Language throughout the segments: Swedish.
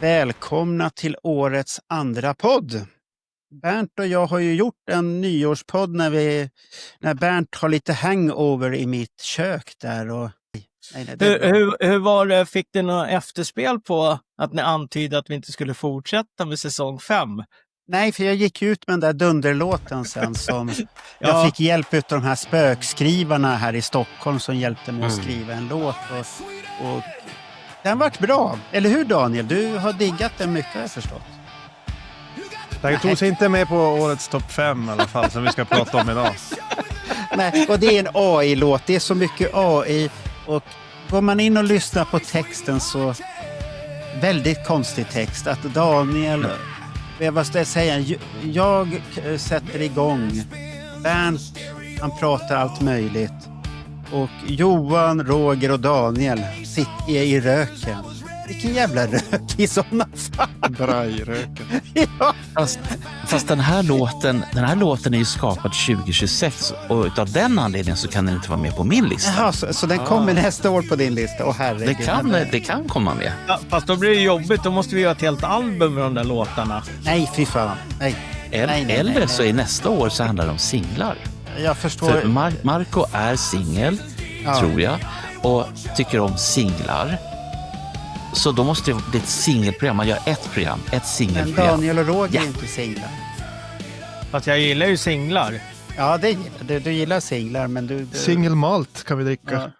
Välkomna till årets andra podd. Bernt och jag har ju gjort en nyårspodd när Bernt har lite hangover i mitt kök där. Och, hur var det? Fick det något efterspel på att ni antydde att vi inte skulle fortsätta med säsong 5? Nej, för jag gick ut med den där dunderlåten sen som jag fick hjälp av de här spökskrivarna här i Stockholm som hjälpte mig att skriva en låt. Och den vart bra. Eller hur Daniel? Du har diggat den mycket, har jag förstått. Det tog sig inte med på årets topp 5 i alla fall som vi ska prata om idag. Nej, och det är en AI-låt. Det är så mycket AI. Och går man in och lyssnar på texten så väldigt konstig text. Att Daniel, vad ska jag säga? Jag sätter igång. Bernt, han pratar allt möjligt. Och Johan, Roger och Daniel sitter i röken. Vilken jävla rök i sådana fall. Brajröken. Ja. Fast den här låten är ju skapad 2026 och utav den anledningen så kan den inte vara med på min lista. Jaha, så den kommer nästa år på din lista? Åh, herregud. Det kan komma med. Ja, fast då blir det jobbigt, då måste vi göra ett helt album med de där låtarna. Nej, fy fan. Nej. Eller så är nästa år så handlar det om singlar. Jag förstår. För Marco är singel, tror jag, och tycker om singlar. Så då måste det bli ett singelprogram. Man gör ett singelprogram. Men Daniel och Roger är inte singlar. Fast jag gillar ju singlar. Ja, det gillar du. gillar singlar, men du... Singelmalt kan vi dricka. Ja.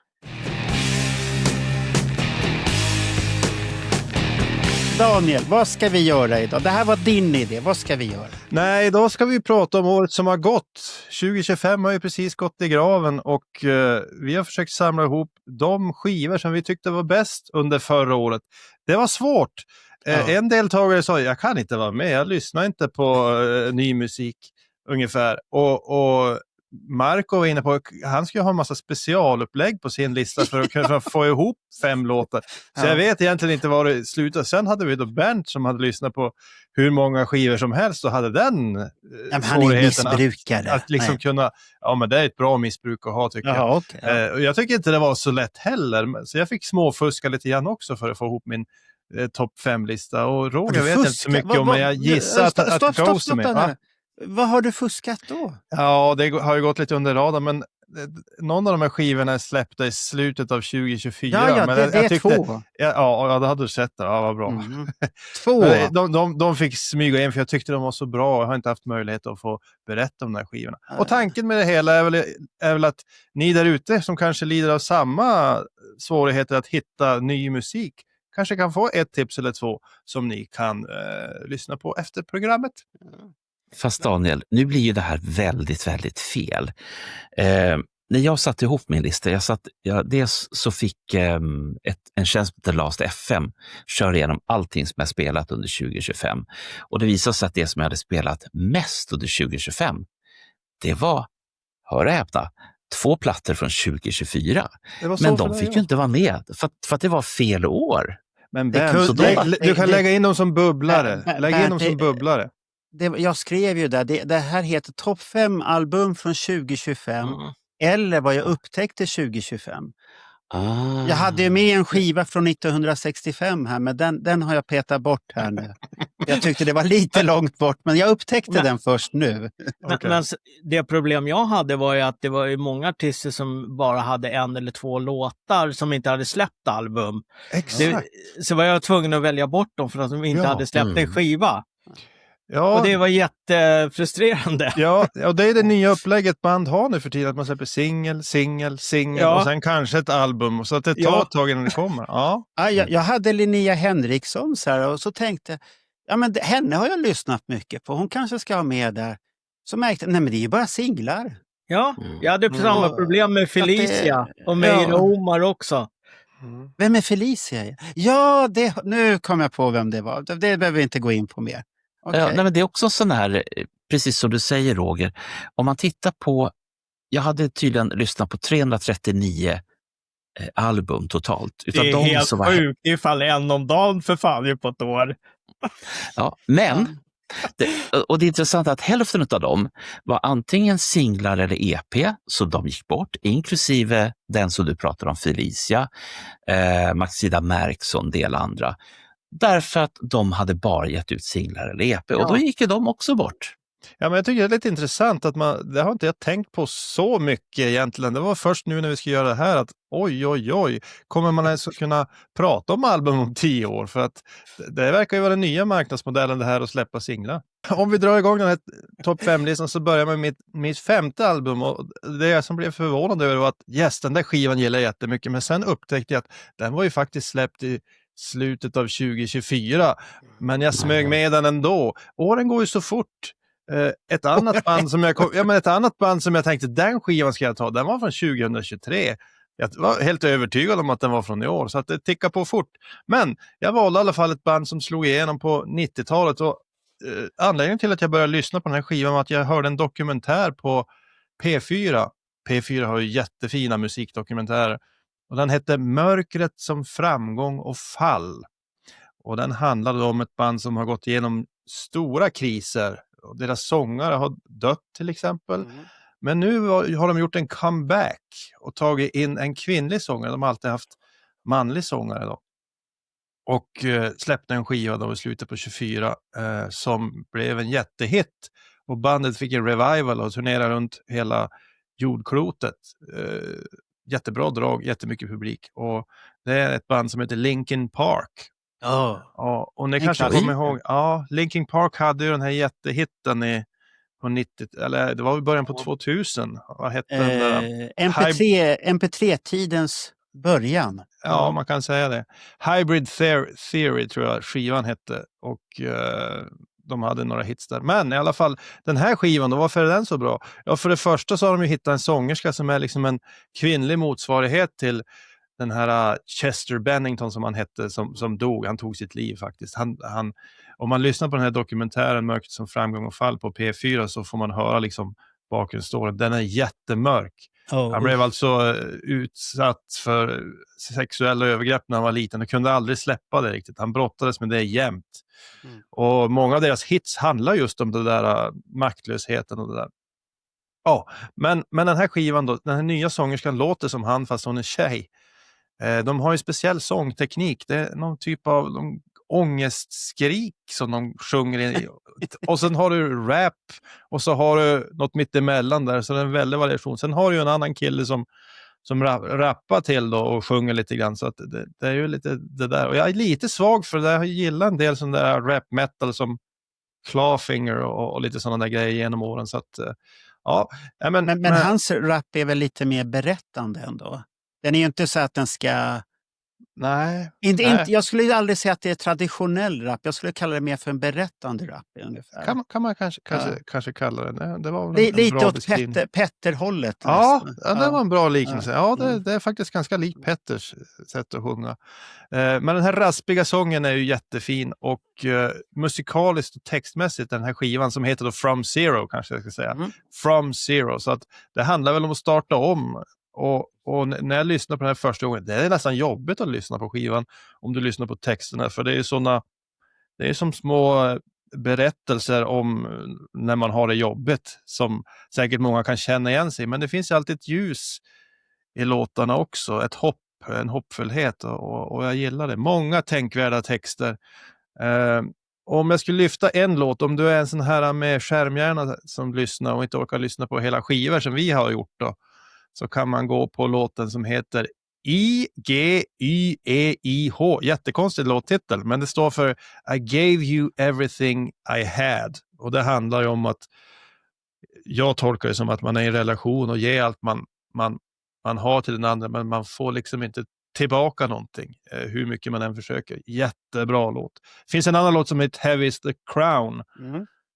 Daniel, vad ska vi göra idag? Det här var din idé. Vad ska vi göra? Nej, då ska vi prata om året som har gått. 2025 har ju precis gått i graven och vi har försökt samla ihop de skivor som vi tyckte var bäst under förra året. Det var svårt. En deltagare sa, jag kan inte vara med, jag lyssnar inte på ny musik ungefär. Och Marco var inne på att han skulle ha en massa specialupplägg på sin lista för att kunna få ihop 5 låtar. Så jag vet egentligen inte var det slutade. Sen hade vi då Bernt som hade lyssnat på hur många skivor som helst och hade den svårigheten att liksom kunna, men det är ett bra missbruk att ha tycker jag. Okay. Och jag tycker inte det var så lätt heller. Så jag fick småfuska lite grann också för att få ihop min topp 5-lista. Och Roger vet inte så mycket om, men jag gissar att Ghost är med. Vad har du fuskat då? Ja, det har ju gått lite under radarn, men någon av de här skivorna släppte i slutet av 2024. Ja, men det är tyckte, 2. Ja, det hade du sett det. Ja, vad bra. 2. De fick smyga in för jag tyckte de var så bra och jag har inte haft möjlighet att få berätta om de här skivorna. Och tanken med det hela är väl att ni där ute som kanske lider av samma svårigheter att hitta ny musik kanske kan få ett tips eller 2 som ni kan lyssna på efter programmet. Fast Daniel, nu blir ju det här väldigt, väldigt fel. När jag satte ihop min lista, dels så fick en tjänst till Last FM köra igenom allting som jag spelat under 2025. Och det visade sig att det som jag hade spelat mest under 2025, det var, hör och häpna, 2 plattor från 2024. Men de fick ju inte vara med för att det var fel år. Men du kan lägga in dem som bubblare. Lägg in dem som bubblare. Jag skrev ju där, det här heter topp 5 album från 2025 eller vad jag upptäckte 2025. Jag hade ju med en skiva från 1965 här, men den har jag petat bort här nu. Jag tyckte det var lite långt bort, men jag upptäckte den först nu. Men det problem jag hade var ju att det var ju många artister som bara hade 1 eller 2 låtar som inte hade släppt album. Exakt. Så var jag tvungen att välja bort dem för att de inte hade släppt en skiva. Ja. Och det var jättefrustrerande. Ja, och det är det nya upplägget band har nu för tiden, att man släpper singel och sen kanske ett album. Så att det tar ett tag innan det kommer. Ja. Jag hade Linnea Henriksson så här, och så tänkte men henne har jag lyssnat mycket på. Hon kanske ska ha med där. Så märkte jag, nej men det är ju bara singlar. Ja, jag hade samma problem med Felicia och med Omar också. Vem är Felicia? Ja, nu kom jag på vem det var. Det behöver vi inte gå in på mer. Okay. Ja, nej, men det är också sån här, precis som du säger Roger, om man tittar på, jag hade tydligen lyssnat på 339 album totalt. Utav det är helt sjukt ifall 1 om dagen för fan på ett år. Ja, men och det är intressant att hälften av dem var antingen singlar eller EP, så de gick bort, inklusive den som du pratar om, Felicia, Maxida Märks och en del andra. Därför att de hade bara gett ut singlar eller EP och då gick ju de också bort. Ja, men jag tycker det är lite intressant att det har inte jag tänkt på så mycket egentligen. Det var först nu när vi ska göra det här att oj, kommer man ens kunna prata om album om 10 år? För att det verkar ju vara den nya marknadsmodellen det här att släppa singlar. Om vi drar igång den här topp 5-listan så börjar man med mitt 5:e album och det jag som blev förvånad över var att den där skivan gillar jag jättemycket, men sen upptäckte jag att den var ju faktiskt släppt i slutet av 2024, men jag smög med den ändå. Åren går ju så fort. Ett annat band som jag tänkte den skivan ska jag ta, den var från 2023. Jag var helt övertygad om att den var från i år, så att det tickar på fort. Men jag valde i alla fall ett band som slog igenom på 90-talet och anledningen till att jag började lyssna på den här skivan var att jag hörde en dokumentär på P4. P4 har ju jättefina musikdokumentärer och den hette Mörkret som framgång och fall. Och den handlade om ett band som har gått igenom stora kriser. Och deras sångare har dött till exempel. Men nu har de gjort en comeback och tagit in en kvinnlig sångare. De har alltid haft manlig sångare då. Och släppte en skiva då i slutet på 24 som blev en jättehit. Och bandet fick en revival och turnerade runt hela jordklotet. Jättebra drag, jättemycket publik. Och det är ett band som heter Linkin Park. Ja, och ni kanske kommer ihåg, Linkin Park hade ju den här jättehitten på 90, eller det var i början på 2000. Vad hette den där? MP3-tidens början. Ja, man kan säga det. Hybrid Theory tror jag skivan hette och de hade några hits där. Men i alla fall, den här skivan, då, varför är den så bra? Ja, för det första så har de ju hittat en sångerska som är liksom en kvinnlig motsvarighet till den här Chester Bennington som han hette som dog. Han tog sitt liv faktiskt. Han, om man lyssnar på den här dokumentären Mörkret som framgång och fall på P4 så får man höra liksom bakgrundsstoryn. Den är jättemörk. Han blev alltså utsatt för sexuella övergrepp när han var liten och kunde aldrig släppa det riktigt. Han brottades med det jämt. Och många av deras hits handlar just om det där maktlösheten och det där. Ja, men den här skivan då, den här nya sångerskan låter som han fast hon är tjej. De har ju speciell sångteknik. Det är någon typ av ångestskrik som de sjunger i. Och sen har du rap och så har du något mittemellan där. Så det är en väldig variation. Sen har du ju en annan kille som rappar till då och sjunger lite grann. Så att det är ju lite det där. Och jag är lite svag för det. Jag gillar en del sån där rap metal som Clawfinger och lite sådana där grejer genom åren. Så att, ja. Men hans rap är väl lite mer berättande ändå? Den är ju inte så att den ska... Nej. Jag skulle aldrig säga att det är traditionell rap. Jag skulle kalla det mer för en berättande rap ungefär. Kan man kanske kalla det. Det var en lite bra åt Petter-hållet. Ja, det var en bra liknelse. Ja, det är faktiskt ganska likt Petters sätt att sjunga. Men den här raspiga sången är ju jättefin och musikaliskt och textmässigt den här skivan som heter då From Zero kanske jag ska säga. From Zero. Så att det handlar väl om att starta om. Och när jag lyssnar på den här första gången, det är nästan jobbigt att lyssna på skivan om du lyssnar på texterna, för det är som små berättelser om när man har det jobbigt som säkert många kan känna igen sig, men det finns alltid ett ljus i låtarna också, ett hopp, en hoppfullhet och jag gillar det. Många tänkvärda texter. Om jag skulle lyfta en låt, om du är en sån här med skärmhjärna som lyssnar och inte orkar lyssna på hela skivor som vi har gjort då, så kan man gå på låten som heter I-G-Y-E-I-H. Jättekonstig låttitel, men det står för I gave you everything I had. Och det handlar ju om att jag tolkar det som att man är i en relation och ger allt man har till den andra, men man får liksom inte tillbaka någonting hur mycket man än försöker. Jättebra låt. Det finns en annan låt som heter Heavy is the Crown.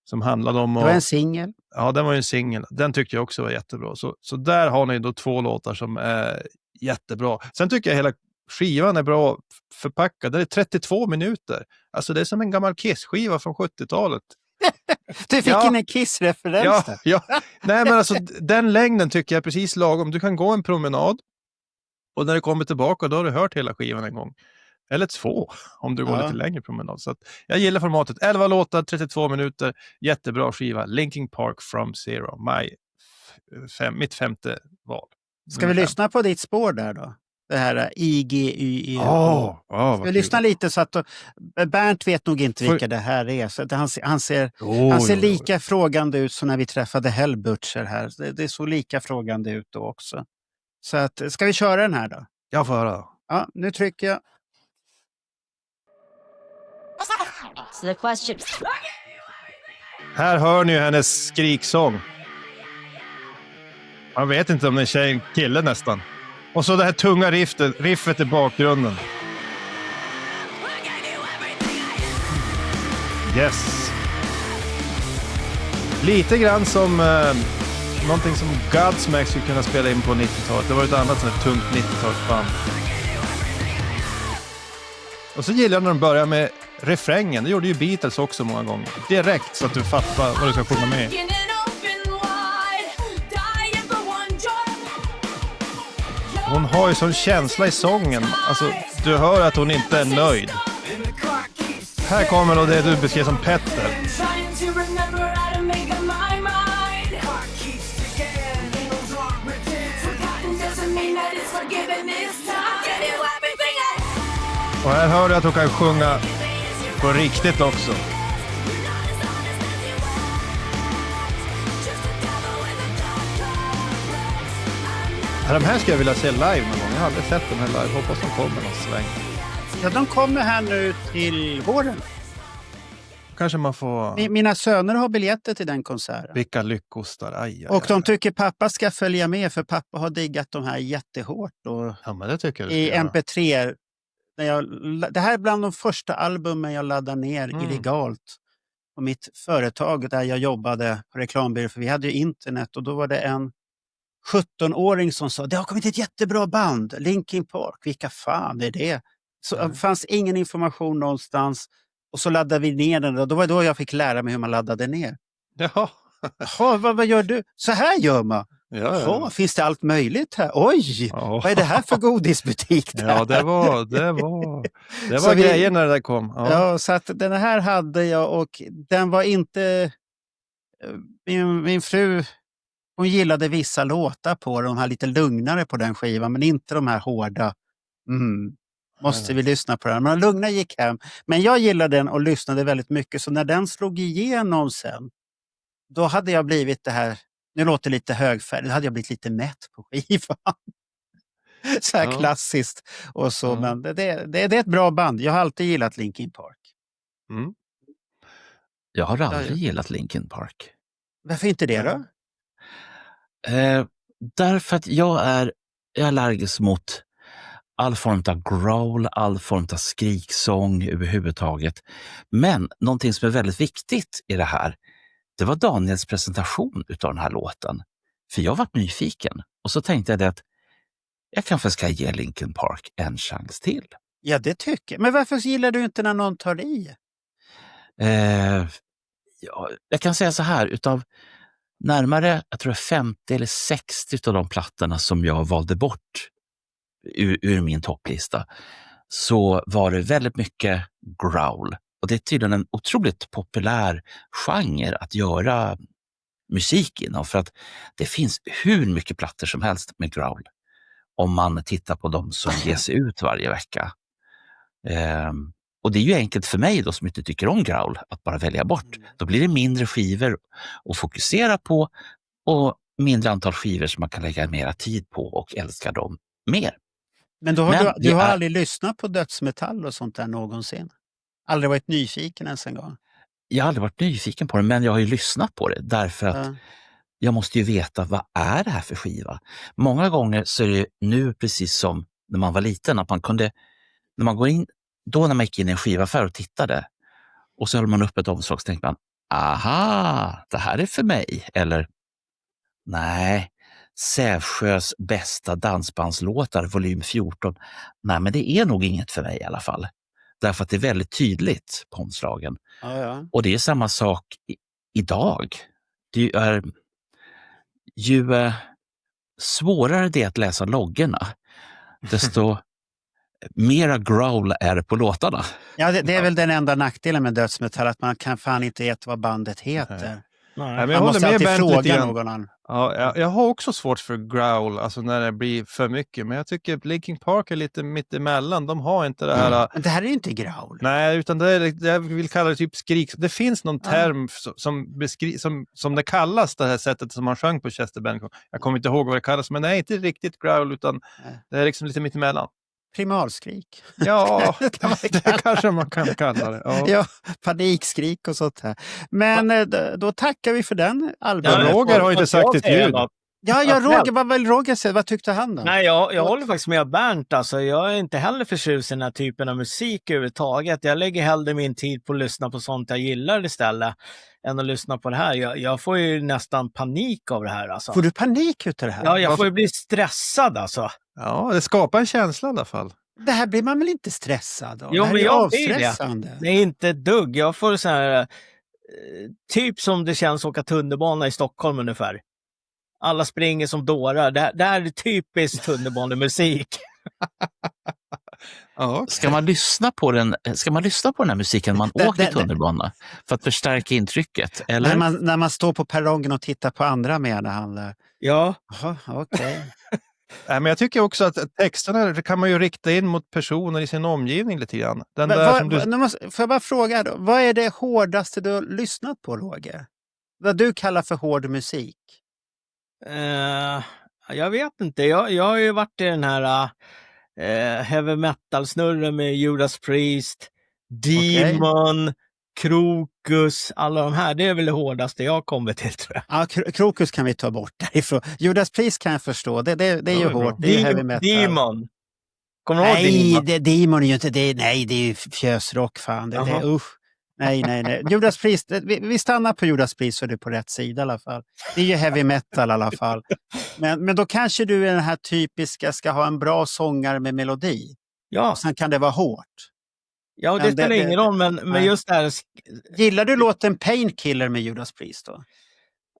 Som handlade om... Det var en singel. Ja, den var ju en singel. Den tyckte jag också var jättebra. Så där har ni då 2 låtar som är jättebra. Sen tycker jag hela skivan är bra förpackad. Det är 32 minuter. Alltså det är som en gammal Kiss-skiva från 70-talet. Du fick in en Kiss-referens där. Ja. Nej, men alltså den längden tycker jag är precis lagom. Du kan gå en promenad och när du kommer tillbaka då har du hört hela skivan en gång. Eller 2 om du går lite längre promenad. Så att jag gillar formatet. 11 låtar, 32 minuter. Jättebra skiva. Linkin Park From Zero. Mitt 5:e val. Ska vi lyssna på ditt spår där då? Det här IGYE. Vad Vi lyssnar lite så att Bernt vet nog inte vilka det här är. Så att han ser lika frågande ut som när vi träffade Hellbutcher här. Det är så lika frågande ut då också. Så att, ska vi köra den här då? Jag får höra. Ja, nu trycker jag. So the question. Här hör ni ju hennes skriksång. Man vet inte om det är tjej eller kille nästan. Och så det här tunga riffet i bakgrunden. Yes. Lite grann som någonting som Godsmack skulle kunna spela in på 90-talet. Det var ett annat sånt här tungt 90-talsband. Och så gillar jag när de börjar med refrängen. Det gjorde ju Beatles också många gånger. Direkt så att du fattar vad du ska sjunga med. Hon har ju sån känsla i sången. Alltså, du hör att hon inte är nöjd. Här kommer då det du beskrev som Petter. Och här hör du att hon kan sjunga på riktigt också. De här ska jag vilja se live någon gång. Jag har aldrig sett dem här live. Hoppas de kommer någon sväng. Ja, de kommer här nu till våren. Kanske man får... Mina söner har biljetter till den konserten. Vilka lyckostar. Aj. Och de tycker pappa ska följa med för pappa har diggat de här jättehårt. Och ja, men det tycker jag i MP3. Det här är bland de första albumen jag laddade ner illegalt. På mitt företag där jag jobbade på reklambyrå. För vi hade ju internet och då var det en 17-åring som sa det har kommit ett jättebra band. Linkin Park. Vilka fan är det? Så det fanns ingen information någonstans. Och så laddade vi ner den. Och då var det då jag fick lära mig hur man laddade ner. Jaha. Vad gör du? Så här gör man. Ja. Finns det allt möjligt här? Oj, vad är det här för godisbutik? Där? Ja, det var grejer när det där kom. Ja, så att den här hade jag och den var inte... Min fru, hon gillade vissa låtar på de här lite lugnare på den skivan, men inte de här hårda. Måste vi lyssna på den? Men lugna gick hem. Men jag gillade den och lyssnade väldigt mycket, så när den slog igenom sen, då hade jag blivit det här... Nu låter det lite högfärdigt. Då hade jag blivit lite mätt på skivan. Så här klassiskt. Och så, men det är ett bra band. Jag har alltid gillat Linkin Park. Jag har aldrig gillat Linkin Park. Varför inte det då? Därför att jag är allergisk mot all form av growl, all form av skriksång överhuvudtaget. Men någonting som är väldigt viktigt i det här, det var Daniels presentation utav den här låten. För jag var nyfiken. Och så tänkte jag att jag kanske ska ge Linkin Park en chans till. Ja, det tycker jag. Men varför gillar du inte när någon tar i? Jag kan säga så här, utav närmare, jag tror 50 eller 60 av de plattorna som jag valde bort ur min topplista, så var det väldigt mycket growl. Och det är tydligen en otroligt populär genre att göra musik inom, för att det finns hur mycket plattor som helst med growl. Om man tittar på dem som ges ut varje vecka. Och det är ju enkelt för mig då som inte tycker om growl att bara välja bort. Då blir det mindre skivor att fokusera på och mindre antal skivor som man kan lägga mera tid på och älska dem mer. Men du har aldrig lyssnat på dödsmetall och sånt där någonsin? Aldrig varit nyfiken ens en gång? Jag har aldrig varit nyfiken på det, men jag har ju lyssnat på det därför att jag måste ju veta, vad är det här för skiva? Många gånger så är det nu precis som när man var liten, att man kunde, när man går in, då när man gick in i en skivaffär och tittade och så höll man upp ett omslag, så tänkte man, aha, det här är för mig. Eller, nej, Sävsjös bästa dansbandslåtar, volym 14. Nej, men det är nog inget för mig i alla fall. Därför att det är väldigt tydligt på omslagen. Ja. Och det är samma sak idag. Det är ju svårare det att läsa loggorna, desto mera growl är det på låtarna. Ja, det är väl den enda nackdelen med dödsmetall, att man kan fan inte veta vad bandet heter. Nej, Nej. men jag Man håller måste med alltid Bernt lite fråga grann. någon annan. Ja, jag har också svårt för growl, alltså när det blir för mycket. Men jag tycker Linkin Park är lite mittemellan. De har inte det här... Men det här är ju inte growl. Nej, utan det är, jag vill kalla det typ skrik. Det finns någon Ja. term som det kallas, det här sättet som man sjöng på Chester Bennington. Jag kommer inte ihåg vad det kallas, men det är inte riktigt growl, utan Nej. det är liksom lite mittemellan. Primalskrik. Ja, Kan man det kanske man kan kalla det. Ja. Ja, panikskrik och sånt här. Men då tackar vi för den Ja, albumet. Roger har inte sagt ett ljud. Ja, Roger, vad vill Roger säga? Vad tyckte han då? Nej, jag håller faktiskt med Bernt. Alltså, jag är inte heller förtjust i den här typen av musik överhuvudtaget. Jag lägger hellre min tid på att lyssna på sånt jag gillar istället än att lyssna på det här. Jag får ju nästan panik av det här. Alltså. Får du panik utav det här? Ja, jag får ju bli stressad alltså. Ja, det skapar en känsla i alla fall. Det här blir man väl inte stressad av? Jo, det här men är ju jag blir det. avstressande. Det är inte ett dugg. Jag får så här, typ som det känns att åka tunnelbana i Stockholm ungefär. Alla springer som dårar. Det här är typiskt tunnelbanemusik. Ja, okay. Ska man lyssna på den här musiken när man åker tunnelbana för att förstärka intrycket? Eller? När man står på perrongen och tittar på andra medhandlar. Ja. Jaha, okej. Nej, men jag tycker också att texterna det kan man ju rikta in mot personer i sin omgivning lite grann. Den Men där som du... får jag bara fråga då, vad är det hårdaste du har lyssnat på, Roger? Vad du kallar för hård musik? Jag vet inte. Jag har ju varit i den här heavy metal-snurren med Judas Priest, Demon, Krokus, alla de här. Det är väl det hårdaste jag har kommit till, tror jag. Ja, Krokus kan vi ta bort därifrån. Judas Priest kan jag förstå. Det är ju hårt. Det är ju heavy metal. Demon. Kommer du ihåg Nej, Demon? Demon är ju inte det. Nej, det är ju fjösrock, fan. Det är, usch. Nej. Judas Priest, vi stannar på Judas Priest så är du på rätt sida i alla fall. Det är ju heavy metal i alla fall. Men då kanske du är den här typiska, ska ha en bra sångare med melodi. Ja. Och sen kan det vara hårt. Ja, det Men spelar ingen roll, men just det här... Gillar du låten Painkiller med Judas Priest då?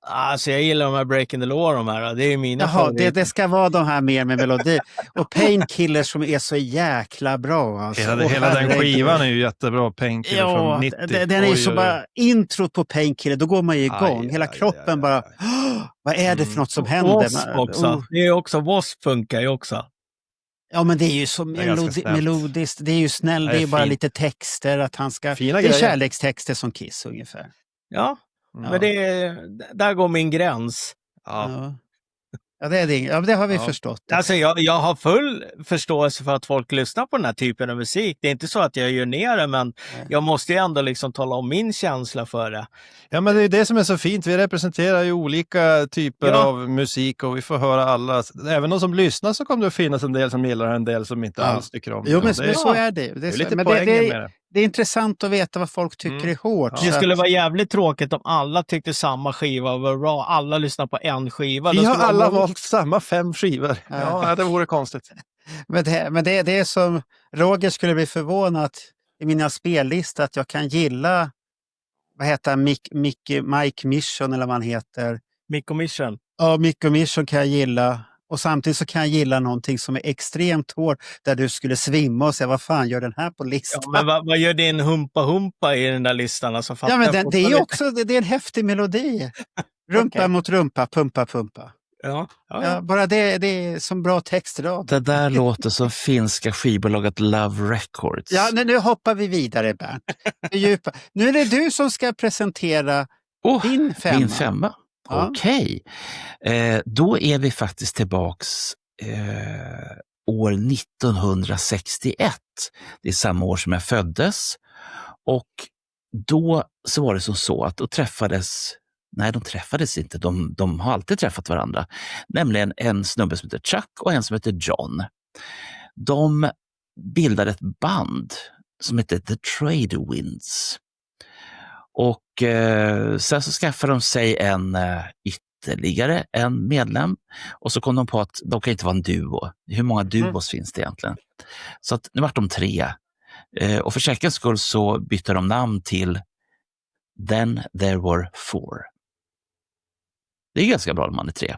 Alltså jag gillar de här Breaking the Law, de här. Det är mina Jaha, favoriter. det ska vara de här mer med melodi. Och Painkiller som är så jäkla bra. Alltså. Hela den skivan är ju jättebra. Painkiller från 90. Den är ju så bara introt på Painkiller, då går man ju igång. Hela kroppen bara, vad är det för något som händer? Wasp också. Det är också, Wasp funkar ju också. Ja, men det är ju så melodiskt. Det är ju snällt, det är bara lite texter. Att han ska, Fina det är grejer. Kärlekstexter som Kiss ungefär. Ja, men där går min gräns. Ja. Ja, det har vi förstått. Alltså jag har full förståelse för att folk lyssnar på den här typen av musik. Det är inte så att jag gör ner det, men jag måste ju ändå liksom tala om min känsla för det. Ja, men det är det som är så fint. Vi representerar ju olika typer av musik och vi får höra alla. Även de som lyssnar så kommer det att finnas en del som gillar en del som inte alls tycker om det. Jo, men så är det. Det är lite poängen med det. Det är intressant att veta vad folk tycker är hårt. Det skulle vara jävligt tråkigt om alla tyckte samma skiva var bra. Alla lyssnar på en skiva. Vi har alla valt samma 5 skivor. Ja, det vore konstigt. Men det är som Roger skulle bli förvånad i mina spellista att jag kan gilla, vad heter han, Mike Mission eller vad han heter. Mick och Mission. Ja, Mick och Mission kan jag gilla. Och samtidigt så kan jag gilla någonting som är extremt hårt där du skulle svimma och säga, vad fan gör den här på listan? Ja, men vad gör din humpa i den där listan? Alltså, ja, men det är också det är en häftig melodi. Rumpa mot rumpa, pumpa, pumpa. Ja. Bara det är som bra textrad. Det där låter som finska skivbolaget Love Records. Ja, nu hoppar vi vidare, Bernt. Nu är det du som ska presentera din femma. Min femma. Ja. Okej. Då är vi faktiskt tillbaks år 1961. Det är samma år som jag föddes. Och då så var det så att då träffades... Nej, de träffades inte. De har alltid träffat varandra. Nämligen en snubbe som heter Chuck och en som heter John. De bildade ett band som heter The Trade Winds. Och sen så skaffade de sig ytterligare en medlem. Och så kom de på att de kan inte vara en duo. Hur många duos finns det egentligen? Så att nu var de 3. Och för säkerhets skull så bytte de namn till Then There Were 4. Det är ganska bra om man är 3.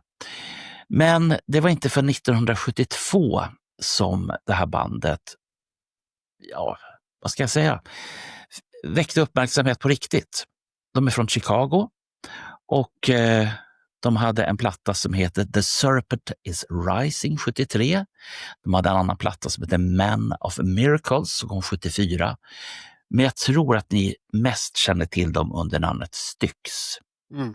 Men det var inte för 1972 som det här bandet, vad ska jag säga, väckte uppmärksamhet på riktigt. De är från Chicago Och de hade en platta som heter The Serpent is Rising 73. De hade en annan platta som heter Men of Miracles som kom 74. Men jag tror att ni mest känner till dem under namnet Styx. Mm.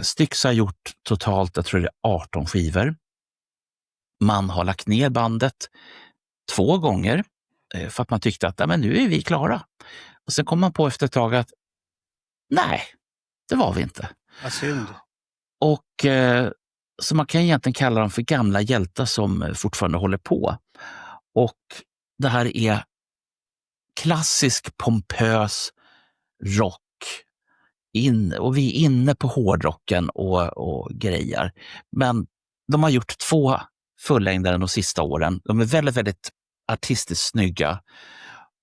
Styx har gjort totalt, jag tror det är 18 skivor. Man har lagt ner bandet 2 gånger för att man tyckte att men nu är vi klara. Och sen kom man på efter ett tag att nej, det var vi inte. Vad synd. Och så man kan egentligen kalla dem för gamla hjältar som fortfarande håller på. Och det här är klassisk pompös rock. Och vi är inne på hårdrocken och grejer. Men de har gjort 2 fullängdare de sista åren. De är väldigt, väldigt artistiskt snygga.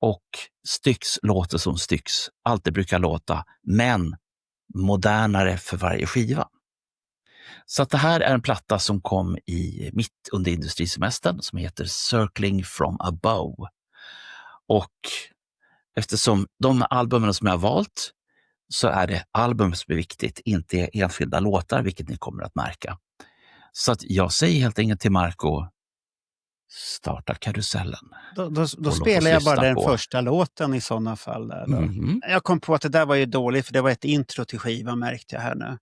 Och Styx låter som Styx alltid brukar låta, men modernare för varje skiva. Så att det här är en platta som kom mitt under industrisemestern som heter Circling from Above. Och eftersom de albumen som jag har valt så är det album som är viktigt, inte enskilda låtar, vilket ni kommer att märka. Så att jag säger helt enkelt till Marco, starta karusellen. Då spelar jag bara den första låten i sådana fall. Där då. Mm-hmm. Jag kom på att det där var ju dåligt för det var ett intro till skivan märkte jag här nu.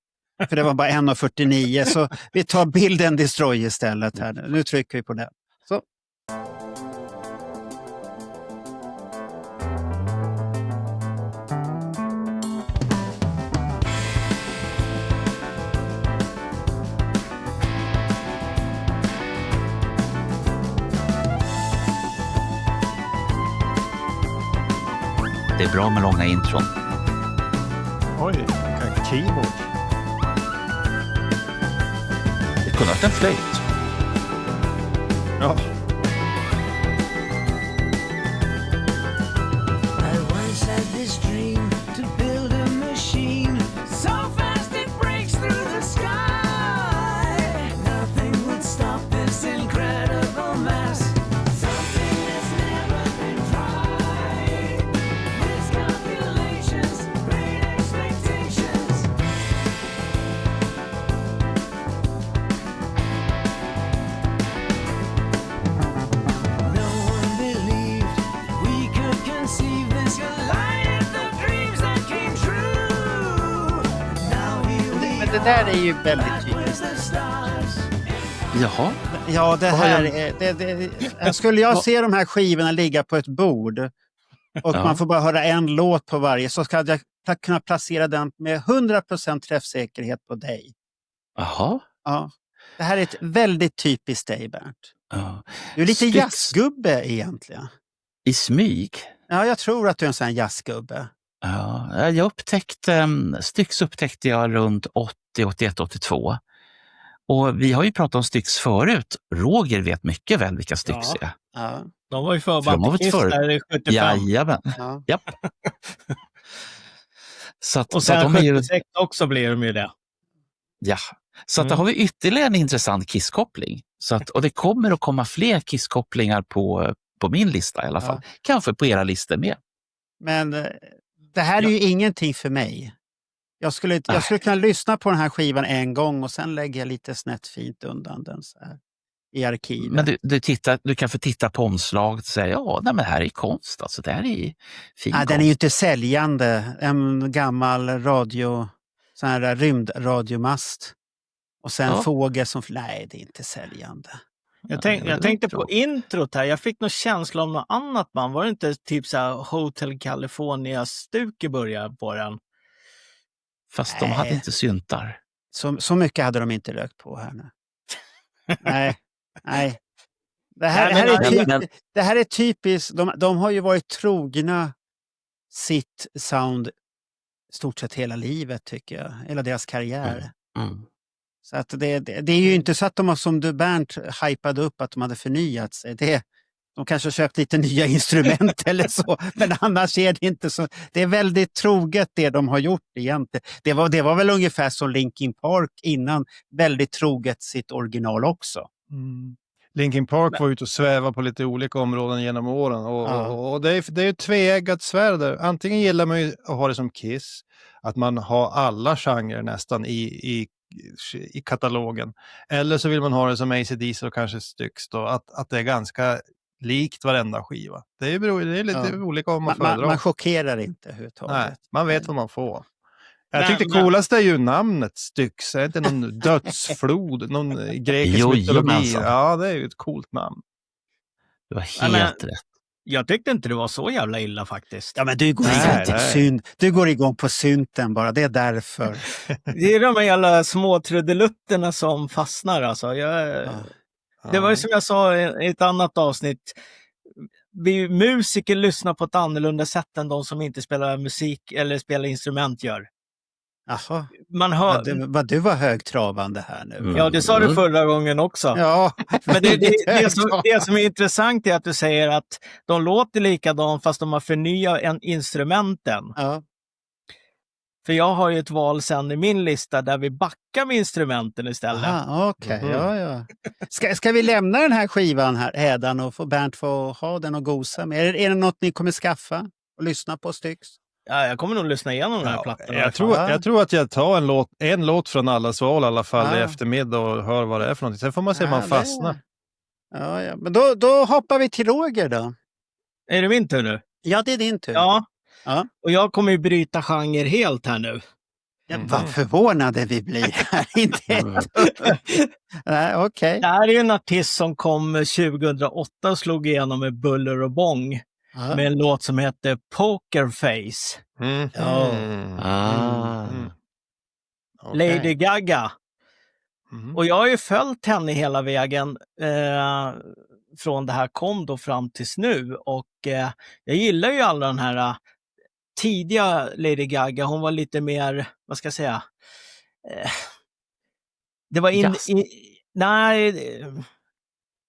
För det var bara 1:49 så vi tar Build and Destroy istället här. Nu trycker vi på den. Så. Det är bra med långa intron. Oj, vilka keyboard. Det kunde ha varit en flöjt. Ja. I once had this dream to build a machine so fast it breaks through the sky. Nothing would stop this incredible mass. Something that's never been tried. These calculations, great expectations. No one believed we could conceive this Goliath of dreams that came true. Now here we Men det där är ju väldigt are typiskt. with the stars. Jaha. Ja, det här är... Skulle jag se de här skivorna ligga på ett bord och Ja. man får bara höra en låt på varje så ska jag kunna placera den med 100% träffsäkerhet på dig. Jaha. Ja. Det här är ett väldigt typiskt dig, Bernt. Ja. Du är lite Styx- jazzgubbe egentligen. I smyg. Ja, jag tror att du är en sån här jazzgubbe. Ja, jag Styx upptäckte jag runt 80, 81, 82. Och vi har ju pratat om Styx förut. Roger vet mycket väl vilka Styx Ja. är. Ja, De var ju För de har förband varit till Kiss förr. där i 75. Jajamän. ja. Japp. Så att, Och så att sen de är ju, 76 också blir de ju det. ja. Så att då har vi ytterligare en intressant kisskoppling. Så att, och det kommer att komma fler kisskopplingar på min lista i alla fall. Kanske på era listor med. Men det här är ju ingenting för mig. Jag skulle kunna lyssna på den här skivan en gång och sen lägger jag lite snett fint undan den så här i arkivet. Men du kan få titta på omslaget och säga men det här är konst. Alltså, det här är fin konst. Den är ju inte säljande. En gammal sån här rymdradiomast. Och sen fågel som... Nej, det är inte säljande. Jag tänkte på introt här. Jag fick någon känsla om något annat band. Var det inte typ så här Hotel California-stuk i början på den? Fast de hade inte syntar. Så mycket hade de inte rökt på här nu. Nej. Det här är typiskt. De har ju varit trogna sitt sound stort sett hela livet tycker jag. Hela deras karriär. Mm. Så att det är ju inte så att de har, som du Bernt hypade upp, att de hade förnyat sig. De kanske har köpt lite nya instrument eller så, men annars är det inte så. Det är väldigt troget det de har gjort egentligen. Det var väl ungefär som Linkin Park innan, väldigt troget sitt original också. Mm. Linkin Park var ute och sväva på lite olika områden genom åren. Och det är ett tveeggat svärd där. Antingen gillar man ju att ha det som Kiss, att man har alla genrer nästan i katalogen. Eller så vill man ha det som AC/DC och kanske Styx då, att det är ganska likt varenda skiva. Det är lite olika om man föredrar. Man chockerar inte överhuvudtaget. Nej, man vet vad man får. Jag Men- tyckte coolaste är ju namnet Styx. Är det inte någon dödsflod, någon grekisk Jo, mytologi? jajamensan. Ja, det är ju ett coolt namn. Du har Ja, men- helt rätt. Jag tyckte inte det var så jävla illa faktiskt. Ja, men du går, Nej, igång till nej. du går igång på synten bara, det är därför. Det är de här jävla små trudelutterna som fastnar alltså. Det var ju som jag sa i ett annat avsnitt. Vi musiker lyssnar på ett annorlunda sätt än de som inte spelar musik eller spelar instrument gör. Jaha, Man hör... vad du var högtravande här nu. Ja, det sa du förra gången också. Ja, Men det högtravande. som är intressant är att du säger att de låter likadant fast de har förnyat instrumenten. Ja. För jag har ju ett val sen i min lista där vi backar med instrumenten istället. Aha, okej, ja. Ska vi lämna den här skivan här, hädan, och få Bernt få ha den och gosa med? Är det något ni kommer skaffa och lyssna på Styx? Ja, jag kommer nog lyssna igenom de här plattorna. Jag tror att jag tar en låt från Allas val i alla fall i eftermiddag och hör vad det är för någonting. Sen får man se om man fastnar. Ja. Men då hoppar vi till Roger då. Är det min tur nu? Ja, det är din tur. Ja. Ja. Och jag kommer ju bryta genre helt här nu. Ja, vad förvånade vi blir här. Nej, okej. Det här är ju en artist som kom 2008 och slog igenom med buller och bång. Ja. Med en låt som heter Pokerface. Ja. Okej. Lady Gaga. Och jag har ju följt henne hela vägen från det här kom då fram tills nu. Och jag gillar ju alla den här tidiga Lady Gaga. Hon var lite mer, vad ska jag säga? Det var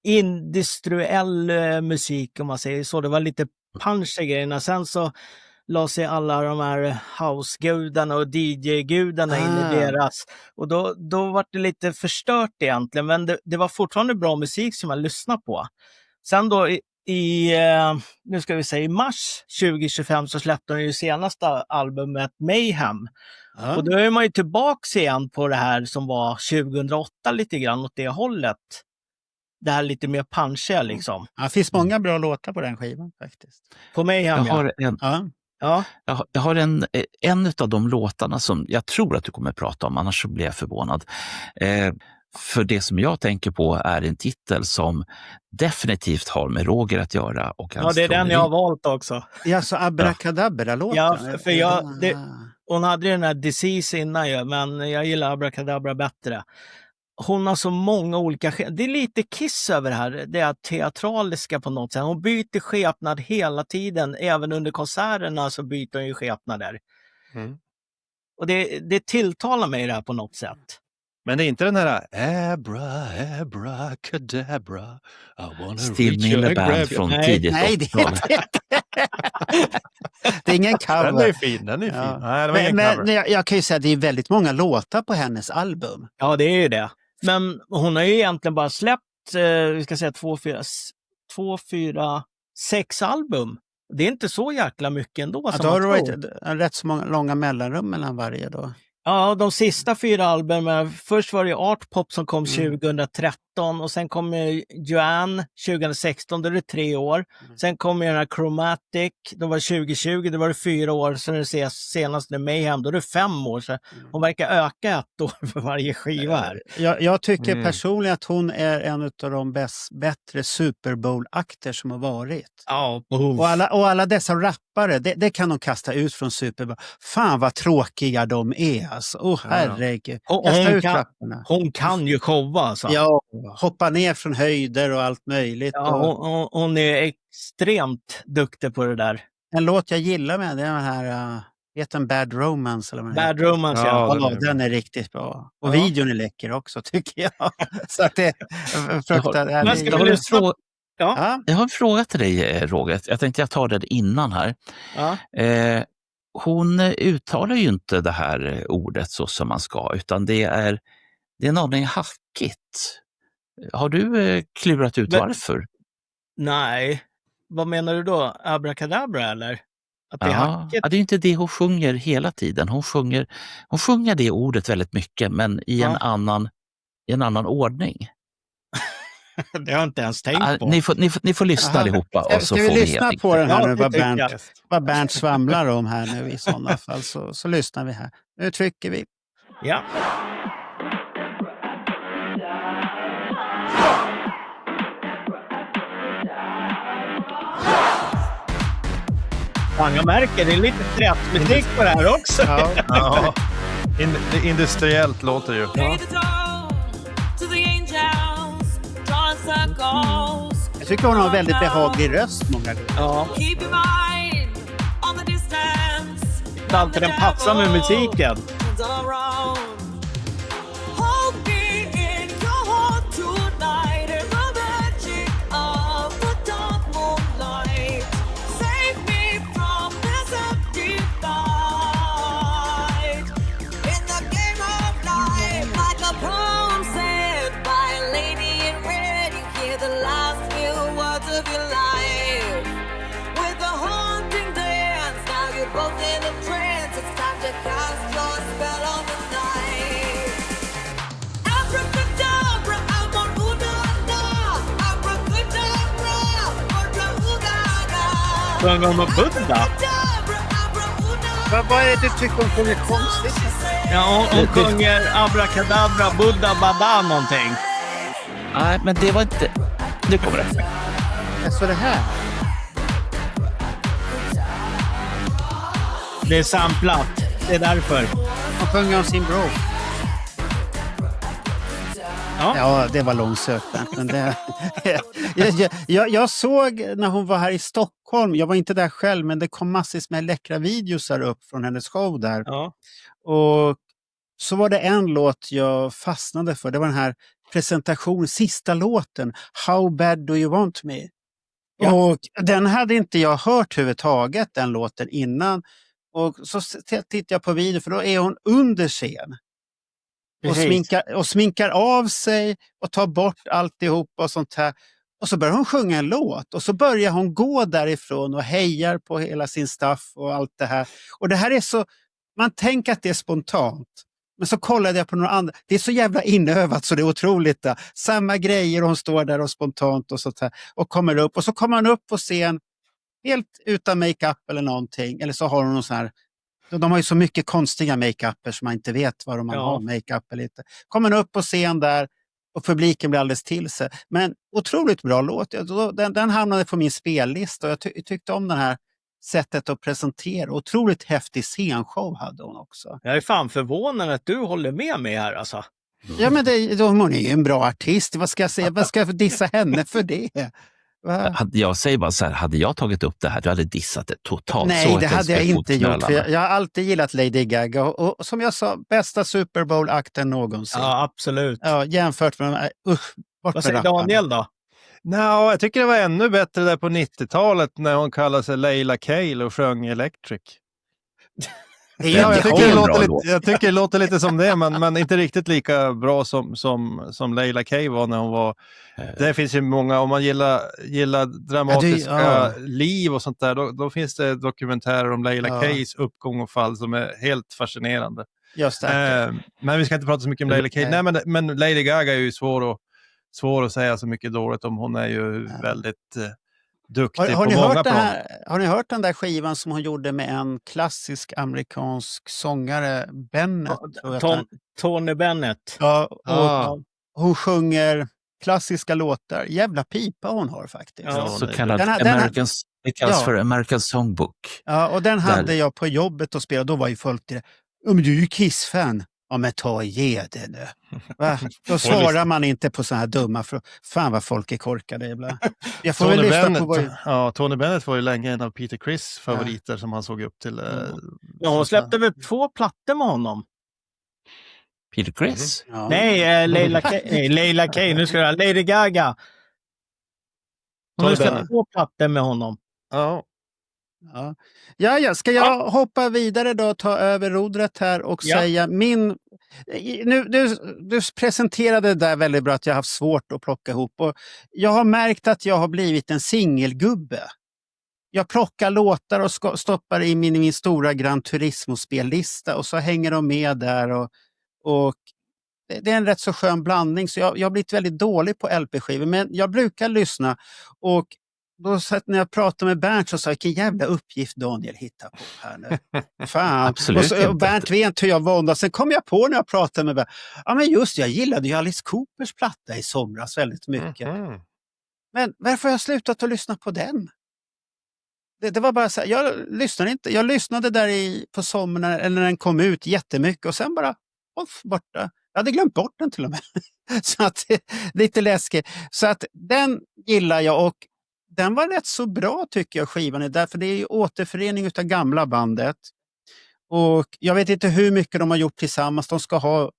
industriell musik om man säger så. Det var lite punch i grejerna. Sen så la sig alla de här house-gudarna och DJ-gudarna in i deras. Och då var det lite förstört egentligen. Men det var fortfarande bra musik som jag lyssnade på. Sen då nu ska vi säga i mars 2025 så släppte de ju senaste albumet Mayhem. Ja. Och då är man ju tillbaks igen på det här som var 2008 lite grann åt det hållet. Det här lite mer punchiga liksom. Ja, det finns många bra låtar på den skivan faktiskt. På Mayhem, Jag har en, Ja. jag har en av de låtarna som jag tror att du kommer att prata om, annars så blir jag förvånad. För det som jag tänker på är en titel som definitivt har med Roger att göra. Och Ja, det är den jag har valt också. Ja, så Abracadabra-låten. Ja, hon hade ju den här Disease innan ju, men jag gillar Abracadabra bättre. Hon har så många olika det är lite Kiss över det här. Det är teatraliska på något sätt. Hon byter skepnad hela tiden. Även under konserterna så byter hon ju skepnader. Och det tilltalar mig det här på något sätt. Men det är inte den här abracadabra, I wanna Still reach you Miller and grab Band you. från Nej, tidigt det är 80-tal. det är ingen Den cover. är fin, den är fin. Ja. Nej, det var ingen cover. Men jag kan ju säga att det är väldigt många låtar på hennes album. Ja, det är ju det. Men hon har ju egentligen bara släppt, vi ska säga 6 album. Det är inte så jäkla mycket ändå Ja, som då har man det tror. varit rätt så många långa mellanrum mellan varje då. Ja, de sista 4 albumen. Först var det Art Pop som kom 2013 och sen kom Joanne 2016, då är det 3 år. Sen kom den här Chromatic, då var det 2020, då var det 4 år. Sen det senaste Mayhem, då är det 5 år. Så hon verkar öka 1 år för varje skiva här. Jag tycker personligen att hon är en av de bättre Super Bowl-akter som har varit. Ja, Och alla dessa rappare, det kan de kasta ut från Super Bowl. Fan vad tråkiga de är alltså. Herregud. Kasta ut rapparna. Hon kan ju showa alltså. Ja, hoppa ner från höjder och allt möjligt. Ja, hon är extremt duktig på det där. En låt jag gillar med det är den här, heter den Bad Romance? Eller vad den Bad Romance, Ja, Ja, den är riktigt bra. Och videon är läcker också tycker jag. Så att det fruktar. Men ska Jag vi har lyssna? jag har en fråga till dig, Roger. Jag tänkte jag tar det innan här. Ja. Hon uttalar ju inte det här ordet så som man ska, utan det är en aning hackigt. Har du klurat ut Men- varför? Nej, vad menar du då? Abracadabra eller? Att det är Ja, hackigt? det är inte det hon sjunger hela tiden. Hon sjunger det ordet väldigt mycket, men i en annan ordning. Det har jag inte ens tänkt på. Ni får lyssna Aha. allihopa. Och så Ska vi får lyssna helt på den här Ja, nu, det tycker jag. vad Bernt svamlar om här nu i sådana fall, så lyssnar vi här. Nu trycker vi. Ja. Fan, jag märker det är lite trättmusik på det här också. Ja. Ja. Det är industriellt låter det ju. Jag tycker hon har en väldigt behaglig röst många gånger. Ja. Inte alltid den passar med musiken. Sjunger hon om Buddha? Vad är det du tycker hon sjunger konstigt? Ja, hon sjunger Abracadabra, Buddha, Bada någonting. Nej, men det var inte... Nu kommer det. Så det här? Det är samplat. Det är därför. Hon sjunger om sin bror. Ja. Ja, det var långsökt. Men det, jag såg när hon var här i Stockholm, jag var inte där själv, men det kom massvis med läckra videos här upp från hennes show där. Ja. Och så var det en låt jag fastnade för. Det var den här sista låten, How Bad Do You Want Me? Ja. Och den hade inte jag hört överhuvudtaget, den låten innan. Och så tittade jag på video, för då är hon under scen. Och sminkar av sig och tar bort alltihop och sånt här. Och så börjar hon sjunga en låt. Och så börjar hon gå därifrån och hejar på hela sin staff och allt det här. Och det här är så... Man tänker att det är spontant. Men så kollade jag på några andra. Det är så jävla inövat så det är otroligt. Där. Samma grejer och hon står där och spontant och sånt här. Och kommer upp. Och så kommer hon upp på scen helt utan makeup eller någonting. Eller så har hon någon sån här... De har ju så mycket konstiga make-upper som man inte vet vad de har make-up eller inte. Kommer upp på scen där och publiken blir alldeles till sig. Men otroligt bra låt. Den hamnade på min spellista och jag tyckte om den här sättet att presentera. Otroligt häftig scenshow hade hon också. Jag är fan förvånad att du håller med mig här alltså. Ja, men hon är ju en bra artist. Vad ska jag säga? Vad ska jag dissa henne för det? Jag säger bara så här, hade jag tagit upp det här, du hade dissat det totalt. Nej, så det hade jag inte gjort. För fotknölarna. jag har alltid gillat Lady Gaga. Och som jag sa, bästa Super Bowl-akten någonsin. Ja, absolut. Ja, jämfört med de här, bort Vad säger med rapparna. Daniel då? Jag tycker det var ännu bättre där på 90-talet när hon kallade sig Leila Cale och sjöng Electric. Det Ja, är jag, det tycker det har- låter lite, jag tycker det låter lite som det, men inte riktigt lika bra som Leila Cale var när hon var... Det finns ju många, om man gillar dramatiska liv och sånt där, då finns det dokumentärer om Leila Cales uppgång och fall som är helt fascinerande. Just det. Men vi ska inte prata så mycket om Leila Cale. Nej, men Lady Gaga är ju svår att säga så mycket dåligt om. Hon är ju väldigt duktig Har på ni många hört plan. har ni hört den där skivan som hon gjorde med en klassisk amerikansk sångare, Bennett? tror jag att han- Tony Bennett. Ja, och Ah. hon sjunger klassiska låtar. Jävla pipa hon har faktiskt. Ja. Så kallad Den här- det kallas Ja. för American Songbook. Ja, och den hade Där- jag på jobbet och spelade. Då var ju folk till det. Men du är ju Kiss-fan. Ja, men ta och ge det nu. Va? Då svarar man inte på så här dumma frågor. Fan vad folk är korkade ibland. Jag får väl lyssna på vad... Tony Bennett var ju länge en av Peter Criss favoriter som han såg upp till. Ja, hon släppte väl 2 plattor med honom? Peter Criss. Ja. Nej, Leila Kay. Nu ska jag göra Lady Gaga. Hon har Tony släppt Bennett. 2 plattor med honom. Ja. Ja, ska jag hoppa vidare då och ta över rodret här och säga min... Du presenterade det där väldigt bra att jag har haft svårt att plocka ihop. Och jag har märkt att jag har blivit en singelgubbe. Jag plockar låtar och stoppar i min stora Gran Turismo-spellista och så hänger de med där. Och det är en rätt så skön blandning, så jag har blivit väldigt dålig på LP-skivor. Men jag brukar lyssna, och då när jag pratade med Bernt så sa jag, vilken jävla uppgift Daniel hittar på här nu. Fan. Absolut och Bernt vet hur jag var. Sen kom jag på när jag pratade med Bernt. Ja, men just, jag gillade ju Alice Coopers platta i somras väldigt mycket. Men varför har jag slutat att lyssna på den? Det var bara så här, jag lyssnade inte. Jag lyssnade där på sommaren eller när den kom ut jättemycket och sen bara borta. Jag hade glömt bort den till och med. Så att lite läskigt. Så att den gillar jag, och den var rätt så bra tycker jag, skivan är därför det är ju återförening utav gamla bandet. Och jag vet inte hur mycket de har gjort tillsammans. De ska ha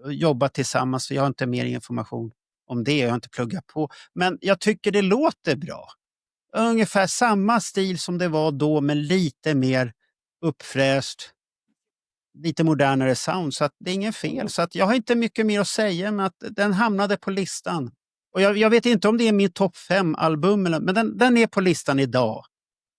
jobbat tillsammans, så jag har inte mer information om det. Jag har inte pluggat på. Men jag tycker det låter bra. Ungefär samma stil som det var då, men lite mer uppfräscht. Lite modernare sound, så att det är ingen fel. Så att jag har inte mycket mer att säga, men att den hamnade på listan. Och jag vet inte om det är min topp 5-album, men den är på listan idag.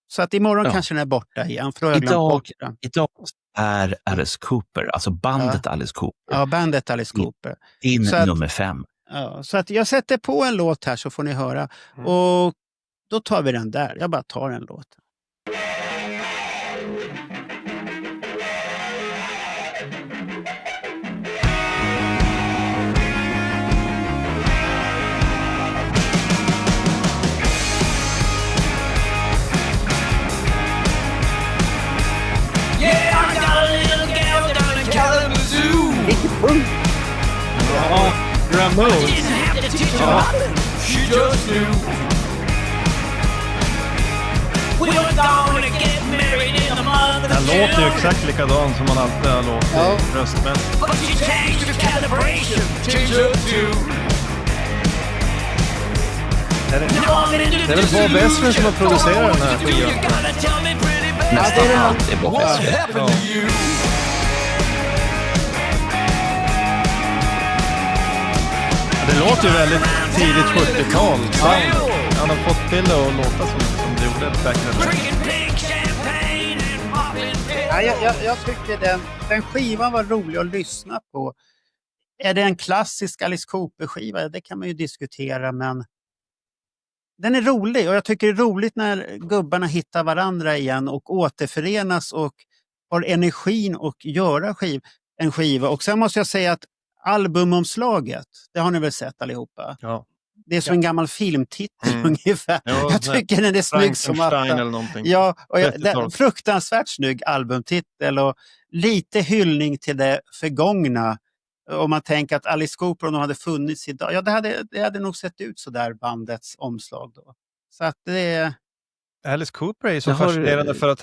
Så att imorgon kanske den är borta igen, för då har jag glömt bort den. Idag är Alice Cooper, alltså bandet Alice Cooper. Ja, bandet Alice Cooper. Din nummer 5. Ja, så att jag sätter på en låt här så får ni höra. Och då tar vi den där. Jag bara tar en låt. Yeah, I got a little gal down in Kalamazoo. Ja, Ramones. Didn't have to teach her how to, she just knew. We were gonna get married in the month Den of låter ju June. exakt likadan som man alltid har låtit röstmässigt. But she changed her calibration, changed her tune. Det är väl Bob Ezrin som har producerat den här skivan? Nästan allt är Bob Ezrin. Ja. Det låter ju väldigt tidigt 70-tal. Han har fått till det att låta som det gjorde back in the day. Ja, jag tycker den skivan var rolig att lyssna på. Är det en klassisk Alice Cooper-skiva? Det kan man ju diskutera, men den är rolig, och jag tycker det är roligt när gubbarna hittar varandra igen och återförenas och har energin att göra en skiva. Och sen måste jag säga att albumomslaget, det har ni väl sett allihopa? Ja. Det är som en gammal filmtitel ungefär. Ja, jag tycker den är snygg som Frankenstein attan. eller någonting. Ja, och det 30-tal. fruktansvärt snygg albumtitel och lite hyllning till det förgångna. Om man tänker att Alice Cooper, om de hade funnits idag, ja, det hade nog sett ut så där, bandets omslag då. Så att det är... Alice Cooper är ju så Jag har- fascinerande för att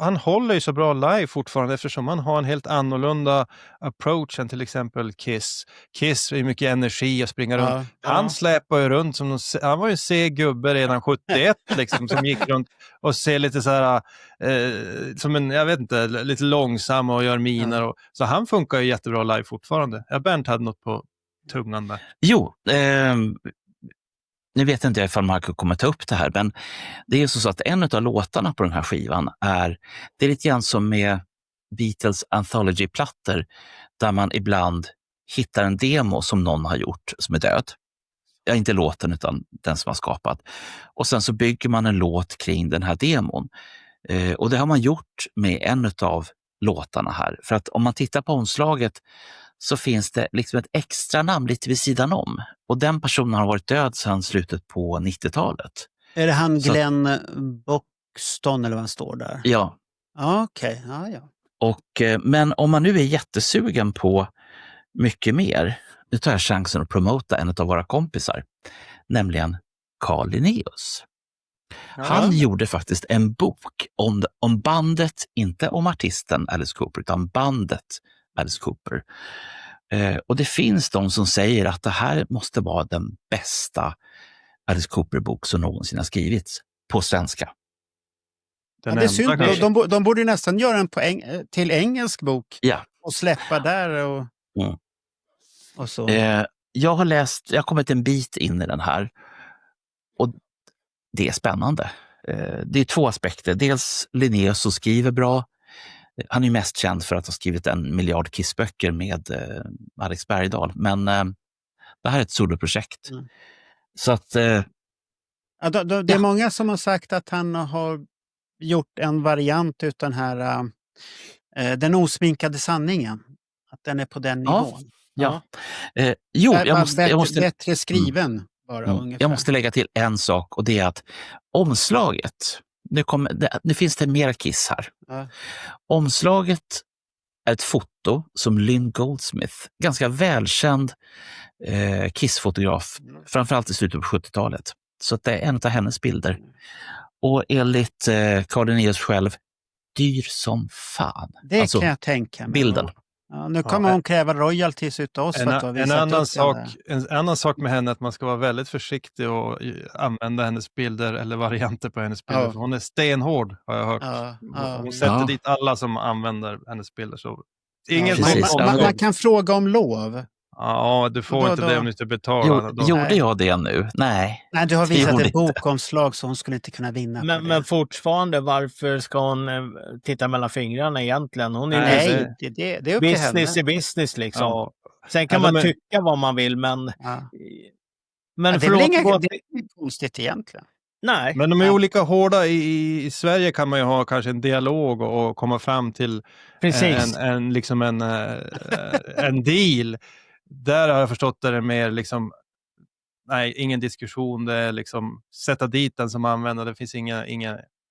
han håller ju så bra live fortfarande, eftersom han har en helt annorlunda approach än till exempel Kiss. Kiss är ju mycket energi och springa runt. Han släpar ju runt som han var ju en seg gubbe redan 71 liksom, som gick runt och ser lite så här som en, jag vet inte, lite långsam och gör miner. Och, så han funkar ju jättebra live fortfarande. Ja, Bernt hade något på tungan där. Jo, nu vet inte jag ifall Marco kommer ta upp det här, men det är så att en av låtarna på den här skivan det är lite grann som med Beatles Anthology-plattor, där man ibland hittar en demo som någon har gjort som är död. Ja, inte låten utan den som har skapat. Och sen så bygger man en låt kring den här demon. Och det har man gjort med en av låtarna här. För att om man tittar på omslaget så finns det liksom ett extra namn lite vid sidan om. Och den personen har varit död sedan slutet på 90-talet. Är det han Så- Glenn Buxton eller vad han står där? Ja. Ja, okej. Ja. Men om man nu är jättesugen på mycket mer, nu tar jag chansen att promota en av våra kompisar, nämligen Carl Linnaeus. Han gjorde faktiskt en bok om bandet, inte om artisten Alice Cooper, utan bandet Alice Cooper. Och det finns de som säger att det här måste vara den bästa Alice Cooper-bok som någonsin har skrivits på svenska. Den Ja, det är synd. enda kanske. De borde ju nästan göra en till engelsk bok Ja. och släppa där Mm. och så. Jag har kommit en bit in i den här och det är spännande. Det är 2 aspekter. Dels Linnaeus som skriver bra. Han är ju mest känd för att ha skrivit 1 miljard Kiss-böcker med Alex Bergdahl. Men det här är ett soloprojekt. Mm. Så att... Ja, det är många som har sagt att han har gjort en variant utan den här den osminkade sanningen. Att den är på den Ja. nivån. Ja. Jag måste... Bättre skriven bara ungefär. Jag måste lägga till en sak och det är att omslaget, nu finns det mera Kiss här. Ja. Omslaget är ett foto som Lynn Goldsmith, ganska välkänd Kiss-fotograf, framförallt i slutet på 70-talet. Så att det är en av hennes bilder. Och enligt Carl Linnaeus själv, dyr som fan. Det Alltså, kan jag tänka mig. bilden. Ja, nu kommer hon kräva royalties utav oss. En annan sak med henne är att man ska vara väldigt försiktig och använda hennes bilder eller varianter på hennes bilder. Ja. För hon är stenhård, har jag hört. Hon sätter dit alla som använder hennes bilder. Så ingen precis. man kan fråga om lov. Ja, du får inte det om du inte betalar. Gjorde jag det nu? Nej. Nej, du har visat gjorde ett bokomslag så hon skulle inte kunna vinna på det. Men fortfarande, varför ska hon titta mellan fingrarna egentligen? Hon är Nej, det är upp till business henne. är business liksom. Ja. Sen kan man tycka vad man vill, men... Ja. Men Ja, det är för väl att återgå inget till... konstigt egentligen. Nej. Men de är olika hårda. I Sverige kan man ju ha kanske en dialog och komma fram till Precis. en deal. Där har jag förstått det är mer liksom, nej, ingen diskussion. Det är liksom sätta dit den som använder. Det finns inga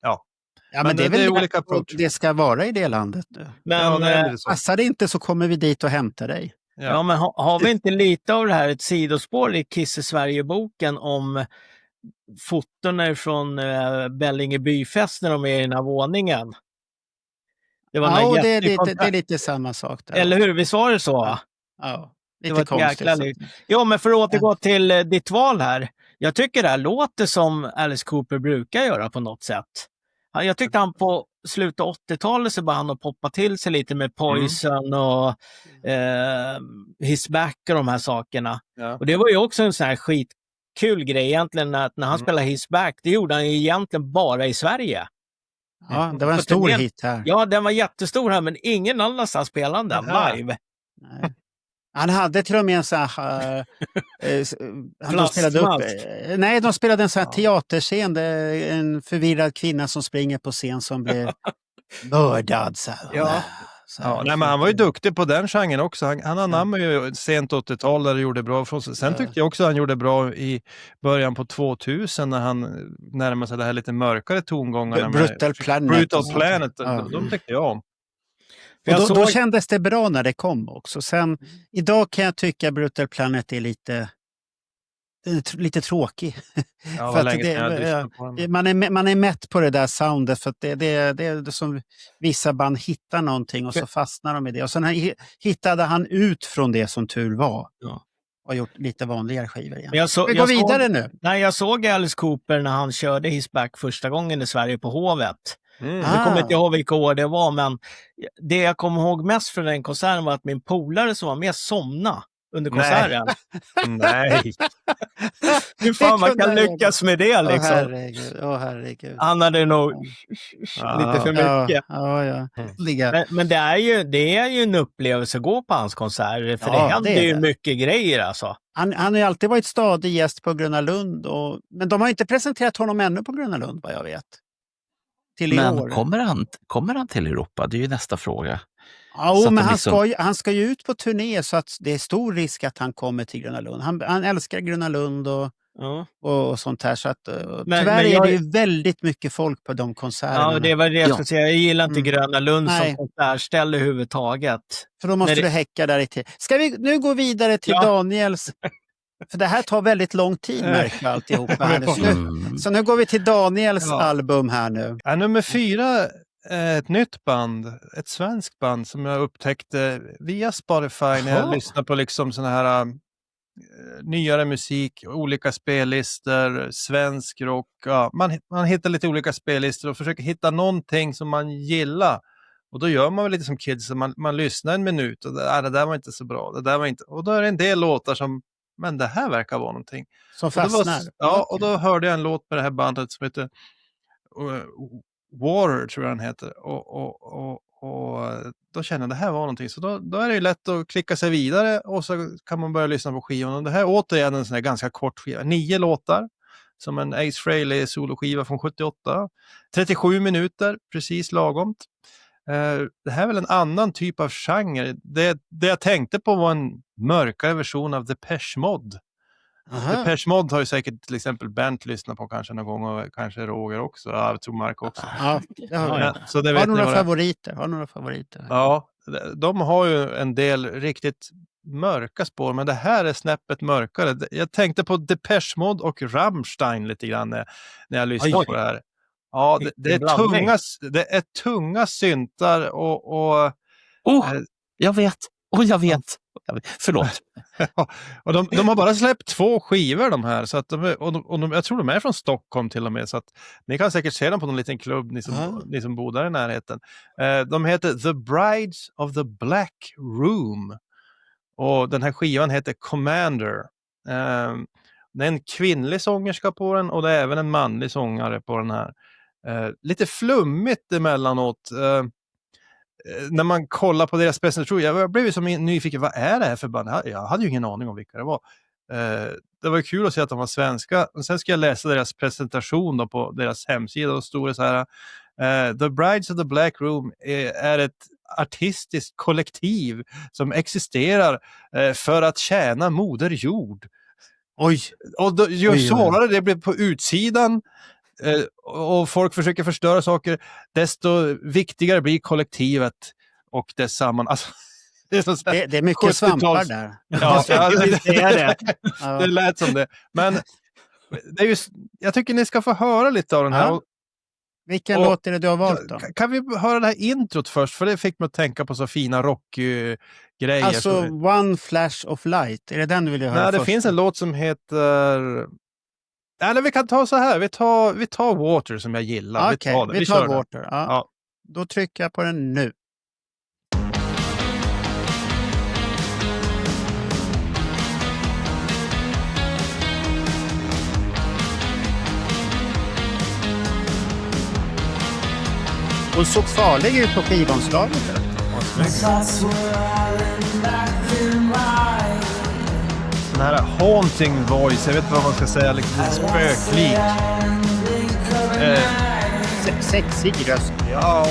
Ja, men men det är väl olika approach. det ska vara i det landet. Men, Ja, det är så. Passar det inte så kommer vi dit och hämtar dig. ja, men har vi inte lite av det här, ett sidospår i Kiss i Sverige-boken om fotorna från Bellinge byfest när de är i den här våningen? Det var Ja, och det jättekontakt. är lite samma sak där. Eller hur? Visst var det så? Va? Ja, Det lite var ett konstigt. jäkla liv. Jo, men för att återgå till ditt val här. Jag tycker det här låter som Alice Cooper brukar göra på något sätt. Jag tyckte han på slutet av 80-talet så bara han att poppa till sig lite med Poison och His Back och de här sakerna. Ja. Och det var ju också en sån här skitkul grej egentligen att när han spelade His Back, det gjorde han ju egentligen bara i Sverige. Ja, det var en För stor den- hit här. Ja, den var jättestor här, men ingen annanstans spelade den Aha. live. Nej. Han hade till och med en sån här... de spelade en sån här teaterscen. Det är en förvirrad kvinna som springer på scen som blir mördad. Så här. Ja. Så här. Ja, nej, men han var ju duktig på den genren också. Han anammade ju sent 80-tal där det gjorde bra från sig. Sen tyckte jag också han gjorde bra i början på 2000 när han närmade sig det här lite mörkare tongångarna. Brutal Planet. Brutal och sånt. Planet, Ja. de tyckte jag om. Och då kändes det bra när det kom också. Sen, idag kan jag tycka Brutal Planet är lite tråkig. Ja, För vad att länge sedan jag lyssnade på den. man är mätt på det där soundet för att det är som vissa band hittar någonting och så fastnar de i det. Och sen hittade han ut från det som tur var. Ja. Och gjort lite vanligare skivor igen. Men Vi går vidare nu. Nej, jag såg Alice Cooper när han körde His Back första gången i Sverige på Hovet. Jag kommer inte ihåg vilka år det var, men det jag kommer ihåg mest från den konserten var att min polare som var med somna under konserten. Nej. Hur fan man kan lyckas med det liksom. Åh herregud. Han hade nog lite för mycket. Ja. Men det är ju en upplevelse att gå på hans konserter, för Ja, det händer det är ju det. mycket grejer alltså. Han har ju alltid varit stadig gäst på Gröna Lund. Men de har inte presenterat honom ännu på Gröna Lund vad jag vet. Till i Men år. kommer han till Europa? Det är ju nästa fråga. Ja, Så att men de liksom- han ska ju ut på turné så att det är stor risk att han kommer till Gröna Lund. Han älskar Gröna Lund och sånt här. Så att, tyvärr är det ju väldigt mycket folk på de konserterna. Ja, det var det jag Ja. skulle säga. Jag gillar inte Gröna Lund Nej. som konsertställe överhuvudtaget. För då måste Nej, du häcka där i tid. Ska vi nu gå vidare till Daniels... För det här tar väldigt lång tid märker jag alltihopa här nu. Så nu går vi till Daniels album här nu. Ja, nummer 4 är ett nytt band, ett svenskt band som jag upptäckte via Spotify när jag lyssnade på liksom såna här nyare musik, olika spellistor, svensk rock. Ja, man hittar lite olika spellistor och försöker hitta någonting som man gillar. Och då gör man väl lite som kids, man lyssnar en minut och det där var inte så bra, det där var inte... Och då är det en del låtar som, men det här verkar vara någonting. Som Och det var, fastnar. ja, och då hörde jag en låt med det här bandet som heter Water, tror jag den heter. Och då kände jag det här var någonting. Så då är det ju lätt att klicka sig vidare och så kan man börja lyssna på skivan. Och det här är återigen en sån här ganska kort skiva. 9 låtar. Som en Ace Frehley soloskiva från 78. 37 minuter, precis lagomt. Det här är väl en annan typ av genre. Det jag tänkte på var en mörkare version av Depeche Mode. Depeche Mode har ju säkert till exempel Bent lyssnat på kanske någon gång och kanske Roger också. Ja, jag tror Mark också. Ja, det har Ja, jag. Så det Har vet du ni några vad det är. favoriter? Har du några favoriter? Ja, de har ju en del riktigt mörka spår, men det här är snäppet mörkare. Jag tänkte på Depeche Mode och Rammstein lite grann när jag lyssnade Oj. på det här. Ja, det är tunga syntar och Jag vet. Jag vet. Förlåt. och de har bara släppt 2 skivor de här, så att jag tror de är från Stockholm till och med, så att ni kan säkert se dem på någon liten klubb, ni som bor där i närheten. De heter The Brides of the Black Room och den här skivan heter Commander. Det är en kvinnlig sångerska på den och det är även en manlig sångare på den här. Lite flummigt emellanåt. När man kollar på deras presentation, jag blev ju så nyfiken, vad är det här för band? Jag hade ju ingen aning om vilka det var. Det var ju kul att se att de var svenska. Och sen ska jag läsa deras presentation då på deras hemsida, och stod det så här: The Brides of the Black Room är ett artistiskt kollektiv som existerar för att tjäna Moder Jord. Oj! Och ju svårare det blir på utsidan och folk försöker förstöra saker, desto viktigare blir kollektivet och dess samman. Alltså, det är mycket 70-tals svampar där. Ja, det är det. Ja. det lät som det. Men det är just, jag tycker ni ska få höra lite av den här. Ja. Vilken låt är det du har valt då? Kan vi höra det här introt först? För det fick mig att tänka på så fina rockgrejer. Alltså One Flash of Light, är det den du vill höra Nej, det först? finns en låt som heter... Eller vi kan ta så här. Vi tar Water som jag gillar. Okej, vi kör tar den. Water. Ja. Ja. Då trycker jag på den nu. Hon såg farlig ut på skivomslaget. Sån här haunting voice. Jag vet inte vad man ska säga. Liksom spöklik. Sexig röst. Ja.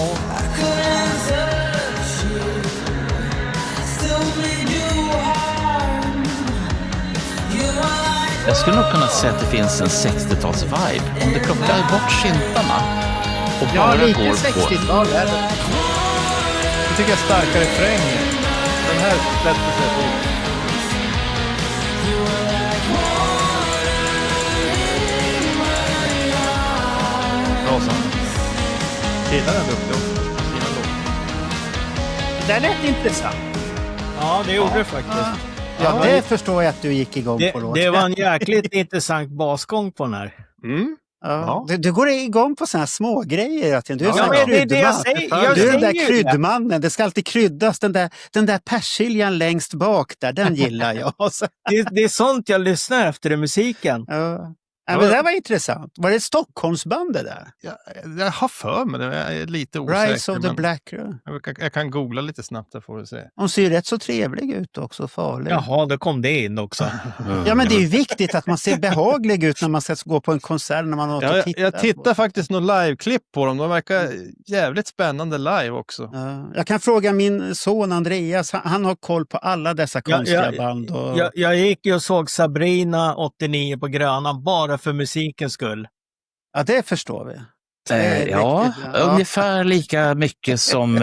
Jag skulle nog kunna säga att det finns en 60-tals-vibe. Om du plockar bort syntarna och Ja, bara lite går på... 60-tal är det. Jag tycker jag är starkare refränger. Den här släppte sig på. Bra sång. Killar är duktiga också. Sina låtar. Det lät intressant. Ja, det gjorde det faktiskt. Ja, det förstår jag att du gick igång på då. Det var en jäkligt intressant basgång på den här. Mm. Ja. Du går igång på såna här små grejer. Du är Ja, sån men här det är det jag kryddman. säger. Jag Du är den där säger ju det. kryddmannen. Det ska alltid kryddas. Den där persiljan längst bak där, den gillar jag. Så, Det är sånt jag lyssnar efter i musiken. ja. Ja, men det där var intressant. Var det ett Stockholmsband det där? Jag har för mig det. Jag är lite osäker. Rise of the men Black Room. jag kan googla lite snabbt där får vi se. Hon ser ju rätt så trevlig ut också, farlig. Jaha, då kom det in också. Ja, men det är ju viktigt att man ser behaglig ut när man ska gå på en konsert, när man har något att titta Jag tittar på. faktiskt någon live-klipp på dem. De verkar jävligt spännande live också. Ja. Jag kan fråga min son Andreas, han har koll på alla dessa konstiga band. Och... Jag gick ju och såg Sabrina 89 på Grönan bara för musikens skull. Ja, det förstår vi. Ja, riktigt, ja. ungefär lika mycket som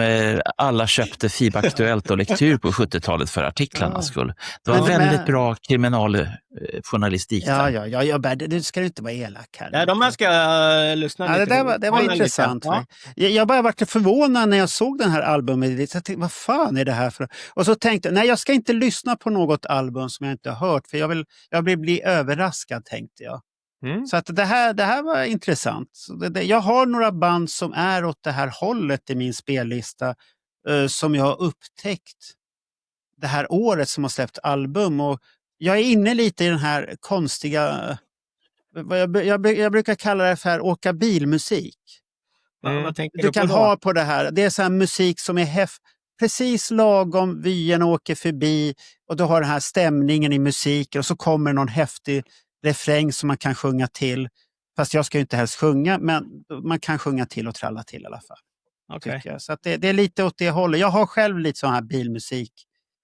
alla köpte FIB Aktuellt och Lektyr på 70-talet för artiklarnas skull. Det var väldigt bra kriminaljournalistik där. Det ska inte vara elak här. Nej, de här ska jag lyssna Ja, lite. det var intressant. Ja. Jag bara varit förvånad när jag såg den här albumet. Jag tänkte, vad fan är det här för? Och så tänkte jag, nej, jag ska inte lyssna på något album som jag inte har hört. För jag vill bli överraskad, tänkte jag. Så att det här var intressant. Jag har några band som är åt det här hållet i min spellista som jag har upptäckt det här året som har släppt album. Och jag är inne lite i den här konstiga, jag brukar kalla det för åka bilmusik. Vad tänker Du kan på ha på det här. Det är så här musik som är precis lagom, vyerna åker förbi och du har den här stämningen i musiken och så kommer någon häftig refräng som man kan sjunga till. Fast jag ska ju inte helst sjunga, men man kan sjunga till och tralla till i alla fall. Okej. Så att det är lite åt det hållet. Jag har själv lite sån här bilmusik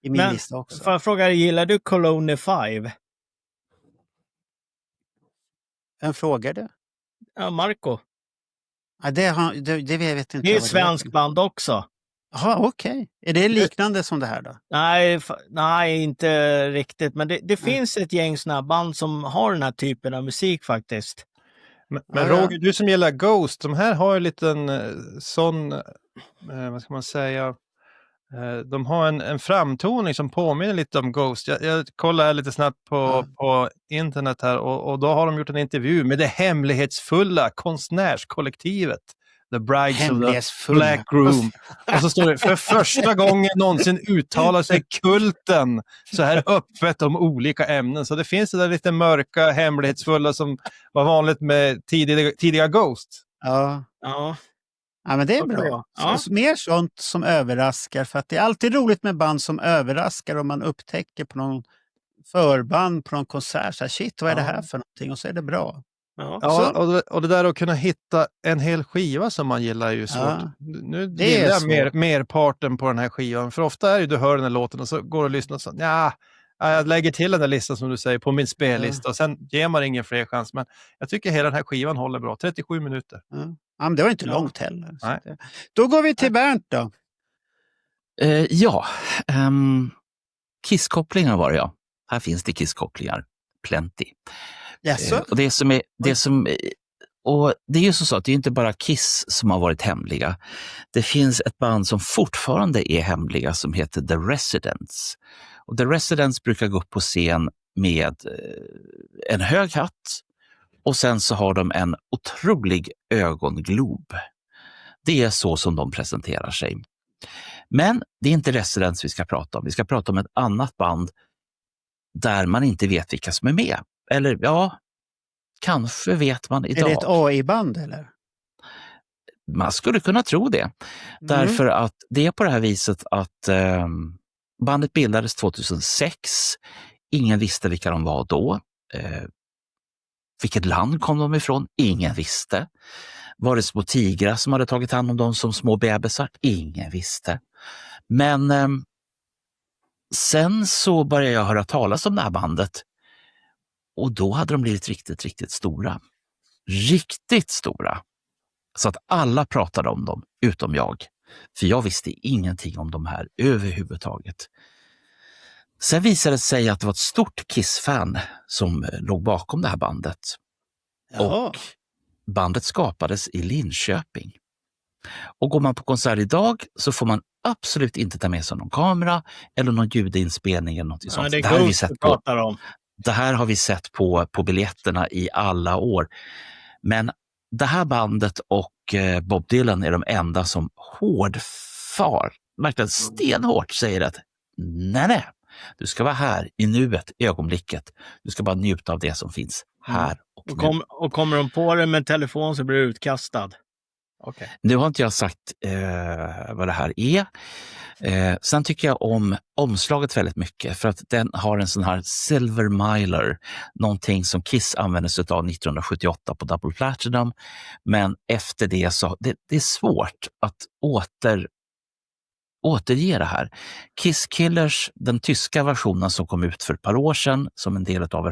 i min lista också. Får jag fråga, gillar du Cologne 5? Vem frågar det? Ja, Marco. Ja, det vet inte. Det är vad ett svensk band också. Jaha, okej. Är det liknande som det här då? Nej, inte riktigt. Men det finns ett gäng såna band som har den här typen av musik faktiskt. Men Roger, du som gillar Ghost, de här har ju lite en sån, vad ska man säga, de har en framtoning som påminner lite om Ghost. Jag kollar lite snabbt på internet här och då har de gjort en intervju med det hemlighetsfulla konstnärskollektivet The Brides of the Black Room. Och så står det, för första gången någonsin uttalar sig kulten så här öppet om olika ämnen. Så det finns det där lite mörka, hemlighetsfulla som var vanligt med tidiga Ghost. Ja, men det är bra. Så mer sånt som överraskar. För att det är alltid roligt med band som överraskar om man upptäcker på någon förband på någon konsert. Så här, shit, vad är det här för någonting? Och så är det bra. Ja, och det där att kunna hitta en hel skiva som man gillar är ju svårt. Nu gillar jag merparten på den här skivan. För ofta är det du hör den här låten och så går du och lyssnar och så, jag lägger till den där listan som du säger på min spellista och sen ger man ingen fler chans. Men jag tycker hela den här skivan håller bra. 37 minuter. Ja, men det var inte långt heller. Då går vi till Bernt då. Kisskopplingar var det, ja. Här finns det kisskopplingar. Plenty. Och det är ju så att det är inte bara Kiss som har varit hemliga. Det finns ett band som fortfarande är hemliga som heter The Residents. Och The Residents brukar gå upp på scen med en hög hatt och sen så har de en otrolig ögonglob. Det är så som de presenterar sig. Men det är inte Residents vi ska prata om. Vi ska prata om ett annat band där man inte vet vilka som är med. Eller ja, kanske vet man idag. Är det ett AI-band eller? Man skulle kunna tro det. Därför att det är på det här viset att bandet bildades 2006. Ingen visste vilka de var då. Vilket land kom de ifrån? Ingen visste. Var det små tigrar som hade tagit hand om dem som små bebisar? Ingen visste. Men sen så började jag höra talas om det här bandet. Och då hade de blivit riktigt, riktigt stora. Riktigt stora. Så att alla pratade om dem, utom jag. För jag visste ingenting om de här överhuvudtaget. Sen visade det sig att det var ett stort Kiss-fan som låg bakom det här bandet. Jaha. Och bandet skapades i Linköping. Och går man på konsert idag så får man absolut inte ta med sig någon kamera eller någon ljudinspelning eller något sånt. Det här har vi sett på. Det här har vi sett på biljetterna i alla år. Men det här bandet och Bob Dylan är de enda som verkligen stenhårt säger att nej, du ska vara här i nuet, i ögonblicket. Du ska bara njuta av det som finns här och nu. Och kommer de på det med telefon så blir du utkastad. Okay. Nu har inte jag sagt vad det här är. Sen tycker jag om omslaget väldigt mycket för att den har en sån här Silver Mylar, någonting som Kiss använde sig av 1978 på Double Platinum. Men efter det så det är svårt att återge det här. Kiss Killers, den tyska versionen som kom ut för ett par år sedan, som en del av er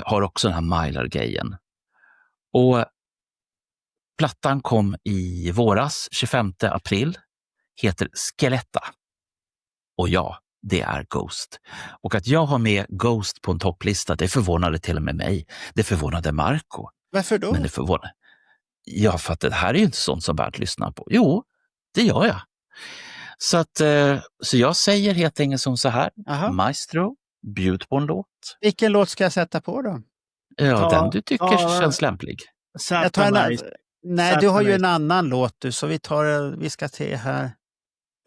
har också den här Mylar-grejen. Och Plattan kom i våras, 25 april, heter Skeletta. Och ja, det är Ghost. Och att jag har med Ghost på en topplista, det förvånade till och med mig. Det förvånade Marco. Varför då? Men det förvånade... Ja, för att det här är ju inte sånt som Bernt lyssnar på. Jo, det gör jag. Så jag säger helt enkelt som så här. Aha. Maestro, bjud på en låt. Vilken låt ska jag sätta på då? Ja, den du tycker känns lämplig. Jag tar en, Satellite. nej, du har ju en Satellite. annan låt du, så vi ska se här.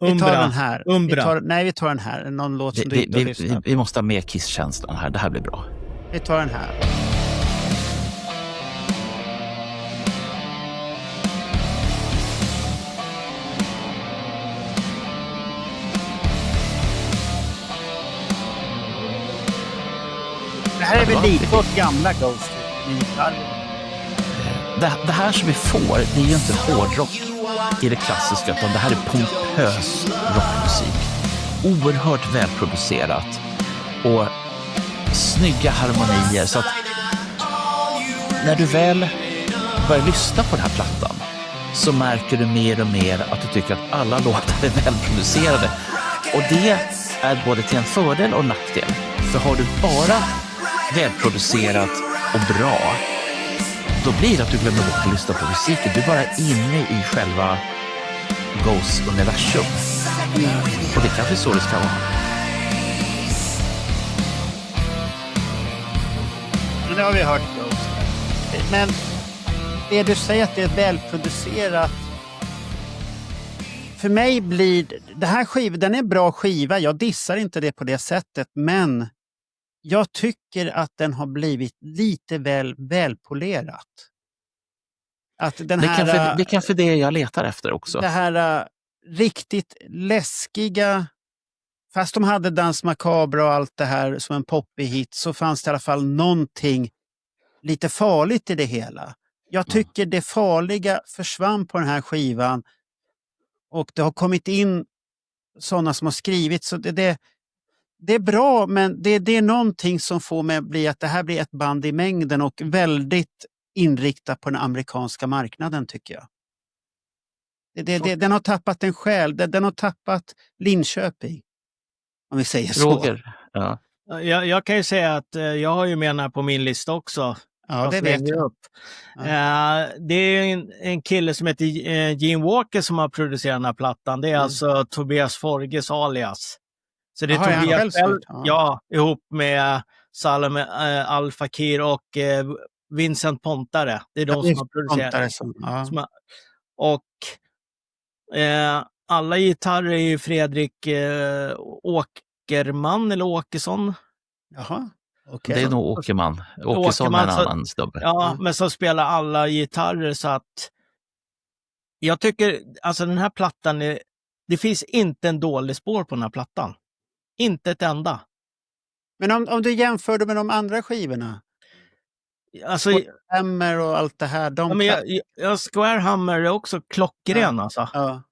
Vi tar Umbra. den här. Umbra. Vi tar den här. Någon låt som du inte har lyssnat på. Vi måste ha med Kiss-känslan här. Det här blir bra. Vi tar den här. Det här är väl lite åt gamla Ghost i gitarr. Det här som vi får, det är ju inte hårdrock i det klassiska, utan det här är pompös rockmusik. Oerhört välproducerat och snygga harmonier. Så att när du väl börjar lyssna på den här plattan så märker du mer och mer att du tycker att alla låtar är välproducerade. Och det är både till en fördel och nackdel. För har du bara välproducerat och bra, då blir det att du glömmer bort att lyssna på musiken. Du är bara inne i själva Ghost-universum. Och det kanske är så det ska vara. Nu har vi hört Ghost. Men det du säger att det är välproducerat. För mig blir det här den är en bra skiva. Jag dissar inte det på det sättet, men jag tycker att den har blivit lite välpolerat. Att den Det här, är kanske det jag letar efter också. det här riktigt läskiga, fast de hade Dans Macabre och allt det här som en poppig hit, så fanns det i alla fall någonting lite farligt i det hela. Jag tycker det farliga försvann på den här skivan och det har kommit in sådana som har skrivit, så det är bra, men det är någonting som får mig att bli att det här blir ett band i mängden och väldigt inriktat på den amerikanska marknaden, tycker jag. Den har tappat en själ, den har tappat Linköping, om vi säger så. Roger, ja. Jag kan ju säga att jag har ju med den här på min lista också. Ja, det vet jag. Upp. Det är en kille som heter Gene Walker som har producerat den här plattan. Det är alltså Tobias Forges alias. Så det är Jaha, är han Tobias själv själv, ja, ihop med Salem Al-Fakir och Vincent Pontare. Det är de som har producerat. Och alla gitarrer är ju Fredrik Åkerman eller Åkesson. Jaha, okej. Det är nog Åkerman. Åkesson är en annan snubbe. Ja, men så spelar alla gitarrer, så att jag tycker, alltså den här plattan, det finns inte en dålig spår på den här plattan. Inte ett enda. Men om du jämför det med de andra skivorna, Alltså, Hammer och allt det här. Square Hammer är också klockren alltså. Ja.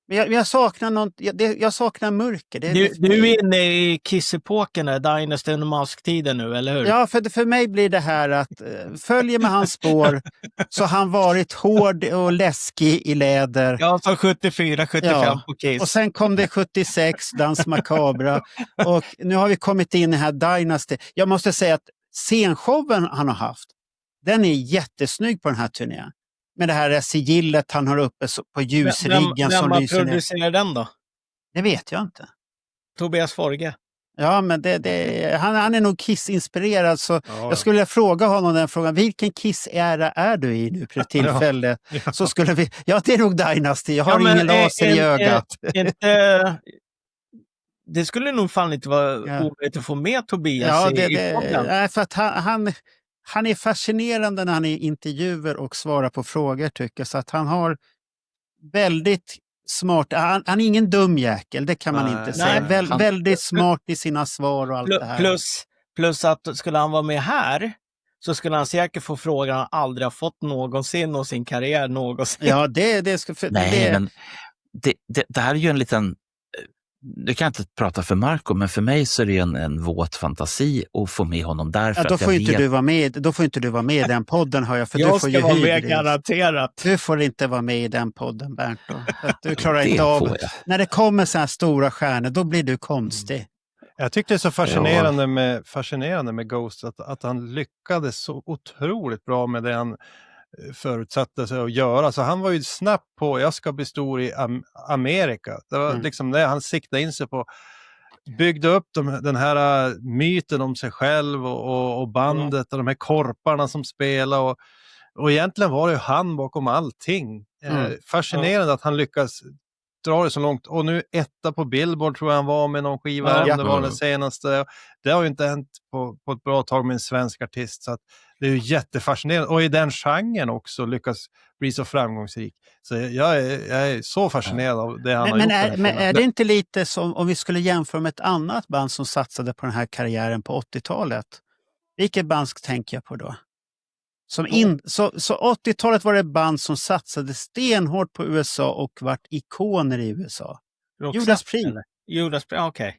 Men jag saknar något, jag saknar mörker. Du är inne i Kiss-epoken, Dynasty och Mask-tiden nu, eller hur? Ja, för mig blir det här att följer med hans spår så har han varit hård och läskig i läder. Ja, så 74, 75 på Kiss. Och sen kom det 76, Dans Macabre. Och nu har vi kommit in i här Dynasty. Jag måste säga att scenshowen han har haft, den är jättesnygg på den här turnén. Med det här sigillet han har uppe på ljusriggen som lyser ner. Vem producerar den då? Det vet jag inte. Tobias Forge. Ja, men han är nog Kiss-inspirerad, så jag skulle vilja fråga honom den frågan. Vilken Kiss-ära är du i nu för tillfälle? Ja. Så skulle vi... Ja, det är nog Dynasty. Jag har ingen laser i ögat. Det skulle nog fan inte vara omöjligt att få med Tobias i podden. Nej, för att han är fascinerande när han är i intervjuer och svarar på frågor, tycker jag. Så att han har väldigt smart... Han är ingen dum jäkel, det kan man inte säga. Väldigt smart i sina svar och allt det här. Plus att skulle han vara med här så skulle han säkert få frågan han aldrig har fått någonsin och sin karriär någonsin. Ja, men det här är ju en liten du kan inte prata för Marco, men för mig så är det en våt fantasi att få med honom där. För Ja, då att jag får inte vet- du vara med. Då får inte du vara med i den podden, hör jag. För du Jag får ska ju vara med hybris. garanterat. Du får inte vara med i den podden, Bernt. Då. För att du klarar Det inte av... får jag. När det kommer så här stora stjärnor, då blir du konstig. Jag tyckte det är så fascinerande med Ghost att han lyckades så otroligt bra med det han förutsatte sig att göra. Så han var ju snabbt på, jag ska bli stor i Amerika. Det var liksom det han siktade in sig på. Byggde upp den här myten om sig själv och bandet och de här korparna som spelar. Och egentligen var det ju han bakom allting. Fascinerande att han lyckas dra det så långt. Och nu etta på Billboard tror jag han var med någon skiva. Ja. Det var den senaste. Det har ju inte hänt på ett bra tag med en svensk artist. Så att det är ju jättefascinerande. Och i den genren också lyckas bli så framgångsrik. Så jag är så fascinerad av det han har gjort. Men är det inte lite som om vi skulle jämföra med ett annat band som satsade på den här karriären på 80-talet? Vilket band tänker jag på då? Så 80-talet var det band som satsade stenhårt på USA och vart ikoner i USA. Judas Priest. Judas Priest, okej.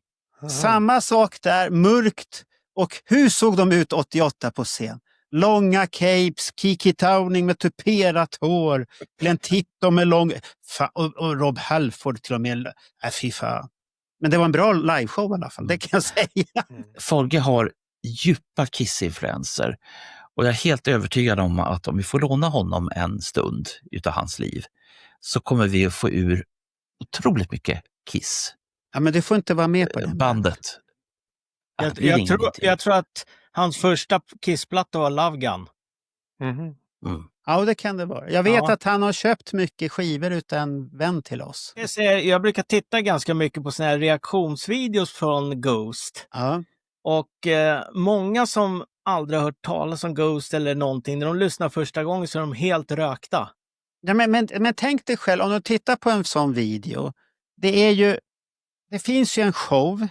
Samma sak där, mörkt. Och hur såg de ut 88 på scen? Långa capes, Kiki Towning med tuperat hår, Glenn Tipton med lång... Och Rob Halford till och med. Fy fan. Men det var en bra liveshow i alla fall, det kan jag säga. Folge har djupa Kiss-influenser. Och jag är helt övertygad om att om vi får låna honom en stund utav hans liv så kommer vi att få ur otroligt mycket Kiss. Ja, men du får inte vara med på det. Bandet. Jag tror att hans första Kiss-platta var Love Gun. Ja, det kan det vara. Jag vet att han har köpt mycket skivor utan en vän till oss. Jag brukar titta ganska mycket på såna här reaktionsvideos från Ghost. Ja. Och många som aldrig har hört talas om Ghost eller någonting, när de lyssnar första gången så är de helt rökta. Ja, men tänk dig själv, om du tittar på en sån video. Det finns ju en show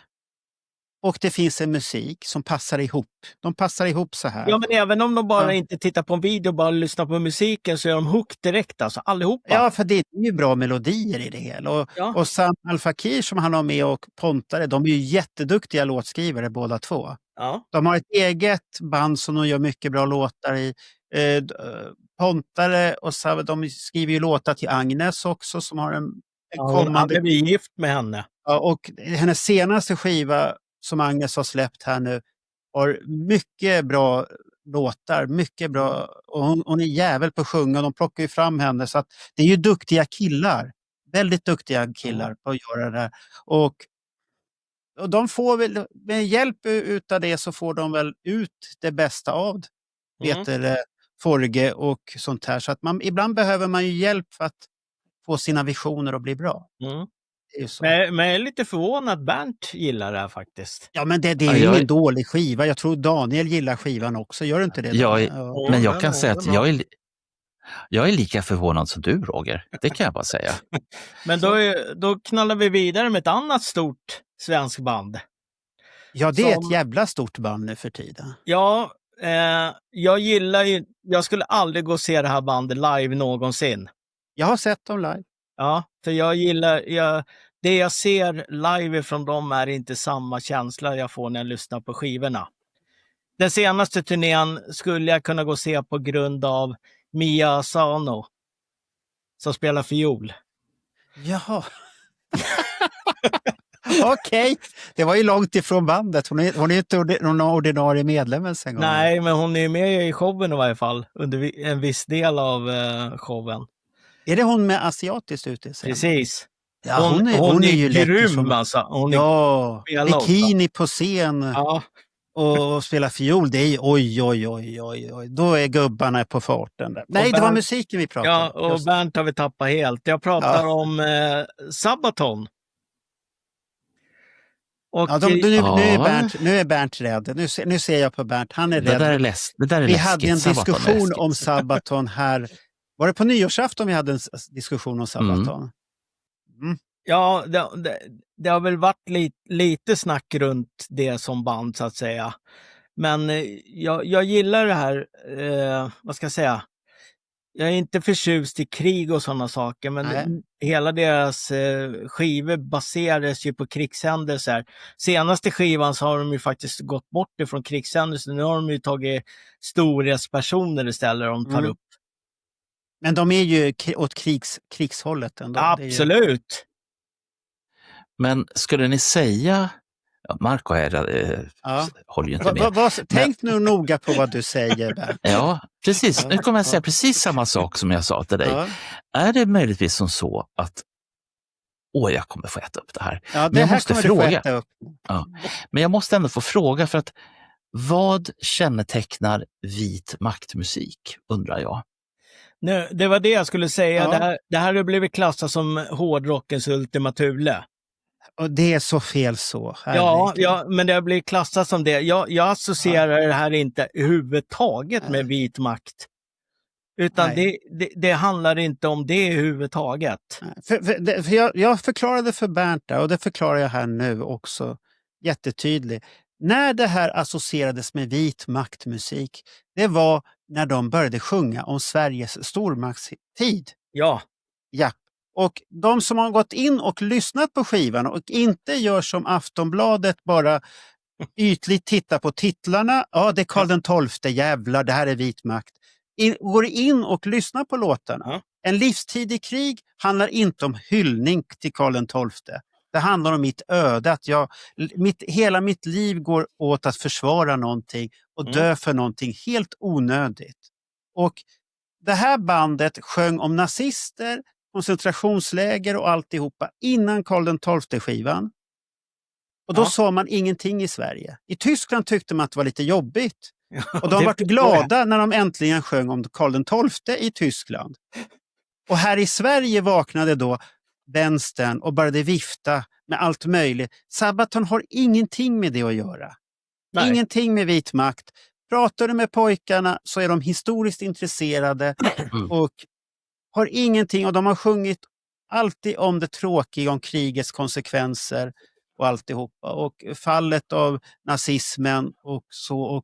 och det finns en musik som passar ihop. De passar ihop så här. Ja, men även om de bara inte tittar på en video och bara lyssnar på musiken så är de hooked direkt, alltså allihopa. Ja, för det är ju bra melodier i det hela. Och Sam Al-Fakir som han har med och Pontare, de är ju jätteduktiga låtskrivare båda två. Ja. De har ett eget band som de gör mycket bra låtar i. Pontare och Sam, de skriver ju låtar till Agnes också som har en kommande... Han blir gift med henne. Ja, och hennes senaste skiva som Agnes har släppt här nu har mycket bra låtar, mycket bra, och hon är jävel på att sjunga, de plockar ju fram henne, så att det är ju duktiga killar, väldigt duktiga killar på att göra det där. Och de får väl, med hjälp utav det så får de väl ut det bästa av Peter Forge och sånt här, så att ibland behöver man ju hjälp för att få sina visioner att bli bra. Det är så. Men jag är lite förvånad att Bernt gillar det här faktiskt. Ja, men det är ju ingen dålig skiva. Jag tror Daniel gillar skivan också. Gör du inte det? Men jag kan säga att jag är lika förvånad som du, Roger. Det kan jag bara säga. Men då knallar vi vidare med ett annat stort svensk band. Ja, det är ett jävla stort band nu för tiden. Ja, jag skulle aldrig gå och se det här bandet live någonsin. Jag har sett dem live. Ja, för det jag ser live från dem är inte samma känsla jag får när jag lyssnar på skivorna. Den senaste turnén skulle jag kunna gå och se på grund av Mia Asano som spelar fiol. Jaha. Okej, det var ju långt ifrån bandet. Hon är inte någon ordinarie medlem ens en gång. Nej, men hon är med i showen i varje fall under en viss del av showen. Är det hon med asiatiskt utseende? Precis. Ja, hon är ju grym som... alltså. Bikini på scen och spela fiol. Det är oj. Då är gubbarna på farten. Där. Nej, det var musiken vi pratade om. Ja, och Bernt har vi tappat helt. Jag pratar om Sabaton. Och nu är Bernt rädd. Nu ser jag på Bernt. Han är rädd. Det där är vi läskigt. hade en diskussion läskigt. om Sabaton här. Var det på nyårsafton vi hade en diskussion om Sabaton? Ja, det har väl varit lite snack runt det som band så att säga. Men jag gillar det här, vad ska jag säga? jag är inte förtjust i krig och sådana saker, men Nej. hela deras skivor baseras ju på krigshändelser. Senaste skivan så har de ju faktiskt gått bort ifrån krigshändelser. Nu har de ju tagit storhetspersoner istället de tar upp. Men de är ju åt krigshållet ändå. Absolut! Men skulle ni säga... Ja, Marco håller ju inte med. Tänk nu noga på vad du säger, Bernt. Ja, precis. Nu kommer jag säga precis samma sak som jag sa till dig. Ja. Är det möjligtvis som så att jag kommer få äta upp det här? Ja, Men det jag här måste kommer fråga. du få äta upp. Ja. Men jag måste ändå få fråga, för att vad kännetecknar vit maktmusik, undrar jag? Nu, det var det jag skulle säga. Ja. Det här har blivit klassat som hårdrockens Ultima Thule. Och det är så fel så. Ja, men det har blivit klassat som det. Jag associerar det här inte överhuvudtaget med vit makt. Utan det handlar inte om det överhuvudtaget. För jag förklarade för Bernt där, och det förklarar jag här nu också jättetydligt. När det här associerades med vit maktmusik, det var när de började sjunga om Sveriges stormaktstid. Ja. Ja. Och de som har gått in och lyssnat på skivan och inte gör som Aftonbladet, bara ytligt tittar på titlarna. Ja, det är Karl XII, jävlar, det här är vit makt. Går in och lyssnar på låtarna. Ja. En livstid i krig handlar inte om hyllning till Karl XII. Det handlar om mitt öde, att hela mitt liv går åt att försvara någonting och dö för någonting helt onödigt. Och det här bandet sjöng om nazister, koncentrationsläger och alltihopa innan Karl XII-skivan. Och då sa man ingenting i Sverige. I Tyskland tyckte man att det var lite jobbigt. Och de var glada när de äntligen sjöng om Karl XII i Tyskland. Och här i Sverige vaknade då vänstern och började vifta med allt möjligt. Sabaton har ingenting med det att göra. Nej. Ingenting med vit makt. Pratar du med pojkarna så är de historiskt intresserade och har ingenting, och de har sjungit alltid om det tråkiga, om krigets konsekvenser och alltihopa. Och fallet av nazismen och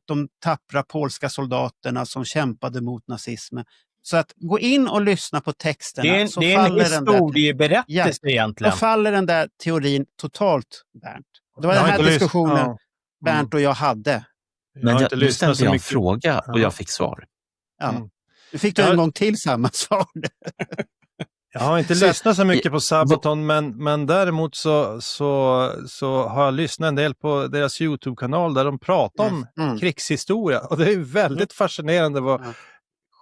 de tappra polska soldaterna som kämpade mot nazismen. Så att gå in och lyssna på texterna. Det är en historieberättelse egentligen. Då faller den där teorin totalt, Bernt. Det var den här diskussionen Bernt och jag hade. Men inte nu lyssnat ställde så jag en mycket. fråga och jag fick svar. Ja. Nu fick du en gång till samma svar. Jag har inte lyssnat så mycket på Sabaton, men däremot så har jag lyssnat en del på deras YouTube-kanal där de pratar om krigshistoria. Och det är väldigt fascinerande vad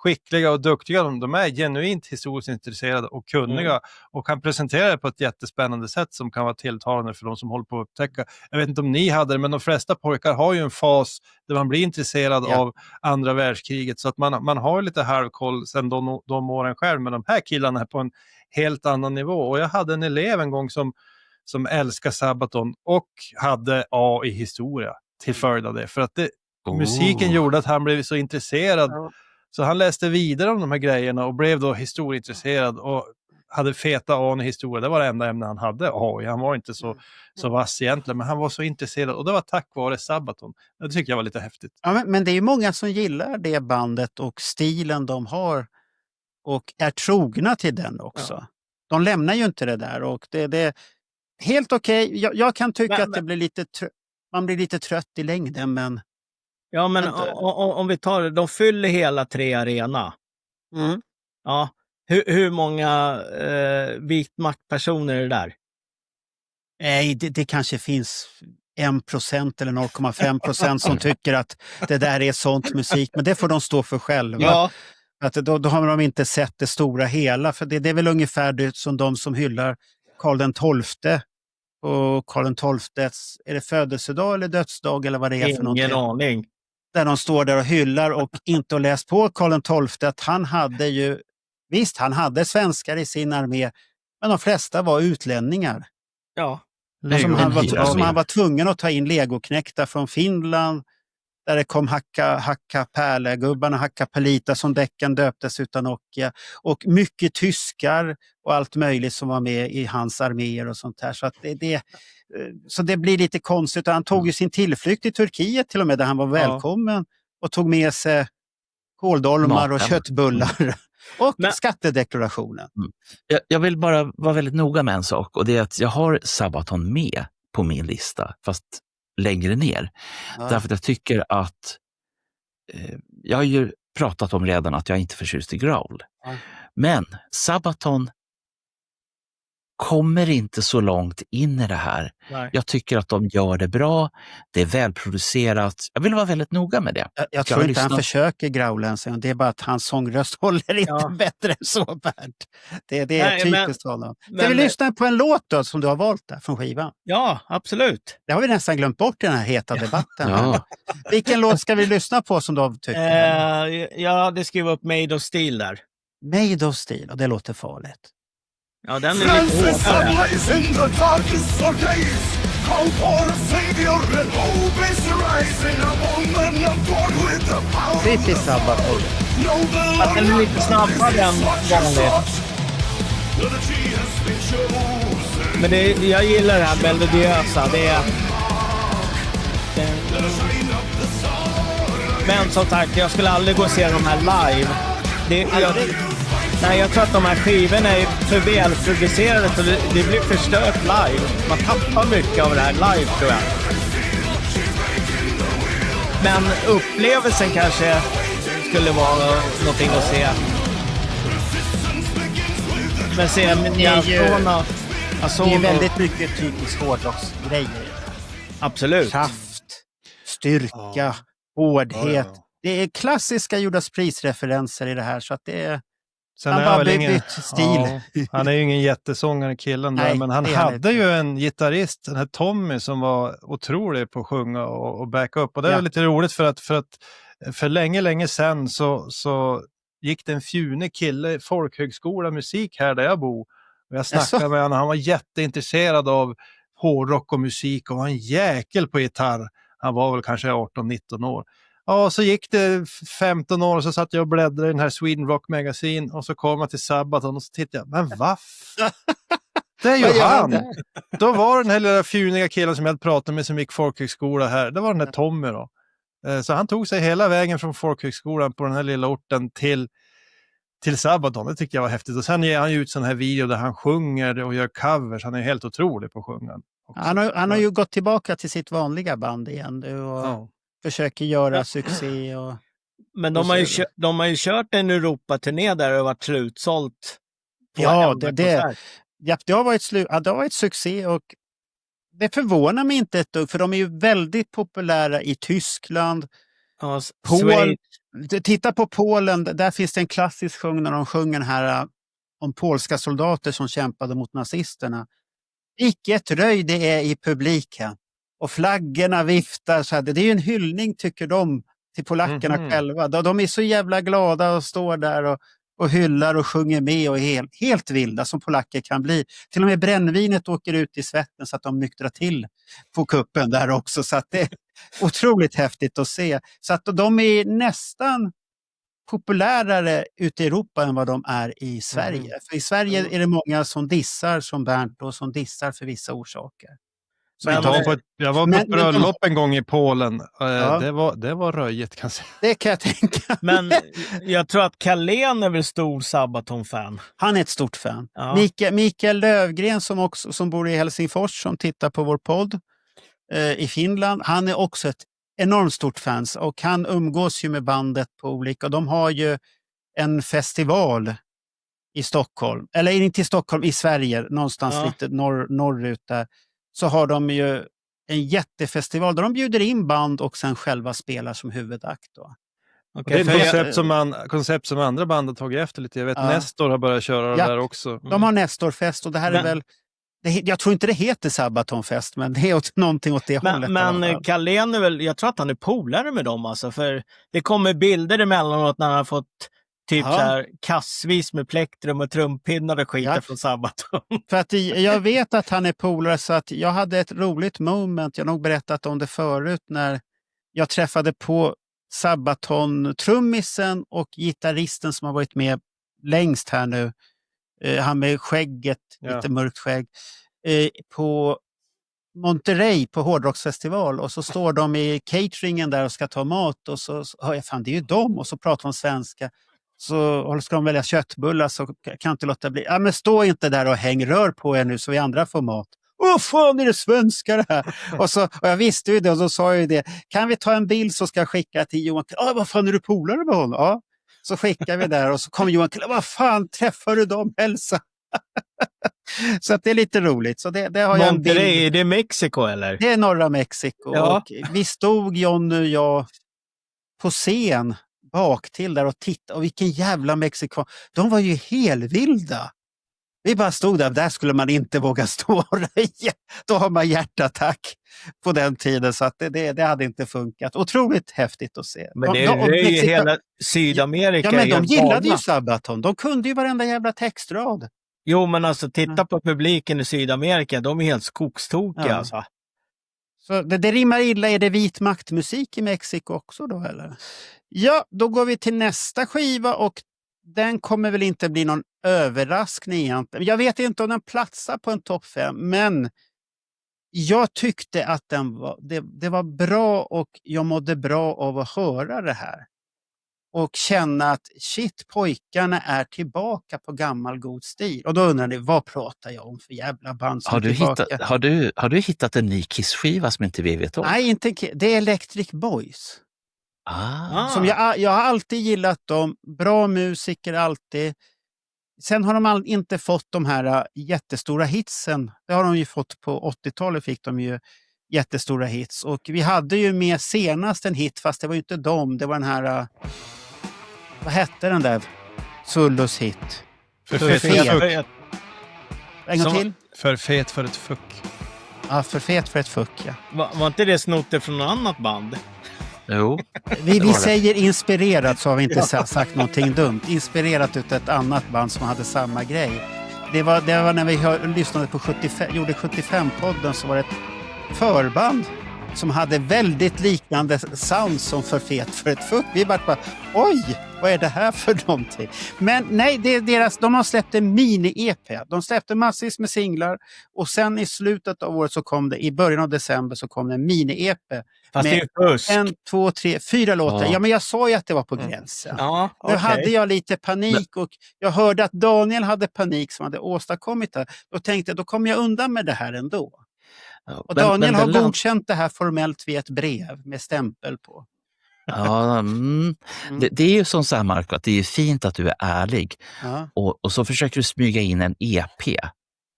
skickliga och duktiga de är, genuint historiskt intresserade och kunniga och kan presentera det på ett jättespännande sätt som kan vara tilltalande för de som håller på att upptäcka. Jag vet inte om ni hade det, men de flesta pojkar har ju en fas där man blir intresserad av andra världskriget, så att man har lite halvkoll sedan de åren själv, men de här killarna är på en helt annan nivå. Och jag hade en elev en gång som älskar Sabaton och hade A i historia till följd av det, för att musiken gjorde att han blev så intresserad. Så han läste vidare om de här grejerna och blev då historieintresserad och hade feta A i historia. Det var det enda ämne han hade A i. Han var inte så vass egentligen, men han var så intresserad. Och det var tack vare Sabaton. Det tycker jag var lite häftigt. Ja, men det är ju många som gillar det bandet och stilen de har och är trogna till den också. Ja. De lämnar ju inte det där. Och det är helt okej. Jag kan tycka att det blir man blir lite trött i längden, men... Ja, men om vi tar det, de fyller hela 3 arena. Ja, hur många vitmaktpersoner är det där? Nej, det kanske finns 1% eller 0,5% som tycker att det där är sånt musik, men det får de stå för själva. Ja. Att då har de inte sett det stora hela, för det är väl ungefär det som de som hyllar Karl XII och Karl XIIs, är det födelsedag eller dödsdag eller vad det är för någonting? Ingen aning. Där de står där och hyllar och inte har läst på Karl XII att han hade ju, visst han hade svenskar i sin armé, men de flesta var utlänningar. Ja. Som han var tvungen att ta in legoknäktar från Finland, där det kom Hacka Pärle-gubbarna, Hacka Pelita som däcken döptes utan Nokia, och mycket tyskar och allt möjligt som var med i hans arméer och sånt här. Så att så det blir lite konstigt. Han tog ju sin tillflykt i Turkiet till och med, där han var välkommen och tog med sig kåldolmar och köttbullar Och Men- skattedeklarationen. Jag vill bara vara väldigt noga med en sak och det är att jag har Sabaton med på min lista, fast längre ner. Ja. Därför att jag tycker att jag har ju pratat om redan att jag inte är förtjust i growl. Ja. Men Sabaton kommer inte så långt in i det här. Nej. Jag tycker att de gör det bra. Det är välproducerat. Jag vill vara väldigt noga med det. Jag tror inte han försöker growla ens. Det är bara att hans sångröst håller inte Ja. bättre än så, Bernt. Det är Nej, men- typiskt honom. Ska men- vi lyssna på en låt då, som du har valt där, från skivan? Ja, absolut. Det har vi nästan glömt bort i den här heta debatten. Ja. Vilken låt ska vi lyssna på som du har tyckt? Jag hade skrivit upp Made of Steel där. Made of Steel, och det låter farligt. Ja, den är lite hårdare. ablaze in the darkest of days. Call for a savior and hope is rising. A woman born with the power Typiskt Sabaton. Att den är lite snabbare än vanligt. Men jag gillar det här melodiösa. Men som sagt, jag skulle aldrig gå och se de här live. Jag tror att de här skivorna är för välproducerade så det blir förstört live. Man tappar mycket av det här live, tror jag. Men upplevelsen kanske skulle vara någonting att se. Men se Det är ju- Asona. Det är väldigt mycket typiskt hårdrocksgrejer. Absolut. Kraft, styrka, hårdhet. Det är klassiska Judas Priest-referenser i det här, så att det är... Sen Han är bara väl bytt stil. Ja, han är ju ingen jättesångare killen där, Nej, men han det är han hade inte. ju en gitarrist, den här Tommy, som var otrolig på att sjunga och backa upp. Och det är Ja. lite roligt för länge sedan så gick det en fjunig kille i folkhögskola musik här där jag bor. Och jag snackade Jaså? med honom, han var jätteintresserad av hårdrock och musik och var en jäkel på gitarr. Han var väl kanske 18-19 år. Ja, så gick det 15 år och så satt jag och bläddrade i den här Sweden Rock Magazine och så kom jag till Sabaton och så tittade jag, men det är ju Vad gör han han! där? Då var den här lilla fjuniga killen som jag hade pratat med som gick folkhögskola här, det var den här Tommy då. Så han tog sig hela vägen från folkhögskolan på den här lilla orten till Sabaton. Det tycker jag var häftigt. Och sen ger han ju ut sån här video där han sjunger och gör covers. Han är helt otrolig på att sjunga. också. Han har ju gått tillbaka till sitt vanliga band igen nu och Ja. försöker göra succé. Och... Men Och de har ju kört en Europaturné där det har varit slutsålt. på Ja, enda det konsert. Ja, det har varit succé och det förvånar mig inte ett dugg, för de är ju väldigt populära i Tyskland. Ja, Polen, titta på Polen, där finns det en klassisk sjung när de sjunger här om polska soldater som kämpade mot nazisterna. Icke ett röj det är i publiken. Och flaggorna viftar. Så här. Det är ju en hyllning, tycker de, till polackerna själva. De är så jävla glada och står där och hyllar och sjunger med och är helt vilda som polacker kan bli. Till och med brännvinet åker ut i svetten så att de nyktrar till på kuppen där också. Så att det är otroligt häftigt att se. Så att de är nästan populärare ute i Europa än vad de är i Sverige. För i Sverige är det många som dissar som Bernt och som dissar för vissa orsaker. Så Men- inte Jag har- var på ett bröllop en gång i Polen. Ja. Det var röjet kan jag säga. Det kan jag tänka. Men jag tror att Carlén är väl stor Sabaton-fan. Han är ett stort fan. Ja. Mikael Lövgren som bor i Helsingfors, som tittar på vår podd i Finland. Han är också ett enormt stort fan och han umgås ju med bandet på olika. De har ju en festival i Stockholm, eller inte i Stockholm, i Sverige, någonstans lite norrut där. Så har de ju en jättefestival där de bjuder in band och sen själva spelar som huvudakt då. Okej, Det för är jag- ett koncept som andra band har tagit efter lite. Jag vet Ja. Nestor har börjat köra Ja. det där också. De har Nestorfest och det här är Men- väl... Jag tror inte det heter Sabatonfest, men det är någonting åt det hållet. i alla Men fall. Carlén är väl, jag tror att han är polare med dem alltså, för det kommer bilder emellanåt när han har fått typ Ja. så här kassvis med plektrum och trumpinnar och skit Ja. från Sabaton. För att jag vet att han är polare, så att jag hade ett roligt moment, jag har nog berättat om det förut, när jag träffade på Sabaton-trummisen och gitarristen som har varit med längst här nu. Han med skägget, lite mörkt skägg, på Monterey på hårdrocksfestival, och så står de i cateringen där och ska ta mat och så hör jag, fan det är ju dem, och så pratar de svenska. så ska de välja köttbullar så kan jag inte låta bli. Ja, men stå inte där och häng rör på er nu så vi andra får mat. Åh fan, är det svenska det här? Och jag visste ju det och så sa jag ju det. Kan vi ta en bild så ska jag skicka till Johan? Vad fan, är du polare med honom? Ja. Så skickar vi där och så kommer Johan. Vad fan, träffar du dem? Hälsa. Så att det är lite roligt. Så det har jag en bild. Monterrey, är det Mexiko eller? Det är norra Mexiko. Ja. Och vi stod, Jonny och jag, på scen bak till där och tittade. Och vilken jävla Mexiko. De var ju helvilda. Vi bara stod där skulle man inte våga stå. Då har man hjärtattack på den tiden. Så att det hade inte funkat. Otroligt häftigt att se. Men det är ju hela Sydamerika. Ja, men de helt gillade galna. ju Sabaton. De kunde ju varenda jävla textrad. Jo, men alltså titta på publiken i Sydamerika. De är helt skogstokiga Ja. alltså. Så det rimmar illa. Är det vit maktmusik i Mexiko också då eller? Ja, då går vi till nästa skiva och den kommer väl inte bli någon överraskning egentligen. Jag vet inte om den platsar på en topp 5, men jag tyckte att det var bra och jag mådde bra av att höra det här. Och känna att shit, pojkarna är tillbaka på gammal god stil. Och då undrar ni, vad pratar jag om för jävla band som är tillbaka? Har du hittat en ny Kiss-skiva som inte vi vet om? Nej, inte det är Electric Boys. Som jag har alltid gillat dem. Bra musiker alltid. Sen har de inte fått de här jättestora hitsen. Det har de ju fått på 80-talet, fick de ju jättestora hits. Och vi hade ju med senast en hit, fast det var ju inte dem. Det var den här, vad hette den där? Sullus hit. För För fet. fet. En gång till. För fet för ett fuck. Ja, för fet för ett fuck, ja. Var inte det snott från något annat band? Jo. Vi säger inspirerat, så har vi inte sagt någonting dumt. Inspirerat ut ett annat band som hade samma grej. Det var när vi lyssnade på 75-podden, så var det ett förband som hade väldigt liknande sound som för fet för ett fuck. Vi bara, oj, vad är det här för någonting? Men nej, de har släppt en mini-EP. De släppte massvis med singlar och sen i slutet av året så kom det, i början av december så kom det en mini-EP. Fast det är fusk. 1, 2, 3, 4 låtar. Ja, men jag sa ju att det var på gränsen. Ja, Nu hade jag lite panik och jag hörde att Daniel hade panik som hade åstadkommit det. Då tänkte jag, då kommer jag undan med det här ändå. Och Daniel har godkänt det här formellt via ett brev med stämpel på. Ja, det är ju som så här, Marco, att det är fint att du är ärlig. Ja. Och så försöker du smyga in en EP.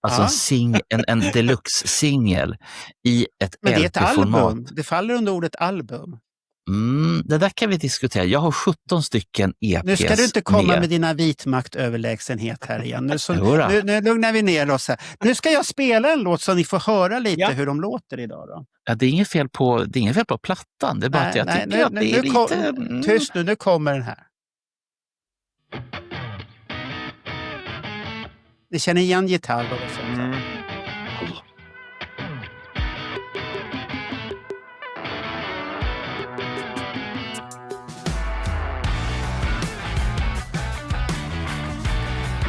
Alltså en deluxe-singel i ett Men det är ett LP-format. album. Det faller under ordet album. Det där kan vi diskutera. Jag har 17 stycken EPs. Nu ska du inte komma med dina vitmaktöverlägsenhet här igen. Nu lugnar vi ner oss här. Nu ska jag spela en låt så ni får höra lite hur de låter idag då. Ja, det är inget fel på plattan. Det är bara att jag tycker att det är lite... Tyst nu kommer den här. Ni känner igen gitarr och sånt.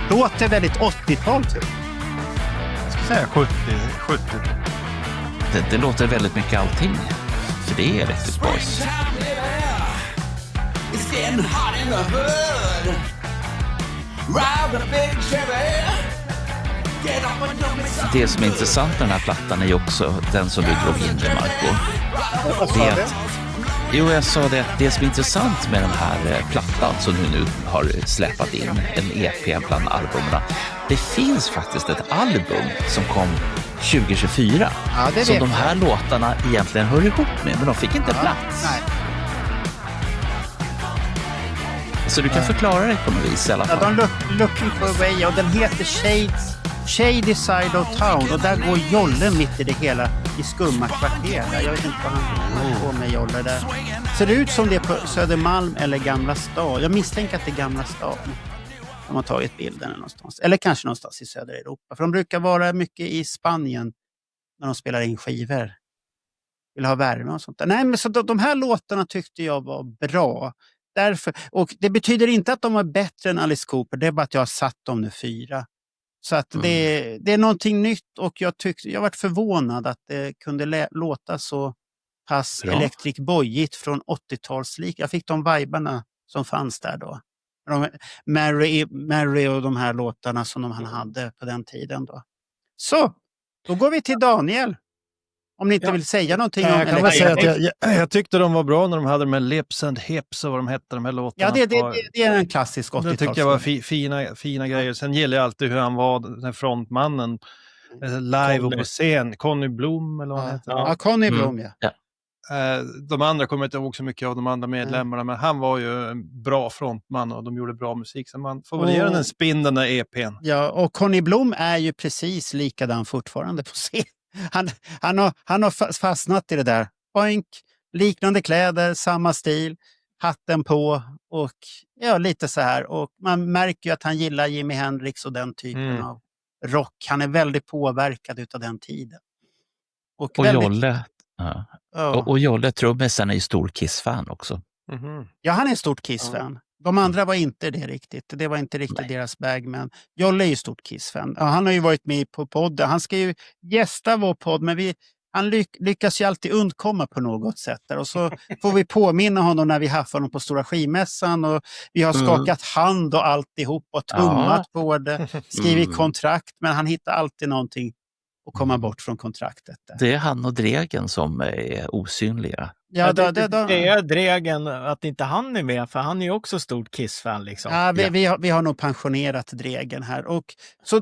Låter väldigt 80-tal typ. Jag ska säga 70. Det låter väldigt mycket allting. För det är Electric Boys. Det som är intressant med den här plattan är ju också den som du drog in, Marco. Jag sa det. Det som är intressant med den här plattan som du nu har släppt in, en EP bland albumerna. Det finns faktiskt ett album som kom 2024 som de här låtarna egentligen hör ihop med, men de fick inte plats. Nej. Så du kan förklara det på något vis i alla fall. Ja, de Looking for a way, och den heter Shady Side of Town, och där går Jolle mitt i det hela i skumma kvarter. Jag vet inte vad han får med Jolle där. Ser det ut som det är på Södermalm eller Gamla stad? Jag misstänker att det är Gamla stad. De har tagit bilden någonstans. Eller kanske någonstans i södra Europa. För de brukar vara mycket i Spanien när de spelar in skivor. Vill ha värme och sånt där. Nej, men så de här låtarna tyckte jag var bra. Därför, och det betyder inte att de var bättre än Alice Cooper. Det är bara att jag har satt dem nu 4. Så att det är någonting nytt, och jag varit förvånad att det kunde låta så pass Electric Boyigt från 80-talslik. Jag fick de vibarna som fanns där då. Mary och de här låtarna som han hade på den tiden då. Så, då går vi till Daniel. Om ni inte vill säga någonting om... Jag kan väl säga att jag tyckte de var bra när de hade de här Lips and Hips och vad de hette, de här låtarna. Ja, det är en klassisk 80-tals. Det tycker jag var fina grejer. Sen gillar jag alltid hur han var, den här frontmannen, live och på scen. Conny Blom eller vad han heter. Ja, Conny Blom, ja. De andra kommer inte ihåg så mycket av de andra medlemmarna, men han var ju en bra frontman och de gjorde bra musik. Så man får väl ge den en spin, den där EPn. Ja, och Conny Blom är ju precis likadan fortfarande på scen. Han har fastnat i det där. Boink, liknande kläder, samma stil, hatten på och ja, lite så här. Och man märker ju att han gillar Jimi Hendrix och den typen av rock. Han är väldigt påverkad utav den tiden. Och Jolle. Ja. Och Jolle trummisen är ju stor Kiss-fan också. Ja, han är stort Kiss-fan. De andra var inte det riktigt. Det var inte riktigt deras bag, men Jolle är ju stort Kiss-fan. Ja, han har ju varit med på podden. Han ska ju gästa vår podd, men han lyckas ju alltid undkomma på något sätt där. Och så får vi påminna honom när vi haffar honom på Stora Skimässan och vi har skakat hand och alltihop och tummat på det, skrivit kontrakt, men han hittar alltid någonting att komma bort från kontraktet. Där. Det är han och Dregen som är osynliga. Ja, det är Dregen att inte han är med, för han är ju också stort Kiss-fan. Liksom. Ja, vi har nog pensionerat Dregen här. Och, så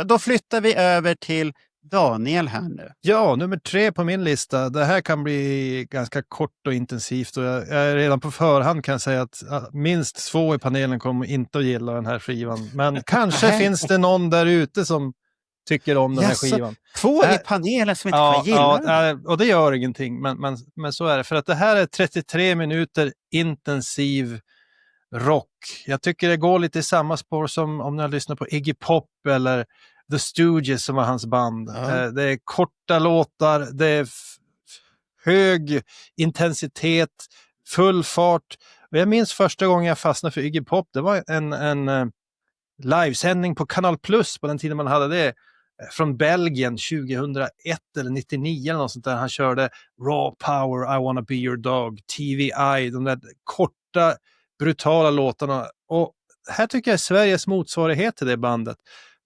då flyttar vi över till Daniel här nu. Ja, nummer 3 på min lista. Det här kan bli ganska kort och intensivt. Och jag redan på förhand kan säga att minst 2 i panelen kommer inte att gilla den här skivan. Men kanske finns det någon där ute som tycker om den här skivan. 2 i panelen som inte kan gilla den. Och det gör ingenting. Men så är det. För att det här är 33 minuter intensiv rock. Jag tycker det går lite i samma spår som om ni har lyssnat på Iggy Pop eller The Stooges som var hans band. Det är korta låtar, det är hög intensitet, full fart. Och jag minns första gången jag fastnade för Iggy Pop, det var en livesändning på Kanal Plus på den tiden man hade det, från Belgien 2001 eller 99 eller något sånt där. Han körde Raw Power, I Wanna Be Your Dog, TVI, de där korta, brutala låtarna. Och här tycker jag är Sveriges motsvarighet till det bandet.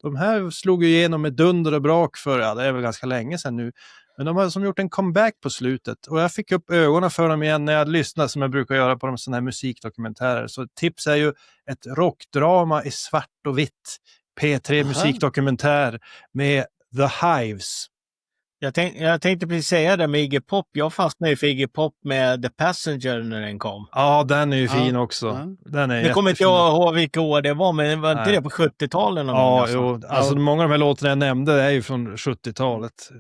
De här slog ju igenom med dunder och brak för, det är väl ganska länge sedan nu. Men de har som gjort en comeback på slutet. Och jag fick upp ögonen för dem igen när jag lyssnade som jag brukar göra på de sådana här musikdokumentärer. Så tips är ju ett rockdrama i svart och vitt. P3 musikdokumentär med The Hives. Jag tänkte precis säga det med Iggy Pop. Jag fastnade ju för Iggy Pop med The Passenger när den kom. Ja, den är ju fin också. Den är jag kommer inte ihåg vilka år det var, men det var inte det på 70-talet? Alltså många av de här låtarna jag nämnde är ju från 70-talet.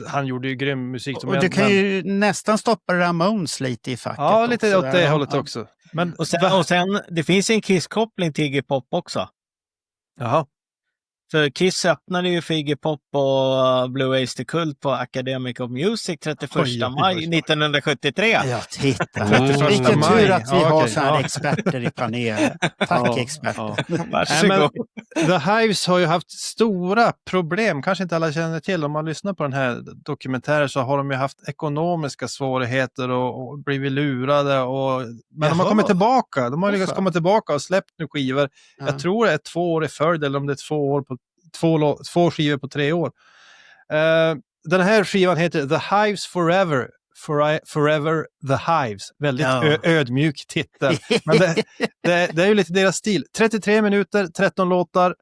Han gjorde ju grym musik. Och du kan ju nästan stoppa Ramones lite i facket. Ja, lite åt det hållet också. Men, och sen, det finns en Kiss-koppling till Iggy Pop också. Jaha. För Kiss öppnade ju för Iggy Pop och Blue Oyster Cult på Academy of Music 31 maj 1973. Ja, titta. Vilken tur att vi har sådana här experter i panelen. Tack experter. Varsågod. The Hives har ju haft stora problem. Kanske inte alla känner till. Om man lyssnar på den här dokumentären så har de ju haft ekonomiska svårigheter och blivit lurade. Men de har kommit tillbaka. De har lyckats komma tillbaka och släppt nu skivor. Jag tror det är 2 år i följd eller om det är 2 år på 2 skivor på 3 år. Den här skivan heter The Hives Forever. Forever the Hives. Väldigt ödmjuk titel. Men det är ju lite deras stil. 33 minuter, 13 låtar.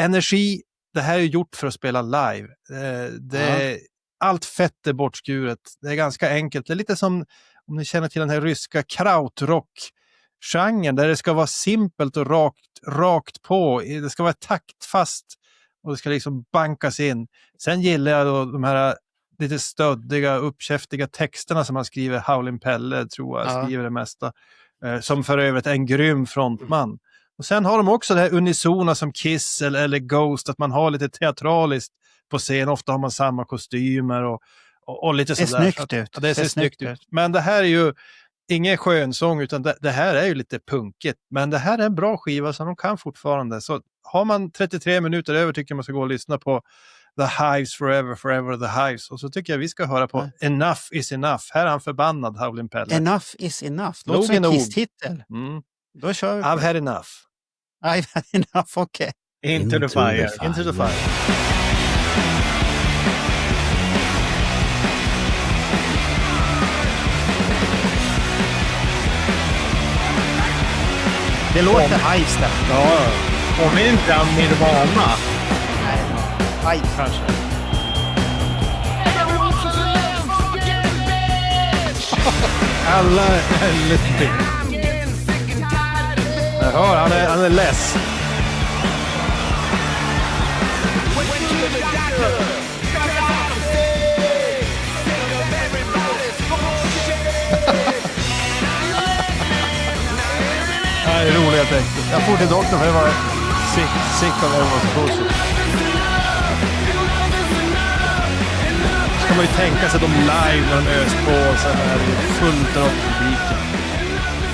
Energi. Det här är gjort för att spela live. Allt fett är bortskuret. Det är ganska enkelt. Det är lite som om ni känner till den här ryska krautrock-genren där det ska vara simpelt och rakt på. Det ska vara taktfast och det ska liksom bankas in. Sen gillar jag då de här lite stöddiga, uppkäftiga texterna som han skriver. Howlin' Pelle tror jag skriver det mesta. Som för övrigt är en grym frontman. Och sen har de också det här unisona som Kiss eller Ghost, att man har lite teatraliskt på scen. Ofta har man samma kostymer och lite sådär. Det ser snyggt ut. Det ser snyggt ut. Men det här är ju ingen skönsång utan det här är ju lite punkigt. Men det här är en bra skiva som de kan fortfarande. Så har man 33 minuter över tycker jag man ska gå och lyssna på The Hives Forever, Forever the Hives. Och så tycker jag vi ska höra på Enough is Enough. Här är han förbannad, Howlin' Pelle. Enough is Enough. Låter som en Kiss-titel. Då kör vi. I've had enough. I've had enough, okej. Into the fire. Into the fire. Det låter Hives där. Ja, Påminner inte om Nirvana? Nej, kanske. alla är lite... Jag hör, han är less. Det är roliga texter. Jag får till doktorn för jag var sick of everyone's bullshit. Ska man ju tänka sig de live när de ös på och sen är det fullt av publiken.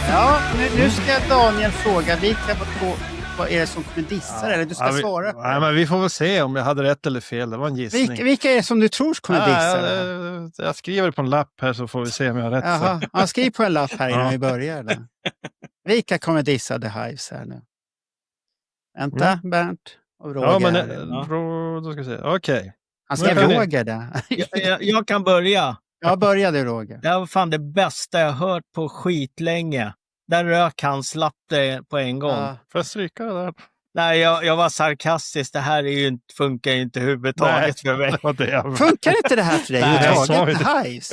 Ja, nu ska Daniel fråga vilka vad är det som kommer dissa eller du ska svara på. Nej, men vi får väl se om jag hade rätt eller fel. Det var en gissning. Vilka är det som du tror kommer dissa? Jag skriver det på en lapp här så får vi se om jag har rätt. Jaha, skriv på en lapp här innan vi börjar. Då. Vilka kommer dissa The Hives här nu? Vänta, Bernt och Roger. Ja, men då ska vi se. Okej. Han skrev Roger där. Jag kan börja. Ja, började Roger. Det var fan det bästa jag hört på skitlänge. Där rök han, slapp det på en gång. Ja. Får jag stryka det där? Nej, jag var sarkastisk. Det här är ju, funkar ju inte överhuvudtaget för mig. Det var det. Funkar inte det här för dig Nej, överhuvudtaget? The Hives?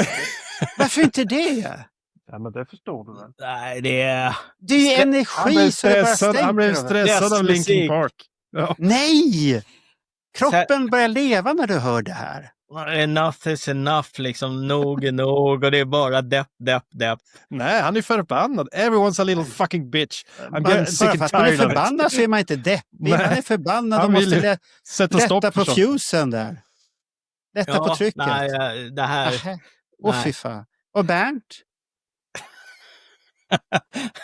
Varför inte det? Ja, men det förstår du väl? Nej, det är... Det är ju energi så det bara stänker. Han blev stressad av Linkin Musik. Park. Ja. Nej! Kroppen börjar leva när du hör det här. Enough is enough, liksom. Nog är nog. Och det är bara depp. Nej, han är förbannad. Everyone's a little fucking bitch. I'm Bara getting sick för and att man är tired of it. förbannad så är man inte deppig. Nej. Man är förbannad och Han vill måste sätta stopp lätta för på sånt. fusen där. Lätta på trycket. Nej, det här... Nähä. Åh fy fan. Och Bernt,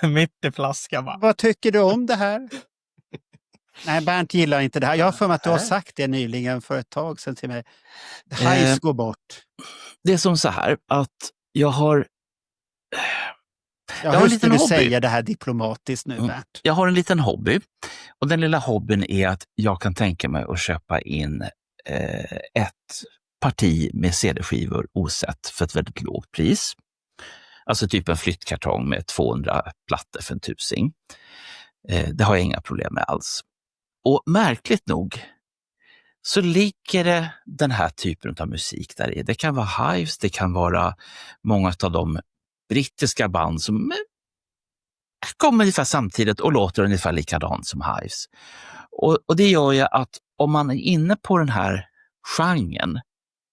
Mitt i flaskan va? vad tycker du om det här? Nej, Bernt gillar inte det här. Jag har för mig att du har sagt det nyligen för ett tag sedan till mig. Hives går bort. Det är som så här att jag har... Ja, har en hur liten ska du hobby. säga det här diplomatiskt nu, Bernt? Jag har en liten hobby och den lilla hobbyn är att jag kan tänka mig att köpa in ett parti med CD-skivor osett för ett väldigt lågt pris. Alltså typ en flyttkartong med 200 plattor för 1000. Det har jag inga problem med alls. Och märkligt nog så ligger det den här typen av musik där i. Det kan vara Hives, det kan vara många av de brittiska band som kommer ungefär samtidigt och låter ungefär likadant som Hives. Och det gör ju att om man är inne på den här genren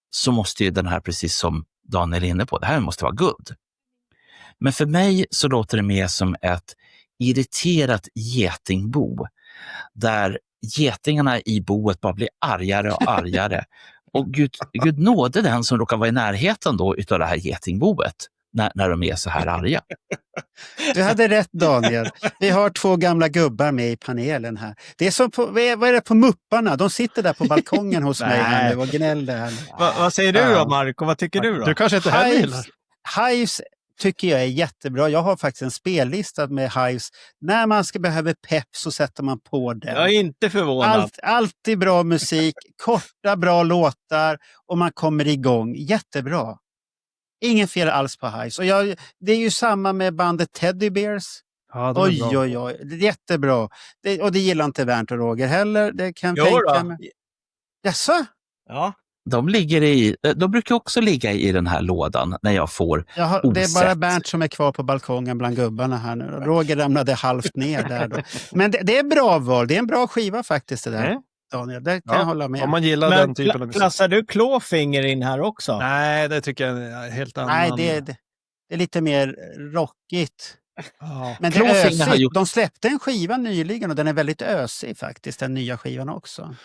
så måste ju den här, precis som Daniel är inne på, det här måste vara good. Men för mig så låter det mer som ett irriterat getingbo där getingarna i boet bara blir argare och argare. Och Gud nåde den som råkar vara i närheten då utav det här getingboet när de är så här arga. Du hade rätt, Daniel. Vi har 2 gamla gubbar med i panelen här. Det är som på, vad är det på Mupparna? De sitter där på balkongen hos mig här nu och gnäller här nu. Vad säger du då, Marco? Vad tycker du då? Du kanske inte heller gillar. Hives tycker jag är jättebra. Jag har faktiskt en spellista med Hives. När man behöver pepp så sätter man på den. Jag är inte förvånad. Alltid bra musik, korta bra låtar och man kommer igång. Jättebra. Ingen fel alls på Hives. Och det är ju samma med bandet Teddy Bears. Ja, Oj. Det är jättebra. Och det gillar inte Bernt och Roger heller. Det kan jag tänka mig. Jaså? Ja. De brukar också ligga i den här lådan när jag får Jaha, det är bara Bernt som är kvar på balkongen bland gubbarna här nu. Roger ramlade halvt ner där då. Men det är bra val. Det är en bra skiva faktiskt det där. Daniel, det kan jag hålla med. Om man gillar Men den typen av musik. klassar du Clawfinger in här också? Nej, det tycker jag är helt annan. Nej, det är lite mer rockigt. Ja. Men det är Clawfinger har ösigt. gjort- De släppte en skiva nyligen och den är väldigt ösig faktiskt, den nya skivan också.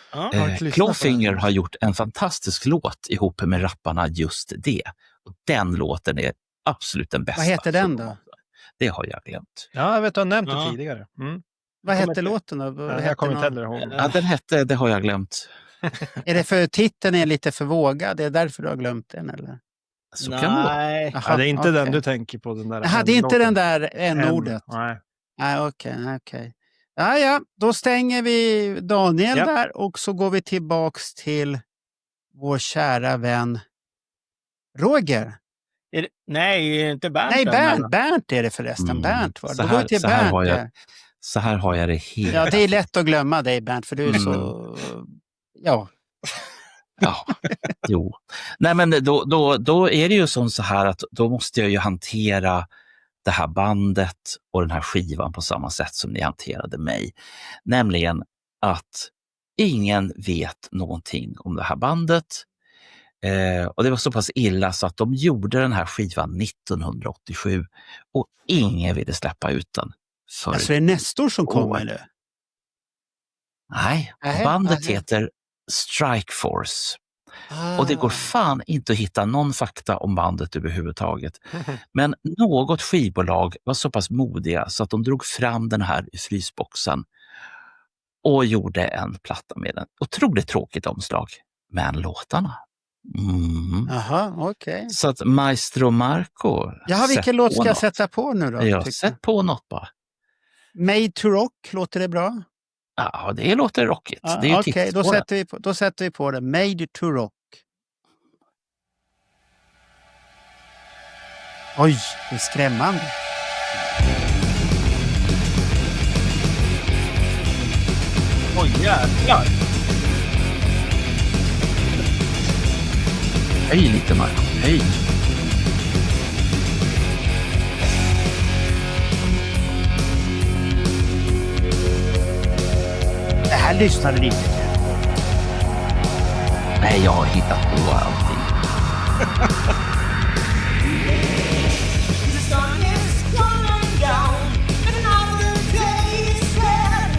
Clawfinger har gjort en fantastisk låt ihop med rapparna Just det. Och den låten är absolut den bästa. Vad heter den då? Det har jag glömt. Ja, jag vet du har nämnt det Ja. tidigare. Mm. Vad hette låten då? Nej, jag kommer inte heller ihåg. Ja, den hette, det har jag glömt. Är det för titeln är lite för vågad? Det är därför du har glömt den eller? Så kan det vara. Nej. Jaha, Ja, det är inte den okej. du tänker på. Den där Jaha, det är inte låten. den där n-ordet. Nej. Nej, okej. Ja, då stänger vi Daniel Ja. där och så går vi tillbaks till vår kära vän Roger. Nej, inte Bernt. Nej, då, men- Bernt är det förresten. Bernt var det. Så Då går vi här, till så här Bernt har jag, där. så här har jag det helt. Ja, det är lätt att glömma dig Bernt, för du är så... Ja. Ja, jo. Nej, men då är det ju som så här att då måste jag ju hantera det här bandet och den här skivan på samma sätt som ni hanterade mig. Nämligen att ingen vet någonting om det här bandet. Och det var så pass illa så att de gjorde den här skivan 1987 och ingen ville släppa ut den. För Alltså det är Nestor som kommer nu. Nej, Nej, bandet nej. heter Strike Force. Och det går fan inte att hitta någon fakta om bandet överhuvudtaget. Men något skivbolag var så pass modiga så att de drog fram den här i frysboxen och gjorde en platta med den. Otroligt tråkigt omslag, men låtarna. Jaha, okej. Så att Maestro Marco. Jaha, vilken sätt låt på ska jag något. sätta på nu då? Ja, tycker sätt på något bara. du? Made to Rock, låter det bra? Ja, det låter rockigt. Ja, Det är ju okej, då titelspåret. sätter vi på det. Made to Rock. Oj, det är skrämmande. Oj, jävlar. Höj lite Marco, höj. Det här lyssnade ni inte till. Nej, jag har hittat på allting. The sun is going down, and another day is here.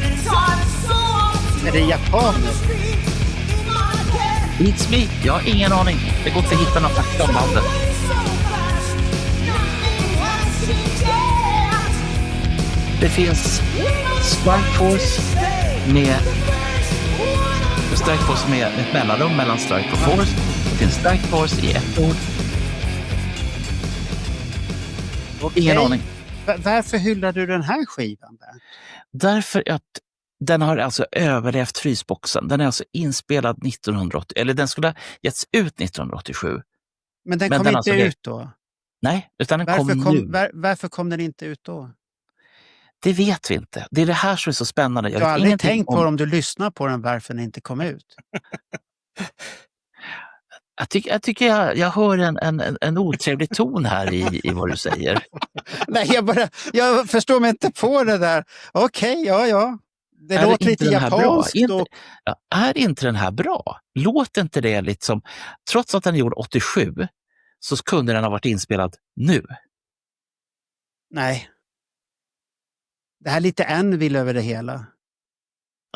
It's hard so Är det japaner? street in my head. It's me, jag har ingen aning. Det går inte att hitta någon fakta om bandet. So fast, nothing has changed yet. Det finns Strike Force med ett mellanrum mellan Strike och Force. Det finns Strike Force i ett ord. Ingen Okej. aning. Varför hyllar du den här skivan där? Därför att den har alltså överlevt frysboxen. Den är alltså inspelad 1980, eller den skulle ha getts ut 1987. Men den Men kom den inte alltså- ut då? Nej, utan den kom nu. Varför kom den inte ut då? Det vet vi inte. Det är det här som är så spännande. Jag har vet aldrig ingenting tänkt på om du lyssnar på den varför den inte kom ut. Jag tycker jag hör en otrevlig ton här i vad du säger. Nej, jag förstår mig inte på det där. Okej, ja. Det Är låter inte lite den här bra? japanskt. Är inte den här bra? Låter inte det liksom, trots att den är gjord 87 så kunde den ha varit inspelad nu. Nej. Det här är lite Anvil över det hela.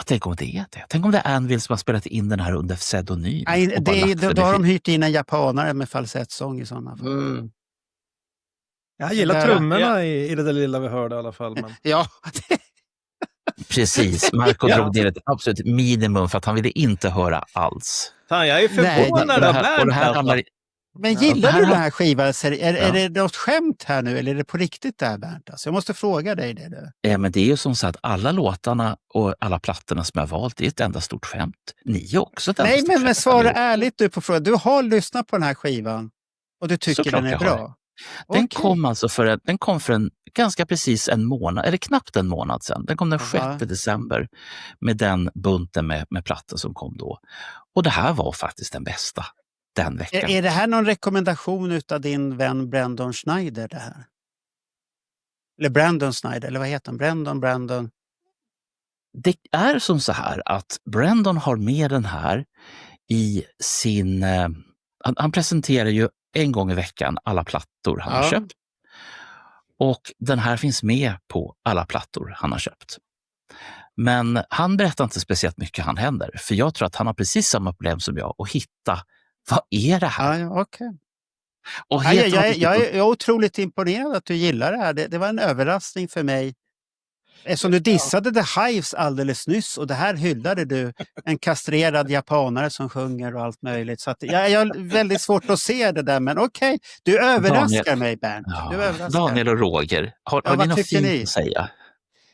Tänk om det är det. Tänk om det är Anvil som har spelat in den här under pseudonym. Nej, och bara lagt då det har de vid- hyrt in en japanare med falsettsång i sådana fall. Jag gillar Där- trummorna i det där lilla vi hörde i alla fall. Men... Ja, Precis, Marco Ja. drog ner ett absolut minimum för att han ville inte höra alls. Fan, jag är Nej, förvånad Och det av här, och Bernt det här alltså. handlar, men gillar här du har- den här skivan? Är Ja. det något skämt här nu eller är det på riktigt där Bernt? Alltså, jag måste fråga dig det. Du. men det är ju som så att alla låtarna och alla plattorna som jag har valt är ett enda stort skämt. Ni är också ett enda Nej, stort men skämt. svara ärligt du på frågan. Du har lyssnat på den här skivan och du tycker Såklart den är jag har. bra. Den Okej. kom alltså för en ganska precis en månad, eller knappt en månad sedan. Den kom den 6 Aha. december med den bunten med plattor som kom då. Och det här var faktiskt den bästa den veckan. Är det här någon rekommendation utav din vän Brandon Schneider? Det här? Eller Brandon Schneider, eller vad heter han? Brandon. Det är som så här att Brandon har med den här i sin... Han presenterar ju en gång i veckan alla plattor han har Ja. köpt. Och den här finns med på alla plattor han har köpt. Men han berättar inte speciellt mycket han händer. För jag tror att han har precis samma problem som jag att hitta, vad är det här? Ja, okej. Och Ja, helt jag enkelt- är otroligt imponerad att du gillar det här. Det var en överraskning för mig. Eftersom du dissade The Hives alldeles nyss och det här hyllade du en kastrerad japanare som sjunger och allt möjligt. Så att jag har väldigt svårt att se det där, men okej, du överraskar mig, Bernt. Du överraskar. Daniel och Roger, har Ja, ni vad något tycker fint ni? att säga?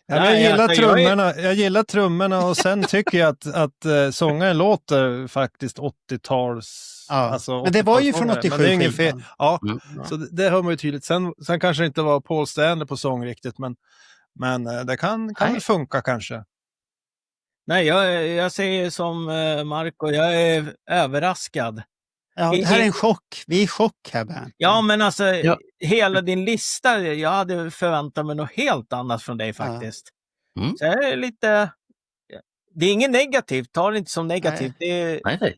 Ja, men Nej, jag gillar alltså, trummorna. Jag gillar trummorna och sen tycker jag att sångaren låter faktiskt 80-tals... Ja, Alltså men det var ju 80-talssångare. från 87 Men det är ingen skivan. fel. Ja, Mm. så det hör man ju tydligt. Sen kanske det inte var Paul Stanley på sång riktigt, men det kan väl funka kanske. Nej, jag säger som Marco, jag är överraskad. Ja, det här är en chock. Vi är i chock här, Bernt. Ja, men alltså Ja. hela din lista, jag hade förväntat mig något helt annat från dig faktiskt. Mm. Så jag är lite... Det är inget negativt, ta det inte som negativt. Det är, Nej.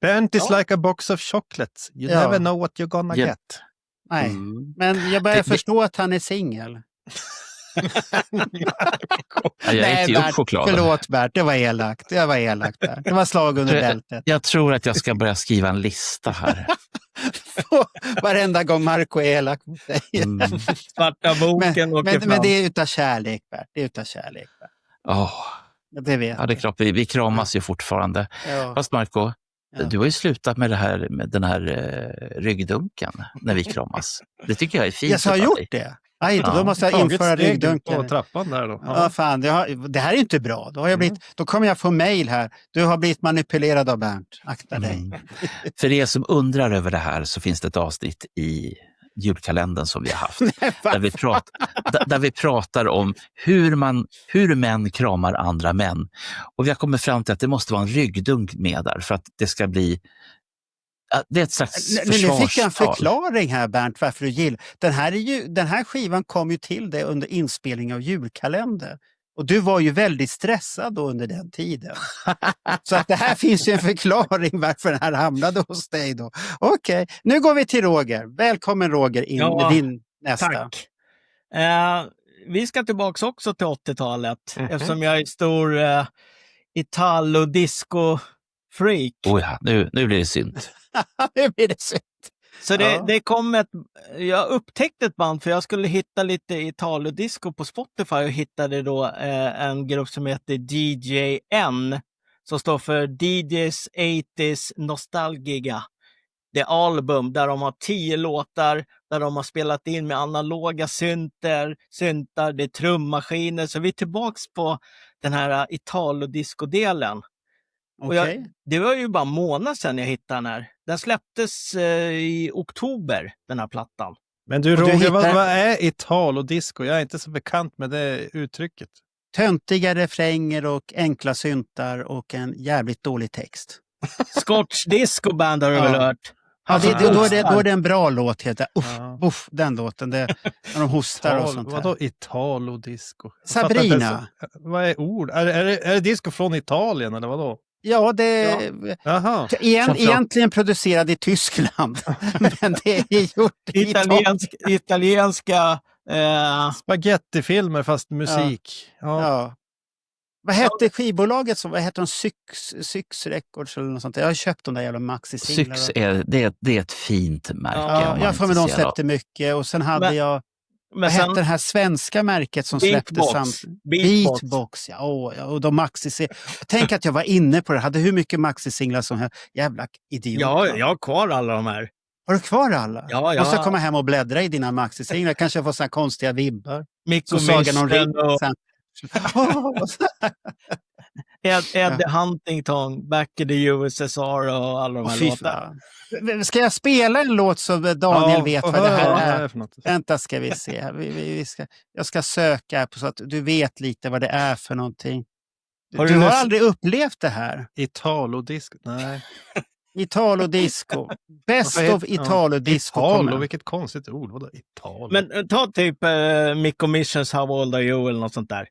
Bernt is Ja. like a box of chocolates. You Ja. never know what you're gonna Ja. get. Nej, Mm. men jag börjar Det- förstå att han är singel. Ja, jag äter ju upp Bert, chokladen. förlåt Bert, det var elakt. Det var elakt, Bert. Det var slag under bältet. Jag tror att jag ska börja skriva en lista här. Varenda gång Marco är elak mot dig. Mm. svarta boken åker Men fram. det är utav kärlek, Bert. Det är utav kärlek, Bert. Åh, Det vet ja, det är klart, vi kramas ju fortfarande. jag. Fast Marco, Ja. du har ju slutat med det här med den här ryggdunken när vi kramas. Det tycker jag är fint. Jag har utav gjort dig. det. Aj, då Ja. måste jag Tagit införa steg på ryggdunkar. trappan där då. Ja, fan, det här är inte bra. Då, har jag blivit, då kommer jag få mejl här. Du har blivit manipulerad av Bernt. Akta dig. Mm. För er som undrar över det här så finns det ett avsnitt i julkalendern som vi har haft. Där vi pratar om hur män kramar andra män. Och vi har kommit fram till att det måste vara en ryggdunk med där för att det ska bli... Det är ett slags Nu fick jag en försvarstal. förklaring här, Bernt, varför du gillar. Den här skivan kom ju till det under inspelning av julkalender. Och du var ju väldigt stressad då under den tiden. Så att det här finns ju en förklaring varför den här hamnade hos dig då. Okej, nu går vi till Roger. Välkommen Roger in Ja, med din nästa. Tack. Vi ska tillbaka också till 80-talet eftersom jag är stor Italo-disco-freak. Oh ja, nu blir det synd. Nu blir det synd. Så Ja. det kom jag upptäckte ett band för jag skulle hitta lite Italo-disco på Spotify och hittade då en grupp som heter DJN som står för DJs 80s Nostalgia. Det album där de har 10 låtar där de har spelat in med analoga syntar, det är trummaskiner. Så vi är tillbaks på den här Italo-disco-delen. Och Okej. det var ju bara en månad sedan jag hittade den här. Den släpptes i oktober, den här plattan. Men du Och du Roger, hittar- vad är Italo-disco? Jag är inte så bekant med det uttrycket. Töntiga refränger och enkla syntar och en jävligt dålig text. Scotch Disco Band har du Ja. väl hört? Ja, Alltså, då är det en bra låt. Heter. Ja. Den låten. När de hostar och sånt Vadå här. Italo-disco? Jag Sabrina. fattar inte så- Vad är ord? Är det disco från Italien eller vadå? Ja, Jaha. egentligen producerad i Tyskland. Men det är gjort i Italien. Italienska Spagettifilmer fast musik. Ja. Ja. Vad hette skivbolaget? Vad hette de? Syx Records eller något sånt. Jag har köpt de där jävla maxi-singlarna. Syx det är ett fint märke. Ja, om man jag är får med de intresserad av. släppte mycket. Och sen hade Men- jag... men Vad hette sen det här svenska märket som släpptes Beatbox. samtidigt? Beatbox. Beatbox, ja. Och de maxi-singlar. Tänk att jag var inne på det. Hade hur mycket maxi-singlar som helst. Jävla idiot. Ja, va? jag har kvar alla de här. Har du kvar alla? Ja, Måste jag komma hem och bläddra i dina maxi-singlar? Kanske jag får såna konstiga vibbar. Så Sagan om ringen. Sen. Eddie Huntington, Back in the USSR och alla de här Fy låtarna. fan. Ska jag spela en låt så Daniel vet vad det här vad är? för något. Vänta ska vi se. Jag ska söka här på så att du vet lite vad det är för någonting. Har Du du har läst- aldrig upplevt det här. Italo-disco? Nej. Italo-disco. Best Vad heter- of Italo-disco. Italo, kommer. vilket konstigt ord. Vadå Italo? Men ta typ Mikko Missions How Old Are You eller något sånt där.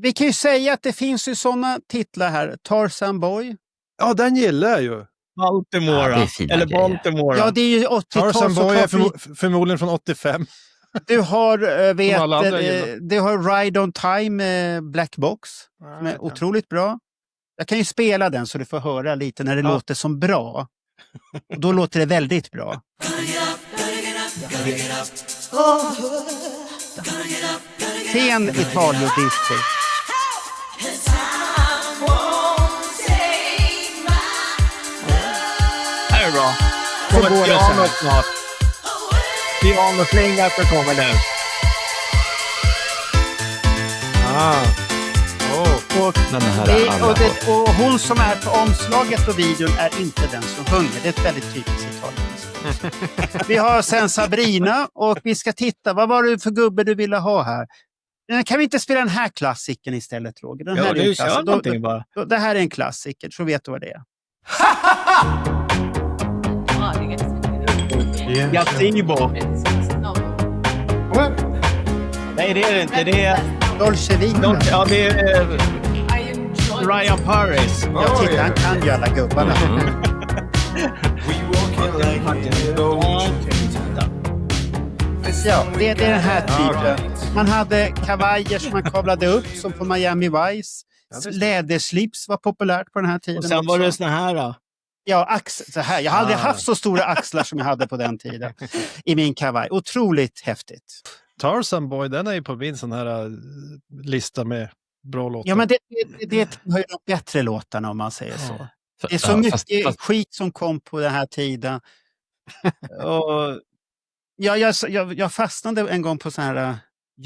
Vi kan ju säga att det finns ju sådana titlar här. Tarzan Boy. Ja, den gillar jag ju. Baltimore. Ja, det är fina eller grejer. Baltimore. Ja, det är ju 80-tal. Tarzan Boy är såklart. förmodligen från 85. Du har, alla andra gillar. du har Ride on Time med Black Box. Som är otroligt bra. Jag kan ju spela den så du får höra lite när det låter som bra. Och då låter det väldigt bra. sen Italien-disco. Här är bra. Så går det så Piano här. snart. Pianoslinga för kommer nu. Och, Den här alla och hon som är på omslaget på videon är inte den som sjunger. Det är ett väldigt typiskt Italien. Vi har sen Sabrina och vi ska titta. Vad var det för gubbe du ville ha här? Kan vi inte spela den här klassiken istället, Roger? Den Ja, här är du en kör klassiker. någonting bara. Det här är en klassiker, så vet du vad det är. Gazebo. Nej, det är det inte. Det är... Dolce Vita. Ja, det är Ryan Paris. Jag tittar, han kan ju alla gubbarna. Ja, det är den här typen. Man hade kavajer som man kavlade upp som på Miami Vice. Läderslips var populärt på den här tiden. Och sen var också. det såna här då. Ja, så här. Jag har aldrig haft så stora axlar som jag hade på den tiden i min kavaj. Otroligt häftigt. Tarzan Boy, den är ju på min sån här lista med bra låtar. Ja, men det har ju de bättre låtarna om man säger så. Det är så mycket skit som kom på den här tiden. Och jag fastnade en gång på sån här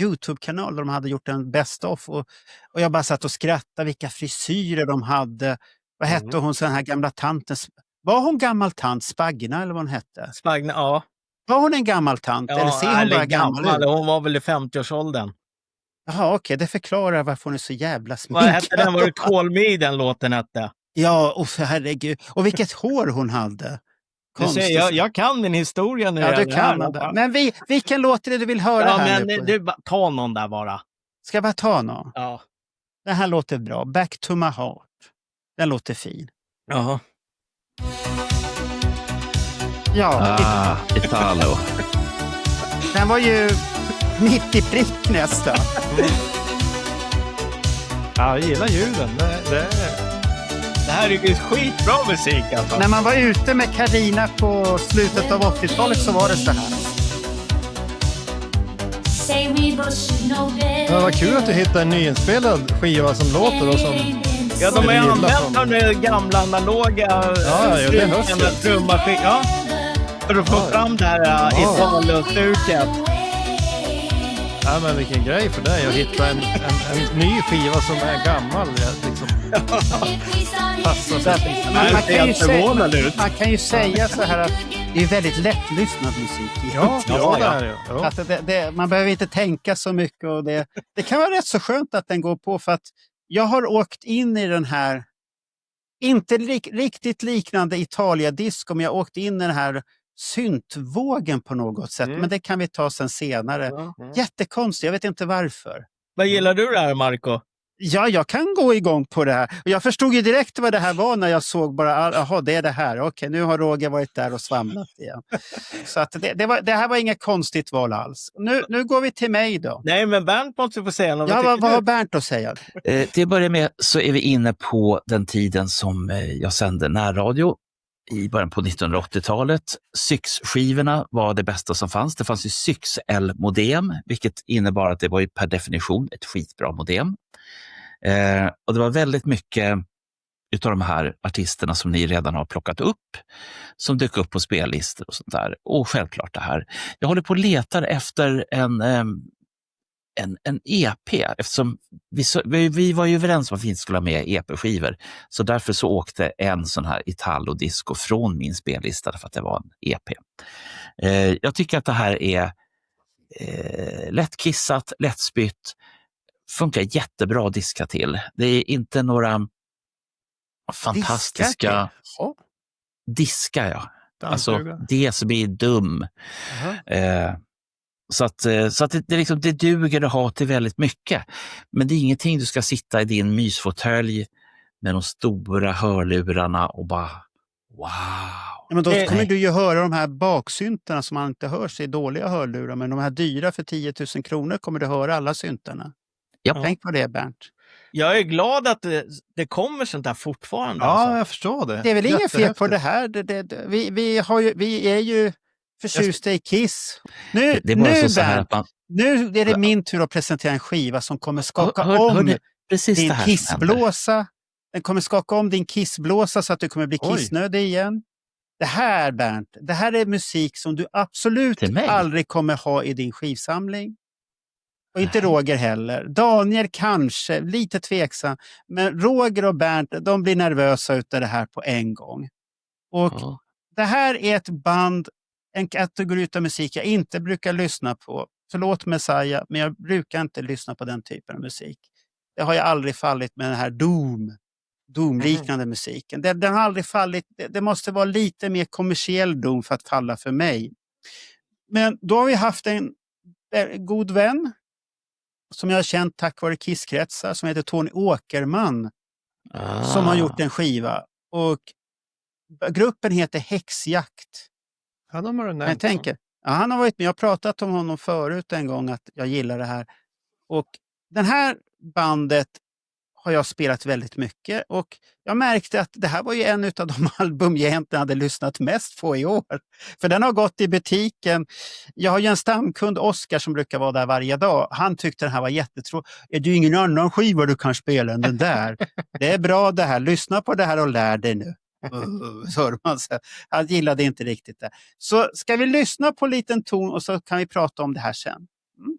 YouTube-kanal där de hade gjort en best of och jag bara satt och skrattade vilka frisyrer de hade. Vad hette hon, sån här gamla tanten? Var hon gammal tant? Spagna eller vad hon hette? Spagna, ja. Var hon en gammal tant? eller ser hon bara gammal ut? Hon var väl i 50-årsåldern. Jaha, okej. Det förklarar varför hon är så jävla Vad sminkad. hette den? Var det Call Me den låten hette? Ja, herregud. Och vilket hår hon hade. Du ser, jag kan din historia nu. Ja, du kan det. Men vilken låt är det du vill höra här men nu? du, ta någon där bara. Ska jag bara ta någon? Ja. Den här låter bra. Back to my heart. Den låter fin. Jaha. Ja, Italo. den var ju mitt i prick nästan. Ja, jag gillar ljuden. Det här är ju skitbra musik alltså. När man var ute med Carina på slutet av 80-talet så var det så här. Men vad kul att du hittar en nyinspelad skiva som låter och som... Ja, de har ju gillar använt de gamla analoga det hörs ju. trummaskiner. Ja, för att få fram det här Italo-stuket. Ja, men vilken grej för dig att hitta en ny skiva som är gammal. Liksom. Man kan ju säga så här att det är väldigt lättlyssnad musik. Ja, det är det. Så Ja. att man behöver inte tänka så mycket. Och det kan vara rätt så skönt att den går på. För att jag har åkt in i den här, inte riktigt liknande Italia-disco, men jag har åkt in i den här syntvågen på något sätt. Men det kan vi ta sen senare. Jättekonstigt, jag vet inte varför. Vad gillar du det här, Marco? Ja, jag kan gå igång på det här. Och jag förstod ju direkt vad det här var när jag såg bara, jaha, det är det här. Okej, nu har Roger varit där och svamlat igen. Så att det här var inget konstigt val alls. Nu går vi till mig då. Nej, men Bernt måste få säga något. Ja, vad har Bernt att säga? Till att börja med så är vi inne på den tiden som jag sände närradio i början på 1980-talet. Syx-skivorna var det bästa som fanns. Det fanns ju Syx-L-modem, vilket innebar att det var ju per definition ett skitbra modem. Och det var väldigt mycket utav de här artisterna som ni redan har plockat upp som dök upp på spellistor och sånt där. Och självklart det här. Jag håller på och letar efter en EP eftersom vi var ju överens om att vi inte skulle ha med EP-skivor. Så därför så åkte en sån här Italo-disco från min spellista för att det var en EP. Jag tycker att det här är lättkissat, lättspytt. Funkar jättebra att diska till. Det är inte några fantastiska... Diska, ja. Alltså det som är dum. Så att det duger att ha till väldigt mycket. Men det är ingenting du ska sitta i din mysfåtölj med de stora hörlurarna och bara wow. Ja, men då kommer du ju höra de här baksyntarna som man inte hörs i dåliga hörlurar. Men de här dyra för 10 000 kronor kommer du höra alla syntarna. Ja. Tänk på det, Bernt. Jag är glad att det kommer sånt här fortfarande. Ja, alltså. jag förstår det. Det är väl inget fel på det här. Vi är ju förtjusta i Kiss. Nu, Det är bara nu, så här Bernt, att man... nu är det min tur att presentera en skiva som kommer skaka Hör om ni precis din det här som händer? kissblåsa. Den kommer skaka om din kissblåsa så att du kommer bli Oj. kissnödig igen. Det här, Bernt, det här är musik som du absolut Till mig? aldrig kommer ha i din skivsamling. Och inte Roger heller. Daniel kanske, lite tveksam. Men Roger och Bernt, de blir nervösa utav det här på en gång. Och Ja. det här är ett band, en kategori av musik jag inte brukar lyssna på. Förlåt Messiah, men jag brukar inte lyssna på den typen av musik. Det har jag aldrig fallit med den här Doom-liknande musiken. Den har aldrig fallit. Det måste vara lite mer kommersiell Doom för att falla för mig. Men då har vi haft en god vän som jag har känt tack vare Kisskretsar som heter Tony Åkerman som har gjort en skiva. Och gruppen heter Häxjakt. Ja, de har du nämnt. Jag tänker, ja, han har varit med. Jag har pratat om honom förut en gång att jag gillar det här. Och den här bandet har jag spelat väldigt mycket och jag märkte att det här var ju en av de album jag egentligen hade lyssnat mest på i år. För den har gått i butiken. Jag har ju en stamkund, Oskar, som brukar vara där varje dag. Han tyckte den här var jättetråkig. Är det ingen annan skiva du kan spela än den där? Det är bra det här. Lyssna på det här och lär dig nu. Så hör man så. Han gillade inte riktigt det. Så ska vi lyssna på en liten ton och så kan vi prata om det här sen. Mm.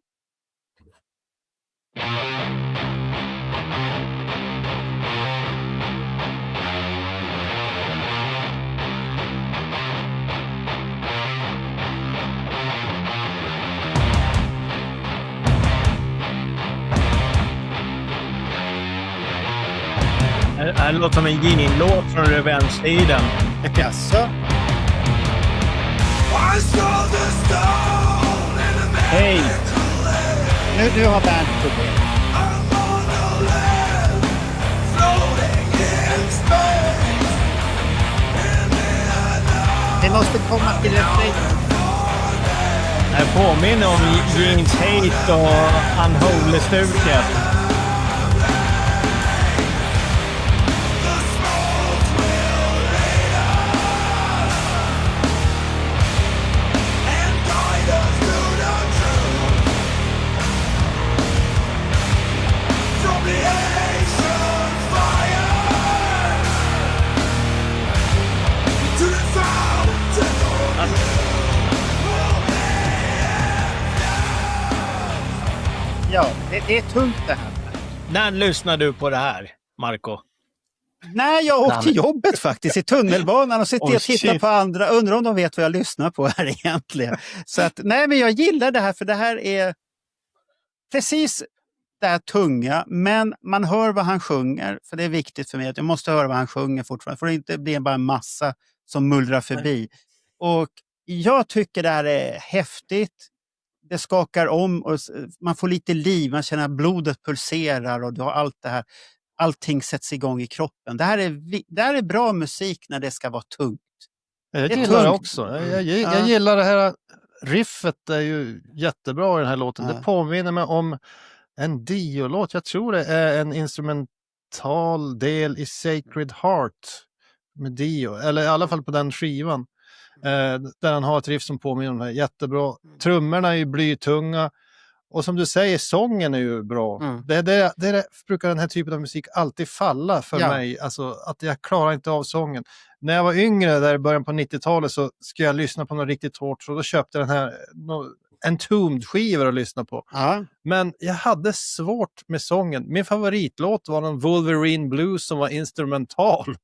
Det här låter som en Gene-låt från Revenge-tiden. Jaså? Hej! Nu har Bernt problem. Det måste komma till refräng. Det här påminner om James Hate och Unholy-stuket. Ja, det är tungt det här. När lyssnar du på det här, Marco? Nej, jag åkte till jobbet faktiskt i tunnelbanan och sitter och tittar shit. på andra. Undrar om de vet vad jag lyssnar på här egentligen. Så att, nej, men jag gillar det här för det här är precis det här tunga. Men man hör vad han sjunger, för det är viktigt för mig att jag måste höra vad han sjunger fortfarande. För det inte blir bara en massa som mullrar förbi. Och jag tycker det här är häftigt. Det skakar om och man får lite liv. Man känner att blodet pulserar och du har allt det här. Allting sätts igång i kroppen. Det här är bra musik när det ska vara tungt. Jag Det är gillar det tungt. också. Jag gillar det här riffet, är ju jättebra i den här låten. Ja. Det påminner mig om en Dio-låt. Jag tror det är en instrumental del i Sacred Heart med Dio. Eller i alla fall på den skivan. Där han har ett riff som påminner om det här. Jättebra. Trummorna är ju blytunga. Och som du säger, sången är ju bra. Mm. Det brukar den här typen av musik alltid falla för Ja. mig. Alltså att jag klarar inte av sången. När jag var yngre, där i början på 90-talet, så skulle jag lyssna på något riktigt hårt. Så då köpte jag den här Entombed-skivor att lyssna på. Ja. Men jag hade svårt med sången. Min favoritlåt var en Wolverine Blues som var instrumental.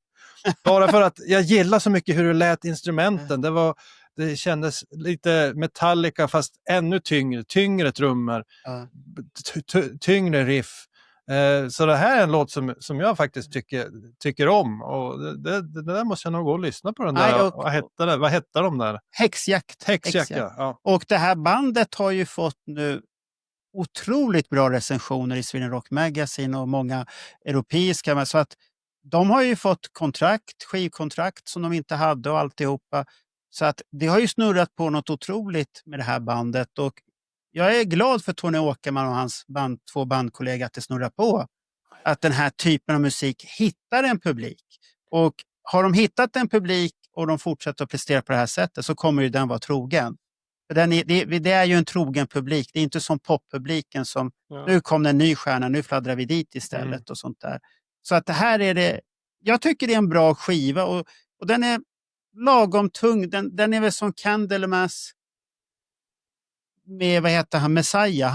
Bara för att jag gillar så mycket hur det lät instrumenten. Det kändes lite Metallica fast ännu tyngre trummor, Ja. tyngre riff. Så det här är en låt som jag faktiskt tycker om. Och det där måste jag nog gå och lyssna på den där. Nej, Vad hette de där? Häxjakt. Häxjakt, ja. Och det här bandet har ju fått nu otroligt bra recensioner i Sweden Rock Magazine och många europeiska. Så att de har ju fått skivkontrakt som de inte hade och alltihopa. Så att det har ju snurrat på något otroligt med det här bandet. Och jag är glad för Tony Åkerman och hans två bandkollegor att det snurrar på. Att den här typen av musik hittar en publik. Och har de hittat en publik och de fortsätter att prestera på det här sättet så kommer ju den vara trogen. För det är ju en trogen publik. Det är inte som poppubliken som nu kom det en ny stjärna, nu fladdrar vi dit istället och sånt där. Så att det här är det. Jag tycker det är en bra skiva och den är lagom tung. Den är väl som Candlemass med, vad heter han, Messiah.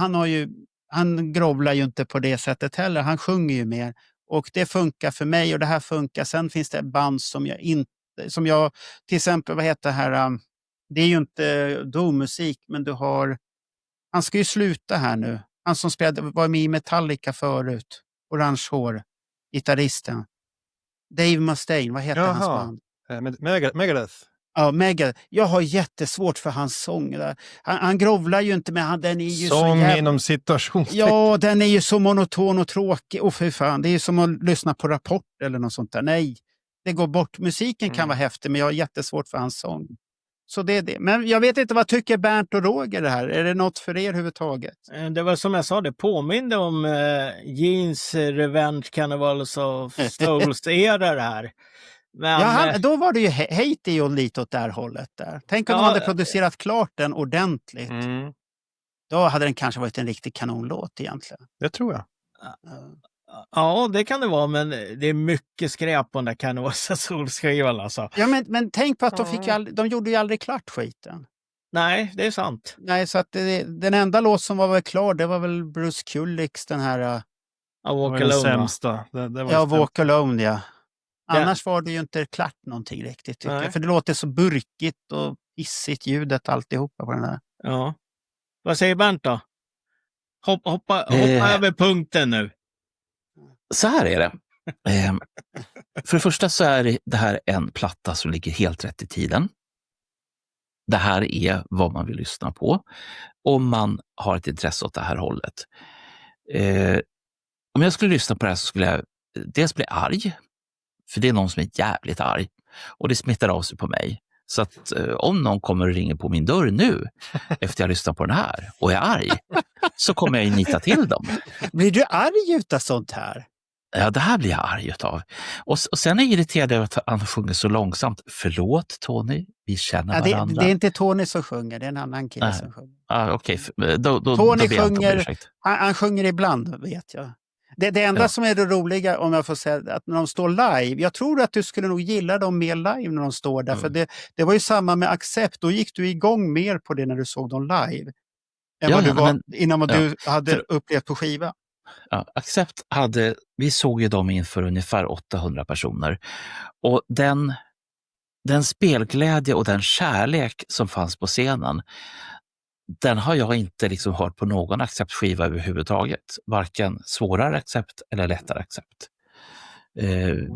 Han grovlar ju inte på det sättet heller. Han sjunger ju mer. Och det funkar för mig och det här funkar. Sen finns det band som jag till exempel, vad heter det här, det är ju inte domusik, men du har, han ska ju sluta här nu. Han som var med i Metallica förut. Orange hår, gitarristen. Dave Mustaine, vad heter hans band? Megadeth. Ja, Megadeth. Jag har jättesvårt för hans sång där. Han grovlar ju inte, men den är ju sång så jävla... inom situationstecken. Ja, den är ju så monoton och tråkig. Och för fan, det är ju som att lyssna på Rapport eller något sånt där. Nej, det går bort. Musiken kan vara häftig, men jag har jättesvårt för hans sång. Så det är det. Men jag vet inte, vad tycker Bernt och Roger det här? Är det något för er överhuvudtaget? Det var som jag sa, det påminde om Jeans Revenge Carnivals of Souls-era det här. Men, då var det ju Haiti och lite åt det hållet där. Tänk om de hade producerat klart den ordentligt. Då hade den kanske varit en riktig kanonlåt egentligen. Det tror jag. Ja, det kan det vara, men det är mycket skräp på den där Carnivals of Souls-skivan alltså. Ja, men tänk på att de gjorde ju aldrig klart skiten. Nej, det är sant. Nej, så att den enda låt som var väl klar, det var väl Bruce Kulicks, den här... Walk det Alone. sämsta. Walk Alone, ja. Annars var det ju inte klart någonting riktigt, tycker jag. För det låter så burkigt och pissigt ljudet alltihopa på den där. Ja. Vad säger Bernt då? Hoppa över punkten nu. Så här är det. För det första så är det här en platta som ligger helt rätt i tiden. Det här är vad man vill lyssna på. Om man har ett intresse åt det här hållet. Om jag skulle lyssna på det här så skulle jag dels bli arg. För det är någon som är jävligt arg. Och det smittar av sig på mig. Så att om någon kommer och ringer på min dörr nu efter jag lyssnat på den här och är arg, så kommer jag nita till dem. Blir du arg utav sånt här? Ja, det här blir jag arg utav. Och sen är jag irriterad över att han sjunger så långsamt. Förlåt Tony, vi känner varandra. Det är inte Tony som sjunger, det är en annan kille som sjunger. Okej. Då Tony sjunger, han sjunger ibland, vet jag. Det enda som är det roliga, om jag får säga, att när de står live, jag tror att du skulle nog gilla dem mer live när de står där, för det var ju samma med Accept, då gick du igång mer på det när du såg dem live än vad du var innan du hade upplevt på skiva. Ja, Accept vi såg ju dem inför ungefär 800 personer och den spelglädje och den kärlek som fanns på scenen, den har jag inte liksom hört på någon Accept-skiva överhuvudtaget. Varken svårare Accept eller lättare Accept.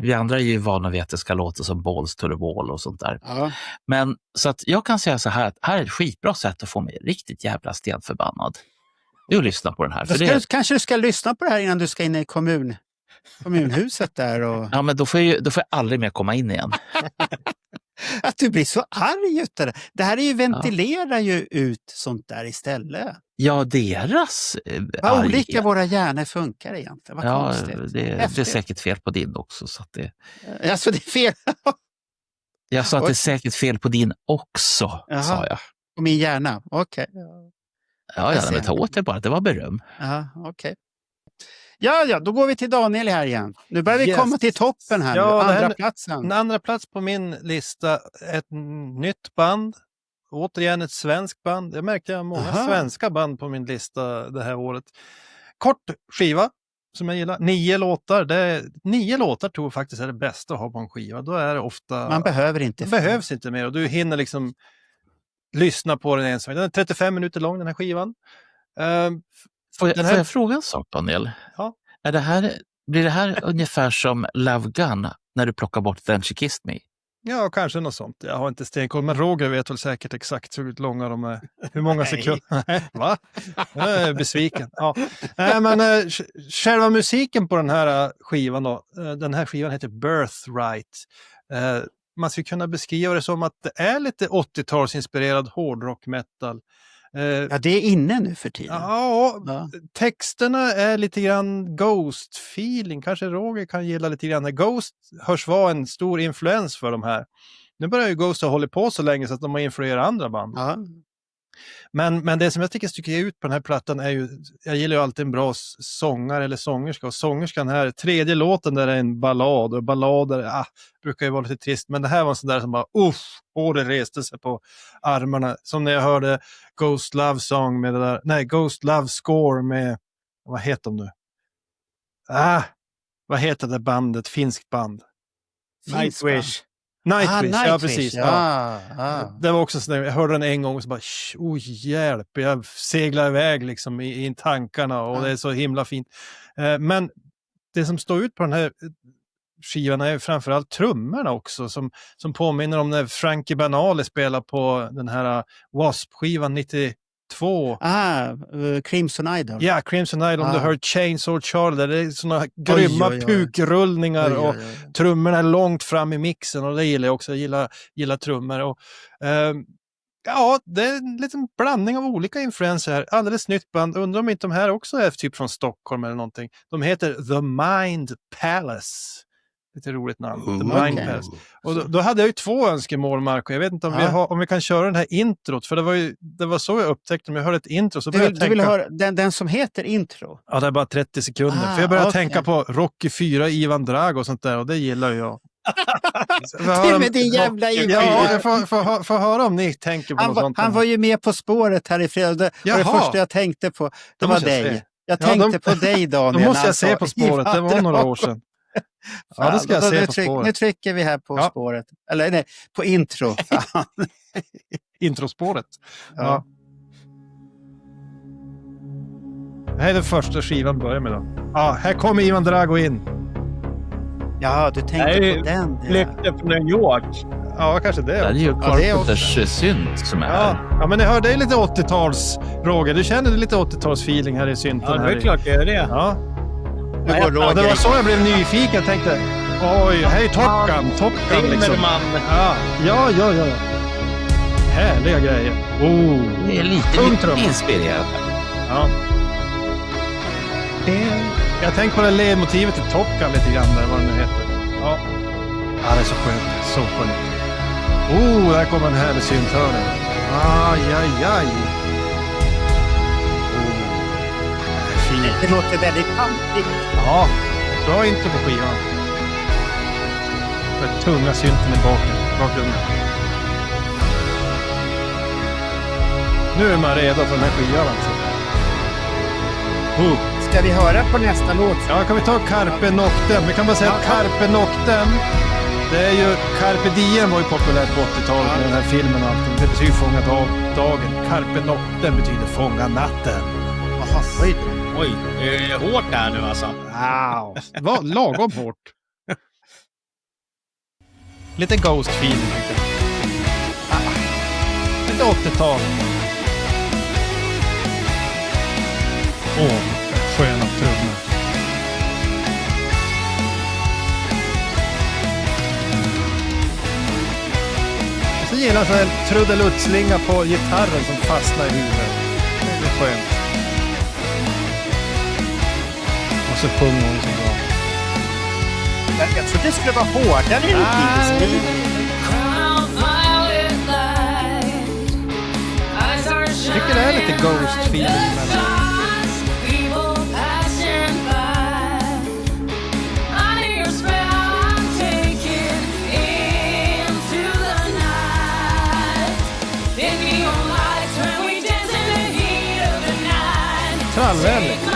Vi andra är ju vana vid att det ska låta som Balls to the Wall och sånt där. Ja. Men så att jag kan säga så här, att här är ett skitbra sätt att få mig riktigt jävla stenförbannad. Du lyssna på den här. Kanske du ska lyssna på det här innan du ska in i kommunhuset där. Och... Ja, men då får jag aldrig mer komma in igen. Att du blir så arg utav det. Det här är ju ventilerar ju ut sånt där istället. Ja, deras vad olika våra hjärnor funkar egentligen. Vad konstigt. Det är säkert fel på din också. Så att det... Alltså det är fel. Jag sa att det är säkert fel på din också, sa jag. På min hjärna, okej. Ja, men ta åt det bara. Det var beröm. Ja, okej. Ja, då går vi till Daniel här igen. Nu börjar vi komma till toppen här. Andra platsen. En andra plats på min lista, ett nytt band. Återigen ett svenskt band. Jag märkte att jag har många svenska band på min lista det här året. Kort skiva som jag gillar. 9 låtar. 9 låtar tror jag faktiskt är det bästa att ha på en skiva. Då är det ofta... Man behöver inte. Det behövs inte mer och du hinner liksom lyssna på den en sak. Den är 35 minuter lång den här skivan. Får jag fråga en sak, Daniel? Ja. Blir det här ungefär som Love Gun när du plockar bort Then She Kissed Me? Ja, kanske något sånt. Jag har inte stenkoll, men Roger vet väl säkert exakt hur långa de är. Hur många sekunder? Va? Jag är besviken. Ja. Men själva musiken på den här skivan då. Den här skivan heter Birthright. Man skulle kunna beskriva det som att det är lite 80-talsinspirerad hårdrock metal. Ja, det är inne nu för tiden. Ja, texterna är lite grann Ghost-feeling. Kanske Roger kan gilla lite grann. Ghost hörs vara en stor influens för de här. Nu börjar ju Ghost ha hållit på så länge så att de har influerat andra band. Ja. Men det som jag tycker sticker ut på den här plattan är ju, jag gillar ju alltid en bra sångare eller sångerska, och sångerskan här, tredje låten där är en ballad, och ballader brukar ju vara lite trist, men det här var en sån där som bara håret reste sig på armarna, som när jag hörde Ghost Love Song med det där, nej, Ghost Love Score med, vad heter de nu? Vad heter det bandet, finskt band? Nightwish. Nightwish, ja precis. Ja. Det var också så, jag hörde den en gång och så bara, hjälp, jag seglar iväg liksom i tankarna, och det är så himla fint. Men det som står ut på den här skivan är framförallt trummorna också, som påminner om när Frankie Banali spelar på den här Wasp-skivan 92. Crimson Idol. Ja, Crimson Idol, om du hör Chainsaw Charlie, där det är såna grymma pukrullningar och trummorna är långt fram i mixen, och det gillar jag också. Jag gillar trummor. Och, det är en liten blandning av olika influenser här. Alldeles nytt band. Undrar om inte de här också är typ från Stockholm eller någonting. De heter The Mind Palace. Lite roligt namn. The Mind Palace. Och då hade jag ju 2 önskemål, Marco. Jag vet inte om vi kan köra den här introt. För det var så jag upptäckte, om jag hörde ett intro så började jag tänka... Du vill höra den som heter intro? Ja, det är bara 30 sekunder. För jag började tänka på Rocky 4, Ivan Drago och sånt där. Och det gillar jag. Till med din jävla intro. Ja, jag får höra om ni tänker på något sånt. Han var ju med På spåret här i fredag. Det första jag tänkte på, det var dig. Jag tänkte på dig, Daniel. Då måste jag se På spåret. Det var några år sedan. Ja, det ska jag se På spåret. Nu trycker vi här på spåret. Eller nej, på intro. Introspåret. Ja. Det här är den första skivan börjar med då. Här kommer Ivan Drago in. Ja, du tänkte på den. Flyktade från New York. Ja, kanske det. Det är ju Carpenters synt som är här. Ja, men ni hör, det är lite 80-tals, Roger. Du känner lite 80-talsfeeling här i synten. Ja, det är klart jag gör det. Ja. Det var så jag blev nyfiken. Jag tänkte, oj, här är Top Gun liksom. Ja. Härliga grejer. Det är lite inspirerad. Ja. Jag tänker på det ledmotivet till Top Gun lite grann där, vad det nu heter. Ja, det är så skönt. Så skönt. Där kommer en härlig synthörning. Aj. Fint. Det låter väldigt pampigt. Ja, bra intro på skivan. Den tunga synten i bakgrunden. Nu är man redo för den här skivan alltså. Ska vi höra på nästa låt? Ja, kan vi ta Carpe Noctem? Vi kan bara säga att Carpe Noctem, det är ju, Carpe Diem var ju populärt på 80-talet med den här filmen och allt. Det betyder fånga dagen. Carpe Noctem betyder fånga natten. Oj, det är hårt där nu alltså. Wow, var lagom hårt. Lite Ghost-feeling. Lite 80-tal. Sköna trummor. Så gillar jag en trudelutt-slinga på gitarren som fastnar i huvudet. Det är skönt. Och så sjunger hon så bra. Jag trodde det skulle vara hårdare än Jag tycker det är lite Ghost-feeling mellan. Trallvänligt.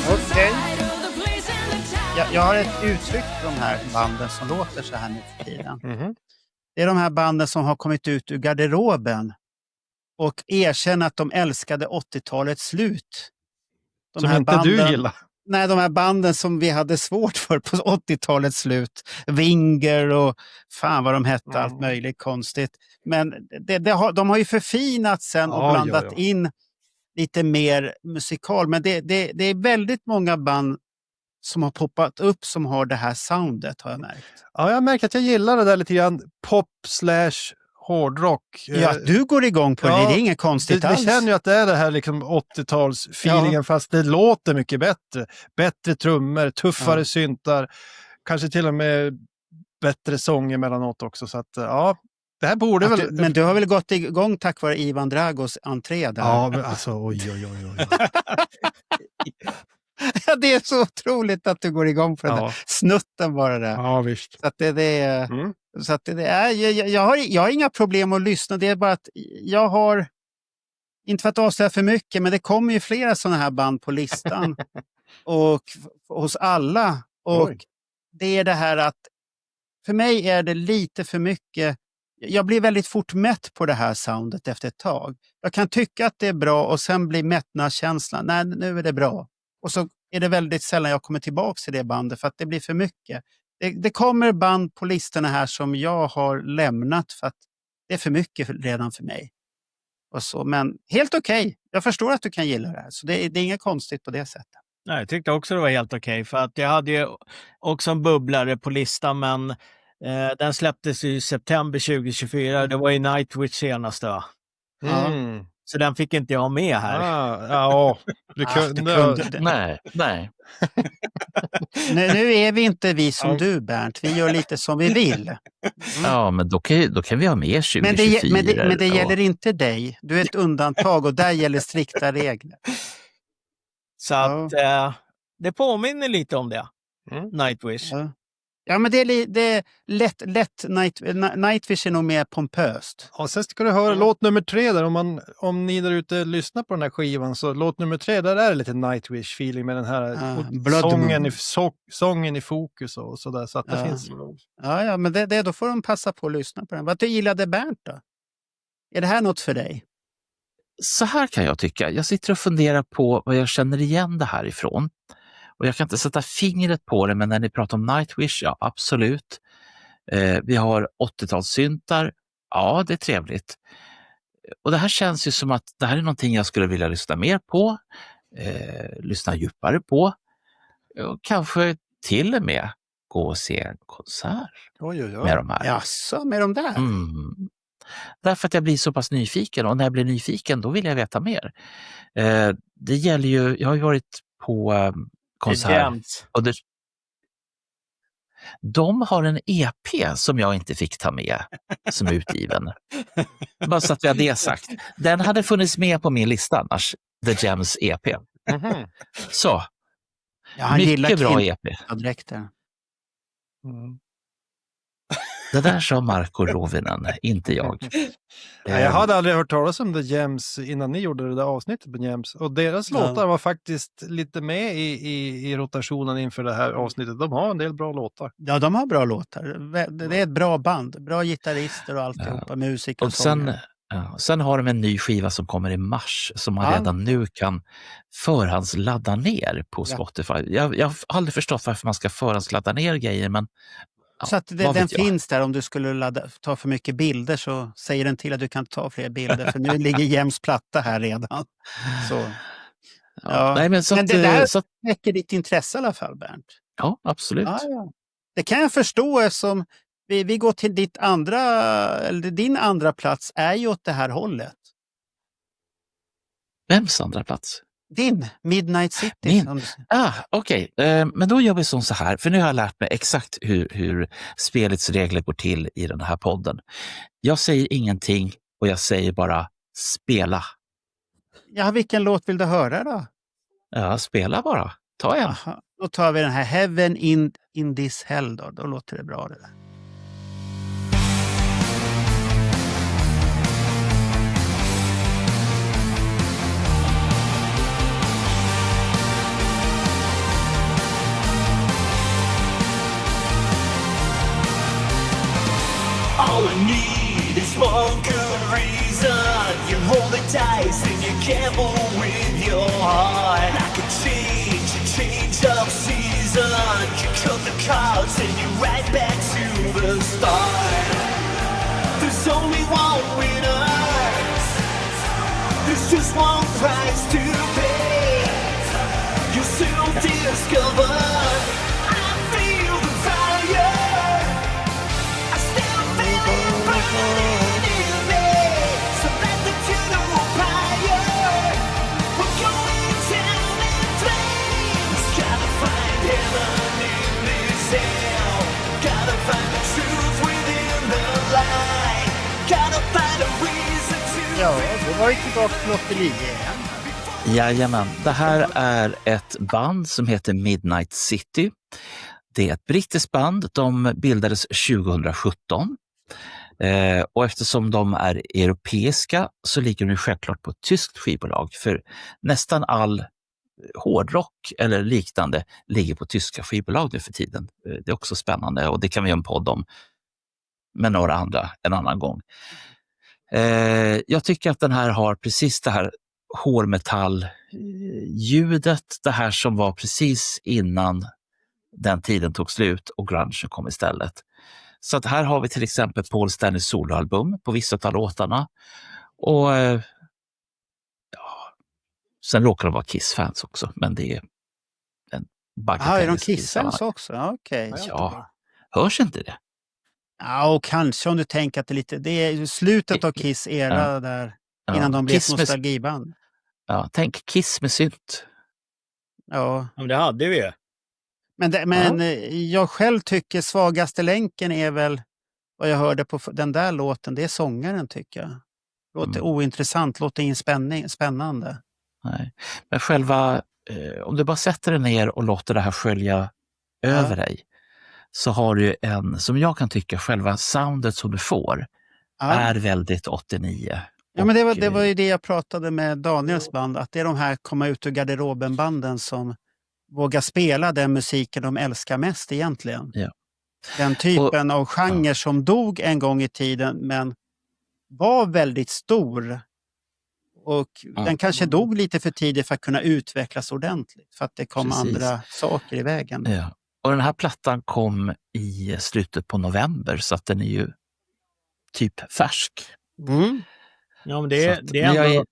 Okej. Jag har ett uttryck för de här banden som låter så här nu för tiden. Det är de här banden som har kommit ut ur garderoben och erkänner att de älskade 80-talets slut. Som här inte banden, du gillar. Nej, de här banden som vi hade svårt för på 80-talets slut. Winger och fan vad de hette, allt möjligt konstigt. Men de har ju förfinat sen och blandat in lite mer musikal. Men det är väldigt många band som har poppat upp som har det här soundet, har jag märkt. Ja, jag har märkt att jag gillar det där lite grann pop/hårdrock. Ja, du går igång på det. Det är inget konstigt alls. Vi känner ju att det är det här liksom 80-tals-feelingen, fast det låter mycket bättre. Bättre trummor, tuffare syntar, kanske till och med bättre sång emellanåt också. Så att, ja, det här borde väl... Men du har väl gått igång tack vare Ivan Dragos entré där? Ja, men alltså oj. Ja, det är så otroligt att du går igång på den där snutten bara där. Ja, visst. Så att så att det är, jag har inga problem att lyssna. Det är bara att jag har, inte för att avslöja för mycket, men det kommer ju flera sådana här band på listan. Och hos alla. Och det är det här att för mig är det lite för mycket. Jag blir väldigt fort mätt på det här soundet efter ett tag. Jag kan tycka att det är bra och sen blir mättnadskänslan. Nej, nu är det bra. Och så är det väldigt sällan jag kommer tillbaka till det bandet för att det blir för mycket. Det kommer band på listorna här som jag har lämnat för att det är för mycket redan för mig. Och så, men helt okej. Jag förstår att du kan gilla det här. Så det är inget konstigt på det sättet. Nej, jag tyckte också det var helt okej. För att jag hade ju också en bubblare på listan, men den släpptes i september 2024. Det var ju Nightwish senaste, va? Mm. Så den fick inte jag ha med här. Du Nej. Nu är vi inte vi som du, Bernt. Vi gör lite som vi vill. Ja, men då kan vi ha med 2024. Men det gäller inte dig. Du är ett undantag och där gäller strikta regler. Så att det påminner lite om det. Nightwish. Ja, men det är lätt Nightwish är nog mer pompöst. Och sen ska du höra låt nummer 3 där. Om ni där ute lyssnar på den här skivan, så låt nummer 3, där är det lite Nightwish-feeling med den här sången i fokus och sådär. Så att det finns... Ja, men då får de passa på att lyssna på den. Vad du gillade Bernt då? Är det här något för dig? Så här kan jag tycka. Jag sitter och funderar på vad jag känner igen det här ifrån. Och jag kan inte sätta fingret på det, men när ni pratar om Nightwish, ja absolut. Vi har 80-talssyntar, ja det är trevligt. Och det här känns ju som att det här är någonting jag skulle vilja lyssna mer på, lyssna djupare på. Och kanske till och med gå och se en konsert med de här. Jaså, med de där? Därför att jag blir så pass nyfiken, och när jag blir nyfiken då vill jag veta mer. Det gäller ju, jag har ju varit på konsert. Och de har en EP som jag inte fick ta med, som är utgiven. Bara så att vi har det sagt. Den hade funnits med på min lista annars, The Gems EP. Så, mycket bra EP. Det där sa Marko Rovinen, inte jag. Jag hade aldrig hört talas om The Gems innan ni gjorde det där avsnittet på Gems. Och deras låtar var faktiskt lite med i rotationen inför det här avsnittet. De har en del bra låtar. Ja, de har bra låtar. Det är ett bra band. Bra gitarrister och alltihopa, musiker och sen har de en ny skiva som kommer i mars som man redan nu kan förhandsladda ner på Spotify. Jag har aldrig förstått varför man ska förhandsladda ner grejer, men så att den finns där. Om du skulle ta för mycket bilder så säger den till att du kan ta fler bilder. För nu ligger Jems platta här redan. Så, Nej, men det där väcker ditt intresse i alla fall, Bernt. Ja, absolut. Ja. Det kan jag förstå, eftersom vi går till din andra plats är ju åt det här hållet. Vems andra plats? Din, Midnight City. Okej. Men då gör vi så här, för nu har jag lärt mig exakt hur spelets regler går till i den här podden. Jag säger ingenting och jag säger bara spela. Ja, vilken låt vill du höra då? Ja, spela bara. Ta en. Aha, då tar vi den här Heaven in this Hell då. Då låter det bra det där. All I need is one good reason. You roll the dice and you gamble with your heart. Like a change of season. You cut the cards and you're right back to the start. There's only one winner. There's just one price to pay. You soon discover. Gotta find the truth. är tillbaka till 89 igen. Jajamän, det här är ett band som heter Midnight City. Det är ett brittiskt band, de bildades 2017. Och eftersom de är europeiska så ligger de självklart på ett tyskt skivbolag. För nästan all hårdrock eller liknande ligger på tyska skivbolag nu för tiden. Det är också spännande och det kan vi göra en podd om med några andra en annan gång. Jag tycker att den här har precis det här hårmetall-ljudet, det här som var precis innan den tiden tog slut och grungen kom istället. Så att här har vi till exempel Paul Stanleys soloalbum på vissa av låtarna. Och sen råkar de vara Kiss-fans också, men det är en bagatell. Är de Kiss-fans också? Okej. Ja, hörs inte det? Ja, och kanske om du tänker att det är slutet av Kiss era där, innan de blev ett nostalgiband. Ja, tänk Kiss med synt. Ja. Men det hade vi ju. Men jag själv tycker svagaste länken är väl vad jag hörde på den där låten. Det är sångaren tycker jag. Låter ointressant, låter ingen spännande. Nej. Men själva, om du bara sätter dig ner och låter det här skölja över dig, så har du en, som jag kan tycka, själva soundet som du får är väldigt 89. Ja, men det var ju det jag pratade med Daniels band, att det är de här komma ut ur garderoben-banden som vågar spela den musiken de älskar mest egentligen. Ja. Den typen av genre som dog en gång i tiden men var väldigt stor. Och den kanske dog lite för tidigt för att kunna utvecklas ordentligt. För att det kom andra saker i vägen. Ja. Och den här plattan kom i slutet på november så att den är ju typ färsk. Mm. Ja, men det är ändå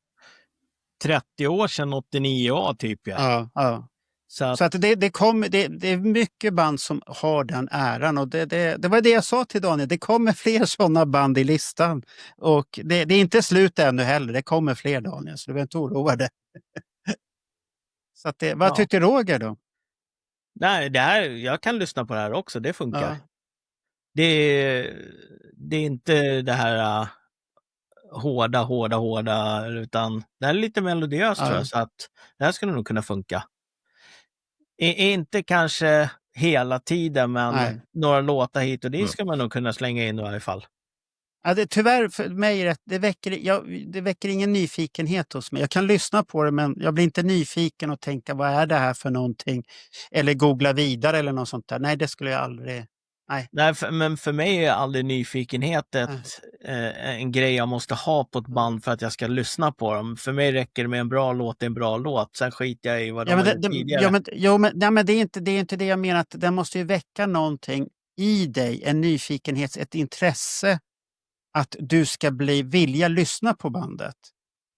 30 år sedan 89A typ. Ja. Så att det är mycket band som har den äran. Och det var det jag sa till Daniel. Det kommer fler sådana band i listan. Och det är inte slut ännu heller. Det kommer fler, Daniel. Så du behöver inte oroa dig. Så att vad tyckte Roger då? Nej, jag kan lyssna på det här också. Det funkar. Ja. Det är inte det här hårda, utan det är lite melodiöst tror jag. Så att det här skulle nog kunna funka. Inte kanske hela tiden, men några låtar hit och dit ska man nog kunna slänga in i varje fall. Ja, tyvärr för mig det väcker ingen nyfikenhet hos mig. Jag kan lyssna på det men jag blir inte nyfiken och tänka vad är det här för någonting? Eller googla vidare eller något sånt där. Nej, det skulle jag aldrig... Nej, men för mig är aldrig nyfikenhet en grej jag måste ha på ett band för att jag ska lyssna på dem. För mig räcker det med en bra låt. Sen skiter jag i vad de har gjort tidigare. Men det är inte det jag menar. Att den måste ju väcka någonting i dig. En nyfikenhet, ett intresse. Att du ska vilja lyssna på bandet.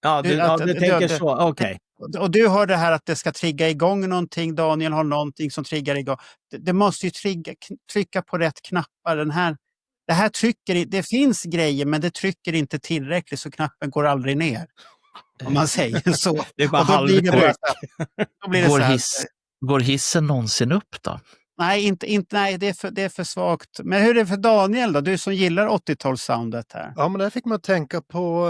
Ja, du tänker så. Okej. Och du har det här att det ska trigga igång någonting. Daniel har någonting som triggar igång. Det måste ju trycka på rätt knappar. Det här trycker, det finns grejer men det trycker inte tillräckligt så knappen går aldrig ner. Om man säger så. Det är bara halvtryck. Går hissen någonsin upp då? Nej, nej, det är för svagt. Men hur är det för Daniel då? Du som gillar 80-talssoundet här. Ja, men där fick man tänka på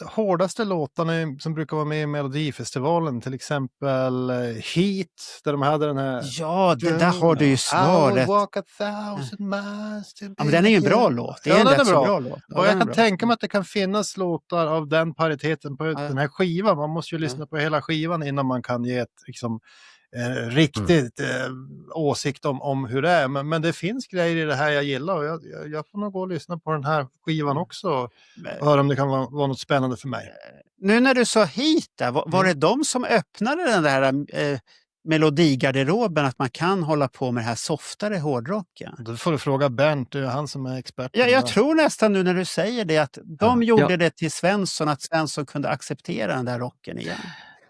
hårdaste låtarna som brukar vara med i Melodifestivalen. Till exempel Heat, där de hade den här... Ja, där har du ju svaret. Men den är ju en bra låt. Det är en rätt så bra låt. Och jag kan tänka mig att det kan finnas låtar av den pariteten på den här skivan. Man måste ju lyssna på hela skivan innan man kan ge ett riktigt åsikt om hur det är. Men det finns grejer i det här jag gillar och jag får nog gå och lyssna på den här skivan också och höra om det kan vara något spännande för mig. Nu när du sa hit där, var det de som öppnade den där melodigarderoben att man kan hålla på med det här softare hårdrocken? Då får du fråga Bernt, det är han som är expert. Ja, jag tror nästan nu när du säger det att de gjorde det till Svensson, att Svensson kunde acceptera den där rocken igen.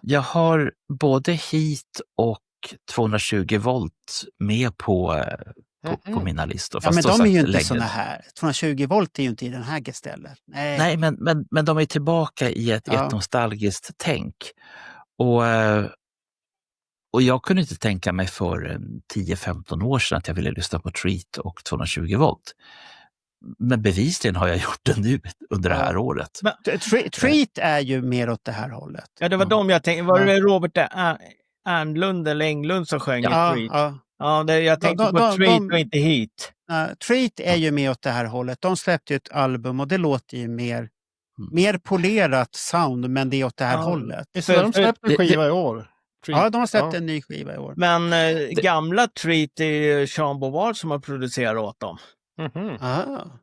Jag har både Heat och 220 volt med på mina listor. Ja, men de är ju inte såna här. 220 volt är ju inte i den här gestället. Nej, men de är tillbaka i ett nostalgiskt tänk. Och jag kunde inte tänka mig för 10-15 år sedan att jag ville lyssna på Treat och 220 volt. Men bevisligen har jag gjort det nu under det här året. Treat är ju mer åt det här hållet. Ja, det var de jag tänkte. Var det Robert Ernlund eller Englund som sjöng i Treat? Ja. Ja, jag tänkte på Treat och inte Heat. Treat är ju mer åt det här hållet. De släppte ju ett album och det låter ju mer polerat sound, men det är åt det här hållet. Så de släppte en skiva i år? Treat. Ja, de har släppt en ny skiva i år. Men gamla Treat är ju Sean Bovard som har producerat åt dem.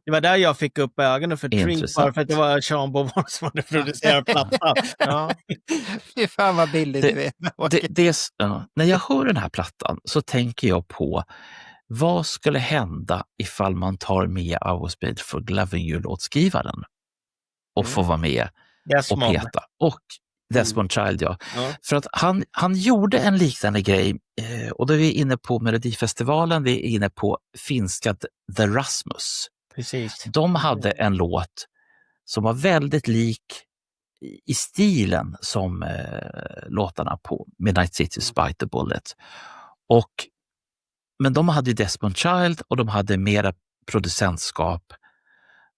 Det var där jag fick upp ögonen för Treat, bara för att det var Sean Bovard som hade producerat plattan. Fy fan vad billigt du är. När jag hör den här plattan så tänker jag på vad skulle hända ifall man tar med I Was Made for Loving You-låtskrivaren och får vara med och peta. Och Desmond Child, ja. För att han gjorde en liknande grej, och då är vi inne på Melodifestivalen, vi är inne på finska The Rasmus. Precis. De hade en låt som var väldigt lik i stilen som låtarna på Midnight City Spite the Bullet. Men de hade Desmond Child och de hade mera producentskap.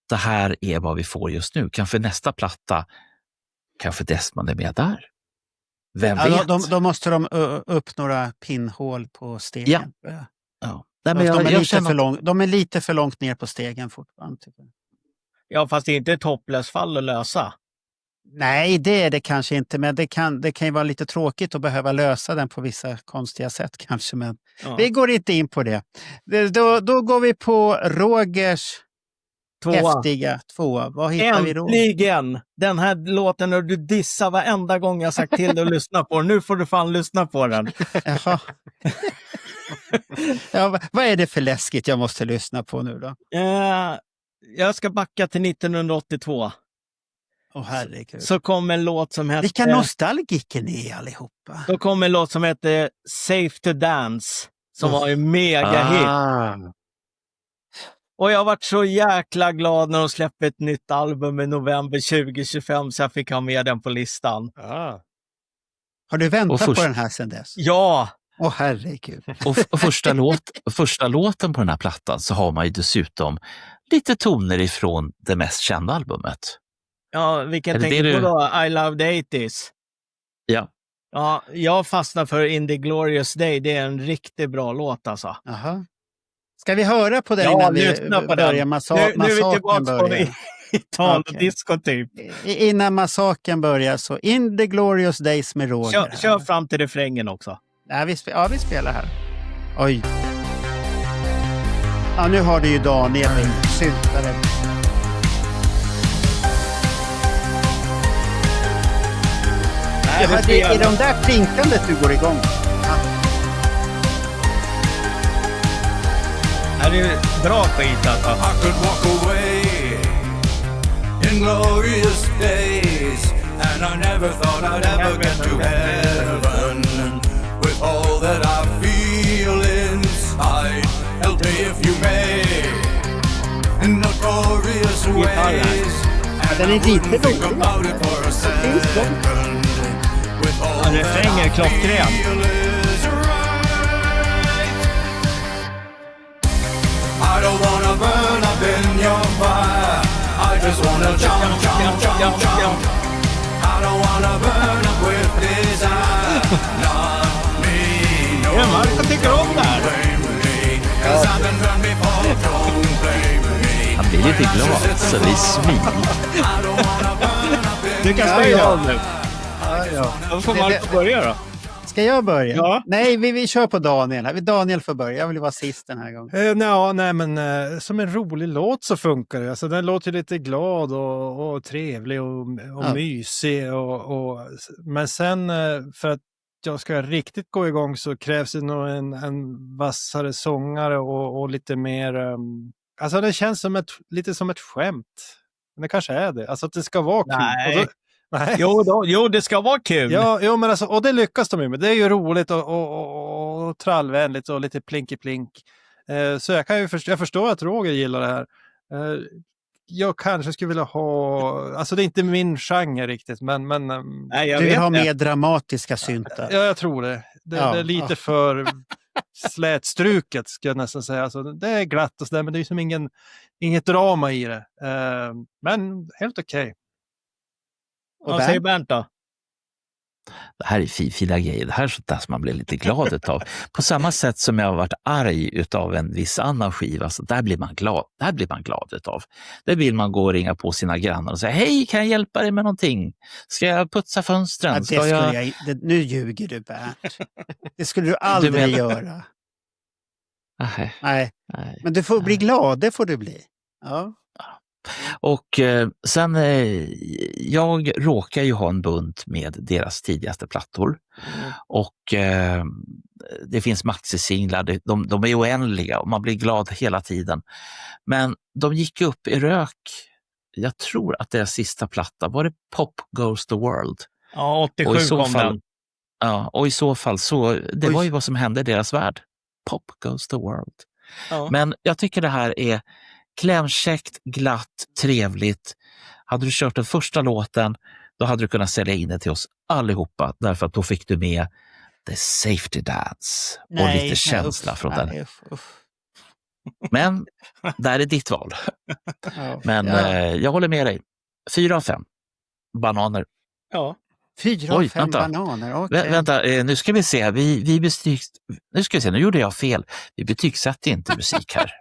Det här är vad vi får just nu. Kanske nästa platta, kanske Desmond är med där. Vem vet? Då måste de upp några pinnhål på stegen. Ja. De är lite för långt ner på stegen fortfarande. Ja, fast det är inte ett hopplöst fall att lösa. Nej, det är det kanske inte, men det kan ju vara lite tråkigt att behöva lösa den på vissa konstiga sätt kanske, men vi går inte in på det. Då går vi på Rogers häftiga tvåa. Vad hittar vi då? Äntligen! Den här låten när du dissar varenda gång jag sagt till dig att lyssna på den. Nu får du fan lyssna på den. Jaha. Vad är det för läskigt jag måste lyssna på nu då? Jag ska backa till 1982. Herregud. Så kom en låt som hette... Vilka nostalgiker ni är allihopa. Då kom en låt som hette Safe to Dance. Som var en mega hit. Och jag varit så jäkla glad när de släppte ett nytt album i november 2025, så jag fick ha med den på listan. Har du väntat på den här sedan dess? Ja! Herregud. Och första låten på den här plattan så har man ju dessutom lite toner ifrån det mest kända albumet. Ja, vilken tänker du på då? I Love the 80s. Ja. Ja, jag fastnar för In the Glorious Day. Det är en riktigt bra låt alltså. Aha. Ska vi höra på den innan vi börjar massakern? Nu är vi tillbaka på Italien-disco typ. Innan massakern börjar så In the Glorious Days med Roger. Kör fram till refrängen också. Nej, vi spelar här. Oj. Ja, nu har du ju Daniel syntare. Det är de där plinkandet du går igång. Det är bra skit alltså. I could walk away in glorious days, and I never thought I'd ever get to heaven with all that I feel inside. Help me if you may, in the glorious ways, and I wouldn't think about it for a second. Refrängen är klockren. I don't wanna burn up in your fire. I just wanna jump, jump, jump, jump. I don't wanna burn up with desire. Not me, no. Ja, Marco tycker om det här. Cause I've been burned before, don't blame me. Han blir lite glad, så det är smil. Du kan stänga av nu. Då får Marco börja då. Ska jag börja? Ja. Nej, vi kör på Daniel. Daniel får börja. Jag vill vara sist den här gången. Men som en rolig låt så funkar det. Alltså, den låter lite glad och trevlig och mysig. Men sen för att jag ska riktigt gå igång så krävs det nog en vassare sångare och lite mer... Alltså det känns som lite som ett skämt. Men det kanske är det. Alltså att det ska vara kul. Nej. Nej. Jo, det ska vara kul. Ja, men alltså, och det lyckas de med. Det är ju roligt och trallvänligt och lite plinky-plink. Så jag förstår att Roger gillar det här. Jag kanske skulle vilja ha... Alltså det är inte min genre riktigt, men Nej, du vill ha mer dramatiska syntar. Ja, jag tror det. Det är lite för slätstruket, ska jag nästan säga. Alltså, det är glatt och sådär, men det är som inget drama i det. Men helt okej. Vad säger Bernt då? Det här är fina grejer. Det här är sånt där som man blir lite glad utav. På samma sätt som jag har varit arg utav en viss annan skiva, så där blir man glad. Där blir man glad utav. Där vill man gå och ringa på sina grannar och säga: hej, kan jag hjälpa dig med någonting? Ska jag putsa fönstren? Nu ljuger du, Bernt. Det skulle du aldrig göra. Nej. Men du får bli glad, det får du bli. Ja. Och sen, jag råkar ju ha en bunt med deras tidigaste plattor. Och det finns maxisinglar, de är oändliga och man blir glad hela tiden. Men de gick upp i rök. Jag tror att deras sista platta, var det Pop Goes the World? Ja, 87 kom den. Ja, och i så fall det var ju vad som hände i deras värld. Pop Goes the World. Ja. Men jag tycker det här är klämkäckt, glatt, trevligt. Hade du kört den första låten, då hade du kunnat sälja in det till oss allihopa, därför att då fick du med The Safety Dance och lite känsla från den. Men där är ditt val. Men jag håller med dig. 4 av 5 bananer. Ja. 4 av 5 bananer, okej. Vänta, nu ska vi se. Nu gjorde jag fel. Vi betygsätter inte musik här.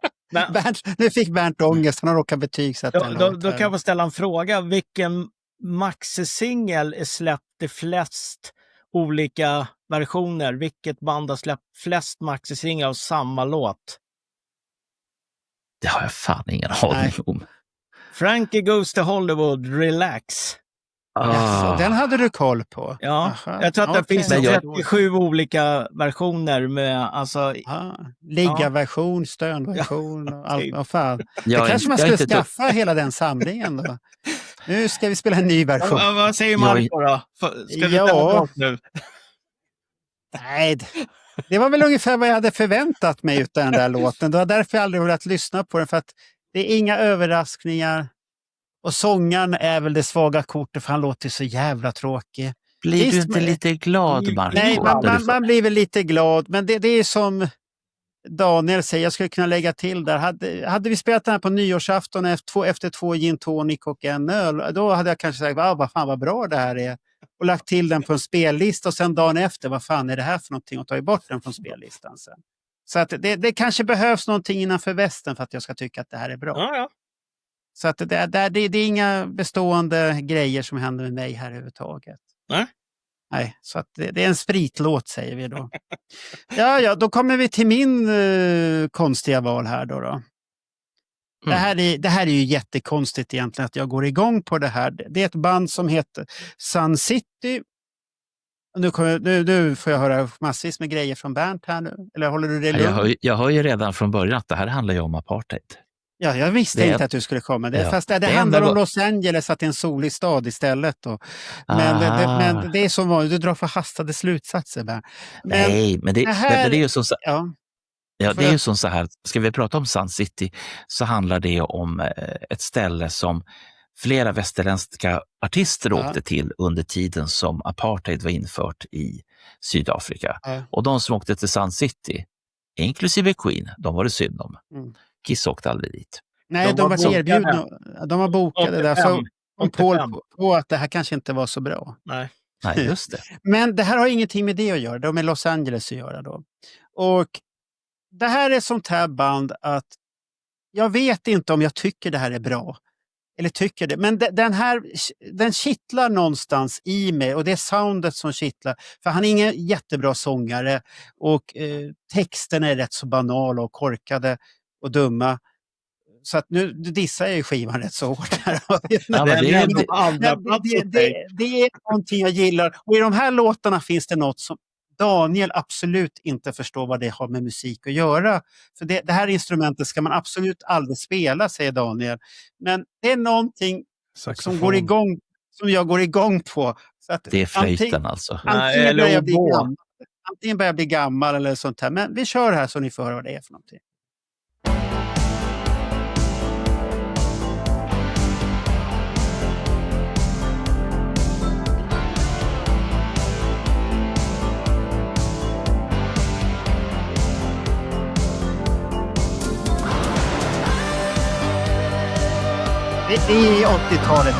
Nu fick Bernt ångest, han har råkat betygsätta en låt. Då kan jag få ställa en fråga. Vilken maxisingel är släppt i flest olika versioner? Vilket band har släppt flest maxisinglar av samma låt? Det har jag fan ingen aning om. Frankie Goes to Hollywood, Relax. Yes, den hade du koll på. Ja, jag tror att det finns 37 olika versioner med liggarversion, stönversion och allt. Vad fan. Det kanske man skulle skaffa hela den samlingen då. Nu ska vi spela en ny version. Vad säger Marco då? Ska du ta nu? Nej, det var väl ungefär vad jag hade förväntat mig utav den där låten. Det var därför jag aldrig velat lyssna på den, för att det är inga överraskningar. Och sångaren är väl det svaga kortet, för han låter så jävla tråkig. Blir du inte lite glad, Marco? Nej, man blir väl lite glad. Men det är som Daniel säger, jag skulle kunna lägga till där. Hade vi spelat den här på nyårsafton efter 2 gin tonic och en öl, då hade jag kanske sagt, vad fan vad bra det här är. Och lagt till den på en spellista, och sen dagen efter, vad fan är det här för någonting, och tagit bort den från spellistan sen. Så att det kanske behövs någonting innanför västen för att jag ska tycka att det här är bra. Ja. Så att det är inga bestående grejer som händer med mig här överhuvudtaget. Nej, så att det är en spritlåt, säger vi då. Ja, då kommer vi till min konstiga val här då. Det här är ju jättekonstigt egentligen att jag går igång på det här. Det är ett band som heter Sun City. Nu får jag höra massvis med grejer från Bernt här nu. Eller håller du det lugnt? Jag hör ju redan från början att det här handlar ju om apartheid. Ja, jag visste inte att du skulle komma. Fast det handlar om Los Angeles, att det är en solig stad istället. Då. Men det är som vanligt, du drar förhastade slutsatser. Men det är ju så... Ja, det är ju så här, ska vi prata om Sun City, så handlar det om ett ställe som flera västerländska artister åkte till under tiden som apartheid var infört i Sydafrika. Och de som åkte till Sun City, inklusive Queen, de var det synd om. Kiss åkte aldrig dit. Nej, de var erbjudna. De var bokade där. Så om på att det här kanske inte var så bra. Nej, just det. Men det här har ingenting med det att göra. De är Los Angeles att göra då. Och det här är sånt här band att jag vet inte om jag tycker det här är bra. Eller tycker det. Men den kittlar någonstans i mig. Och det är soundet som kittlar. För han är ingen jättebra sångare. Och texten är rätt så banal och korkade och dumma. Så att nu dissar jag ju skivan rätt så hårt här. Det är någonting jag gillar. Och i de här låtarna finns det något som Daniel absolut inte förstår vad det har med musik att göra. För det här instrumentet ska man absolut aldrig spela, säger Daniel. Men det är någonting som går igång, som jag går igång på. Så att det är flöjten alltså. Antingen börjar jag bli gammal eller sånt här. Men vi kör här så ni får höra vad det är för någonting. I 80-talet.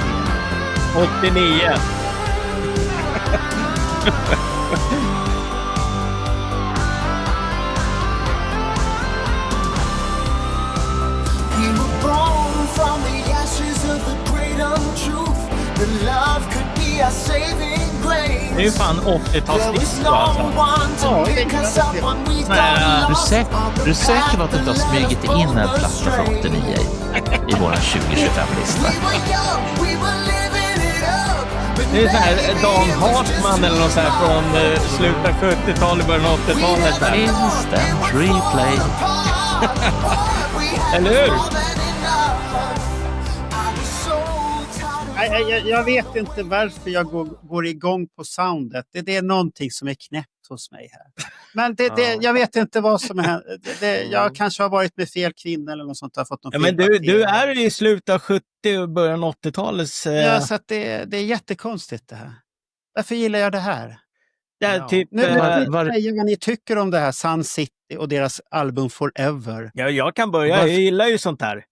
89. We were born from the ashes of the great untruth. That love could be our saving grace. Det är ju fan There was 80-talsdisco no alltså. one to pick us up when we got Nej, lost. Är du säker på att du inte har smugit in en platta från 89 i våran 2025-lista? We were young, we were living it up. But Det är så här Dan Hartman eller något så här från slutet av 70-talet, början av 80-talet. där. Instant replay. Eller hur? Jag vet inte varför jag går igång på soundet. Det är någonting som är knäppt hos mig här. Men jag vet inte vad som är. Jag kanske har varit med fel kvinna eller något sånt. Har fått någon Ja, men du är i slutet av 70 och början av 80-talets... Ja, så att det är jättekonstigt det här. Varför gillar jag det här? typ, Nu säger vad ni tycker om det här Sun City och deras album Forever. ja, jag kan börja. Jag gillar ju sånt här.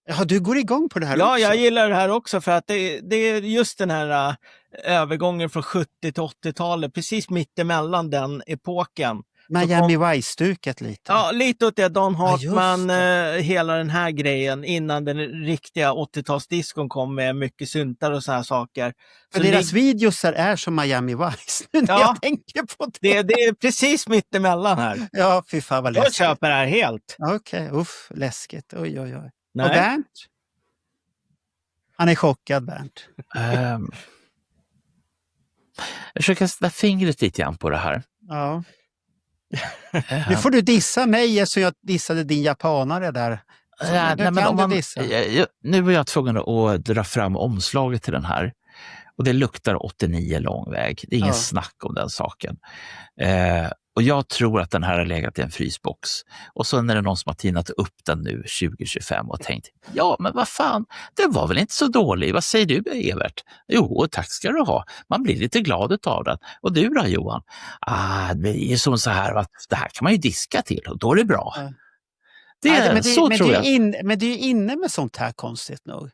Ja, du går igång på det här Ja, också? jag gillar det här också för att det är just den här övergången från 70 till 80-talet, precis mittemellan den epoken. Miami Vice-stuket lite. Ja, lite åt det. Dan Ja, just Hartman, hela den här grejen innan den riktiga 80-talsdiskon kom med mycket syntar och så här saker. För Så deras videos är som Miami Vice. När Ja. jag tänker på det. det är precis mittemellan här. Ja, fy fan vad Jag läskigt. köper det här helt. Okej, uff, läskigt. Oj, oj, oj. Nej. Och Bernt? Han är chockad, Bernt. Jag försöker sätta fingret lite grann på det här. Ja. Nu får du dissa mig så jag dissade din japanare där. Nu är jag tvungen att dra fram omslaget till den här. Och det luktar 89 lång väg. Det är ingen snack om den saken. Och jag tror att den här har legat i en frysbox. Och så är det någon som har tinat upp den nu 2025 och tänkt, ja men vad fan, det var väl inte så dålig. Vad säger du, Evert? Jo, tack ska du ha. Man blir lite glad av den. Och du då, Johan? Det är som så här att det här kan man ju diska till och då är det bra. Det är tror jag. Men det är ju inne med sånt här konstigt nog.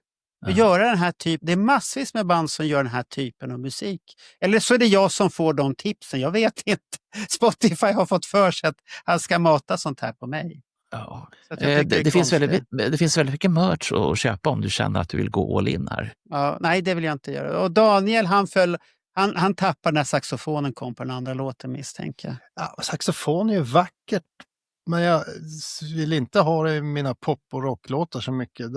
Att göra den här typen, det är massvis med band som gör den här typen av musik. Eller så är det jag som får de tipsen, jag vet inte. Spotify har fått för sig att han ska mata sånt här på mig. Ja. Så att jag tycker Det finns väldigt mycket merch att köpa om du känner att du vill gå all in här. Ja, nej, det vill jag inte göra. Och Daniel, han tappade när saxofonen kom på den andra låten, misstänker jag. Ja, saxofon är ju vackert. Men jag vill inte ha det i mina pop- och rocklåtar så mycket.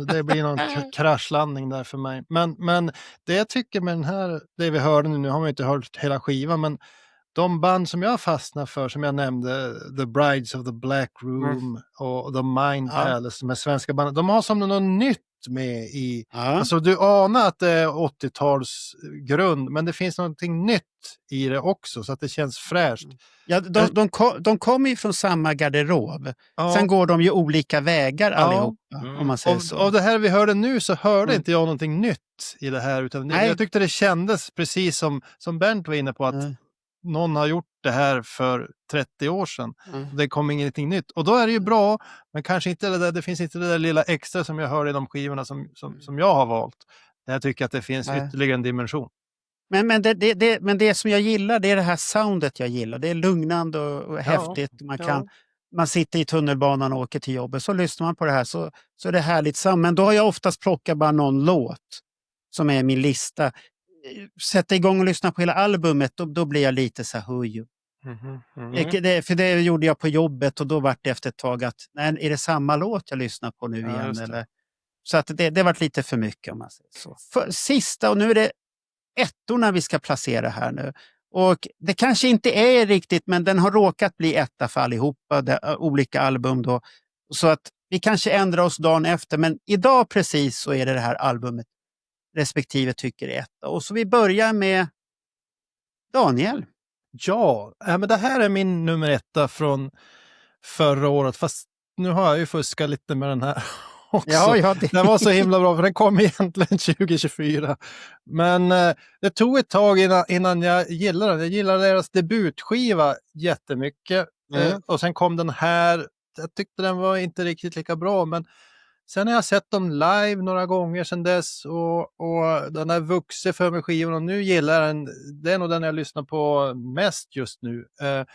Det blir någon kraschlandning där för mig. Men det jag tycker med den här, det vi hörde nu har man inte hört hela skivan, men de band som jag fastnar för, som jag nämnde, The Brides of the Black Room och The Mind Palace, de här svenska banden, de har som något nytt med i. Alltså du anar att det är 80-tals grund, men det finns någonting nytt i det också så att det känns fräscht. Ja, de kommer ju från samma garderob. Ja. Sen går de ju olika vägar allihopa, om man säger så. Av det här vi hörde nu så hörde inte jag någonting nytt i det här, utan jag tyckte det kändes precis som Bernt var inne på, att någon har gjort det här för 30 år sedan. Det kom ingenting nytt. Och då är det ju bra, men kanske inte det finns inte det där lilla extra som jag hör i de skivorna som jag har valt. Jag tycker att det finns ytterligare en dimension. Men det som jag gillar, det är det här soundet jag gillar. Det är lugnande och häftigt. Man sitter i tunnelbanan och åker till jobbet, så lyssnar man på det här så är det härligt sound. Men då har jag oftast plockat bara någon låt som är min lista. Sätta igång och lyssna på hela albumet, då blir jag lite så här för det gjorde jag på jobbet och då var det efter ett tag att, nej, är det samma låt jag lyssnar på nu igen? Eller? Så att det varit lite för mycket, om man säger så. Sista, och nu är det ettorna vi ska placera här nu. Och det kanske inte är riktigt, men den har råkat bli etta för allihopa, olika album då. Så att vi kanske ändrar oss dagen efter, men idag precis så är det här albumet respektive tycker är etta. Och så vi börjar med Daniel. Ja, men det här är min nummer etta från förra året, fast nu har jag ju fuskat lite med den här också. Den var så himla bra, för den kom egentligen 2024. Men det tog ett tag innan jag gillade den. Jag gillade deras debutskiva jättemycket. Och sen kom den här. Jag tyckte den var inte riktigt lika bra, men Sen har jag sett dem live några gånger sedan dess och den har vuxit för mig skivan och nu gillar den. Det är nog den jag lyssnar på mest just nu.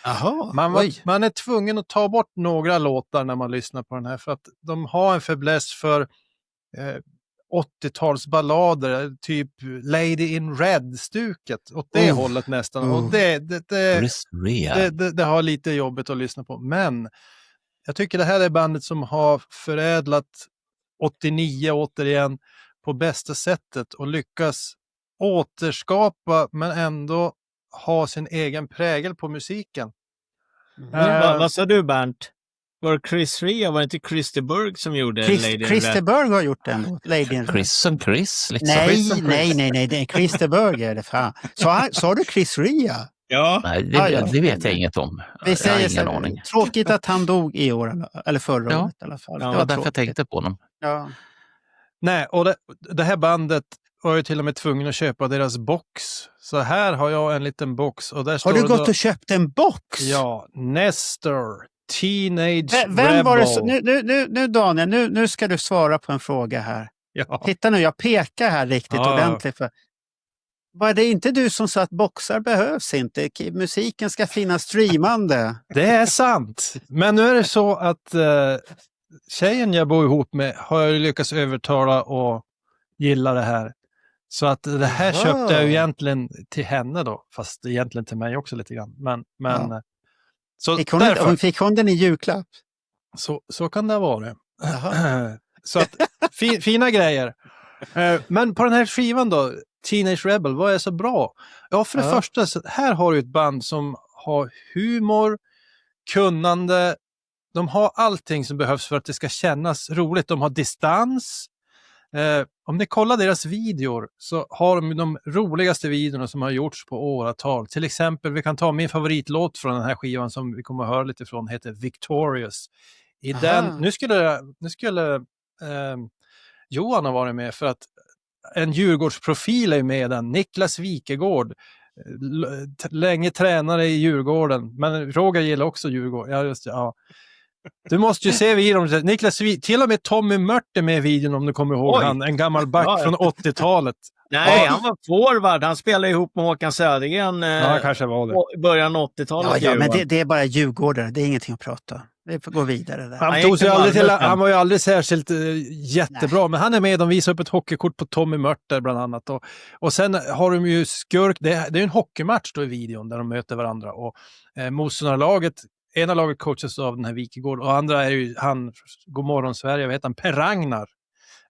Jaha, Man är tvungen att ta bort några låtar när man lyssnar på den här för att de har en fäbless för 80-talsballader, typ Lady in Red-stuket åt det hållet nästan. Och det har lite jobbigt att lyssna på. Men jag tycker det här är bandet som har förädlat 89 återigen på bästa sättet och lyckas återskapa men ändå ha sin egen prägel på musiken. Vad sa du, Bernt? Var det Chris Rea, var det inte Christer Berg som gjorde Lady in Red? Christer Berg har gjort den. Lady in Red. Chris liksom. Nej, det är Christer Berg är det fan. Sa du Chris Rea? Ja. Nej, det vet jag inget om. Vi säger jag har ingen aning. Tråkigt att han dog i år, eller förra året i alla fall. Ja, det var därför jag tänkte på honom. Ja. Nej, och det här bandet var ju till och med tvungen att köpa deras box. Så här har jag en liten box. Och där står Har du det gått och köpt en box? Ja, Nestor, Teenage Vem Rebel. var det nu Daniel, nu ska du svara på en fråga här. Ja. Titta nu, jag pekar här riktigt ordentligt. Var det inte du som sa att boxar behövs inte? Musiken ska finnas streamande. Det är sant. Men nu är det så att tjejen jag bor ihop med har jag lyckats övertala och gilla det här. Så att det här köpte jag ju egentligen till henne då. Fast egentligen till mig också lite grann. Men så Fick hon den i julklapp? Så kan det vara. Så att fina grejer. Men på den här skivan då, Teenage Rebel, vad är så bra? Ja, för det första, så här har du ett band som har humor, kunnande, de har allting som behövs för att det ska kännas roligt. De har distans. Om ni kollar deras videor så har de roligaste videorna som har gjorts på åratal. Till exempel, vi kan ta min favoritlåt från den här skivan som vi kommer att höra lite från, heter Victorious. I den, nu skulle Johan har varit med för att en Djurgårdsprofil är med den. Niklas Wikegård, länge tränare i Djurgården, men Roger gillar också Djurgården. Ja, just det, ja. Du måste ju se videon. Niklas, till och med Tommy Mört är med i videon om du kommer ihåg han, en gammal back från 80-talet. Nej, han var forward. Han spelade ihop med Håkan Södergren kanske var det. I början av 80-talet. Ja, men det är bara Djurgårdare. Det är ingenting att prata. Det får gå vidare där. Han var ju aldrig särskilt jättebra. Nej. Men han är med. De visar upp ett hockeykort på Tommy Mört där bland annat. Och sen har de ju skurk. Det är en hockeymatch då i videon där de möter varandra. Och motståndarlaget, ena laget coachas av den här Wikegård och andra är ju han, Godmorgon Sverige, vet han, Per Ragnar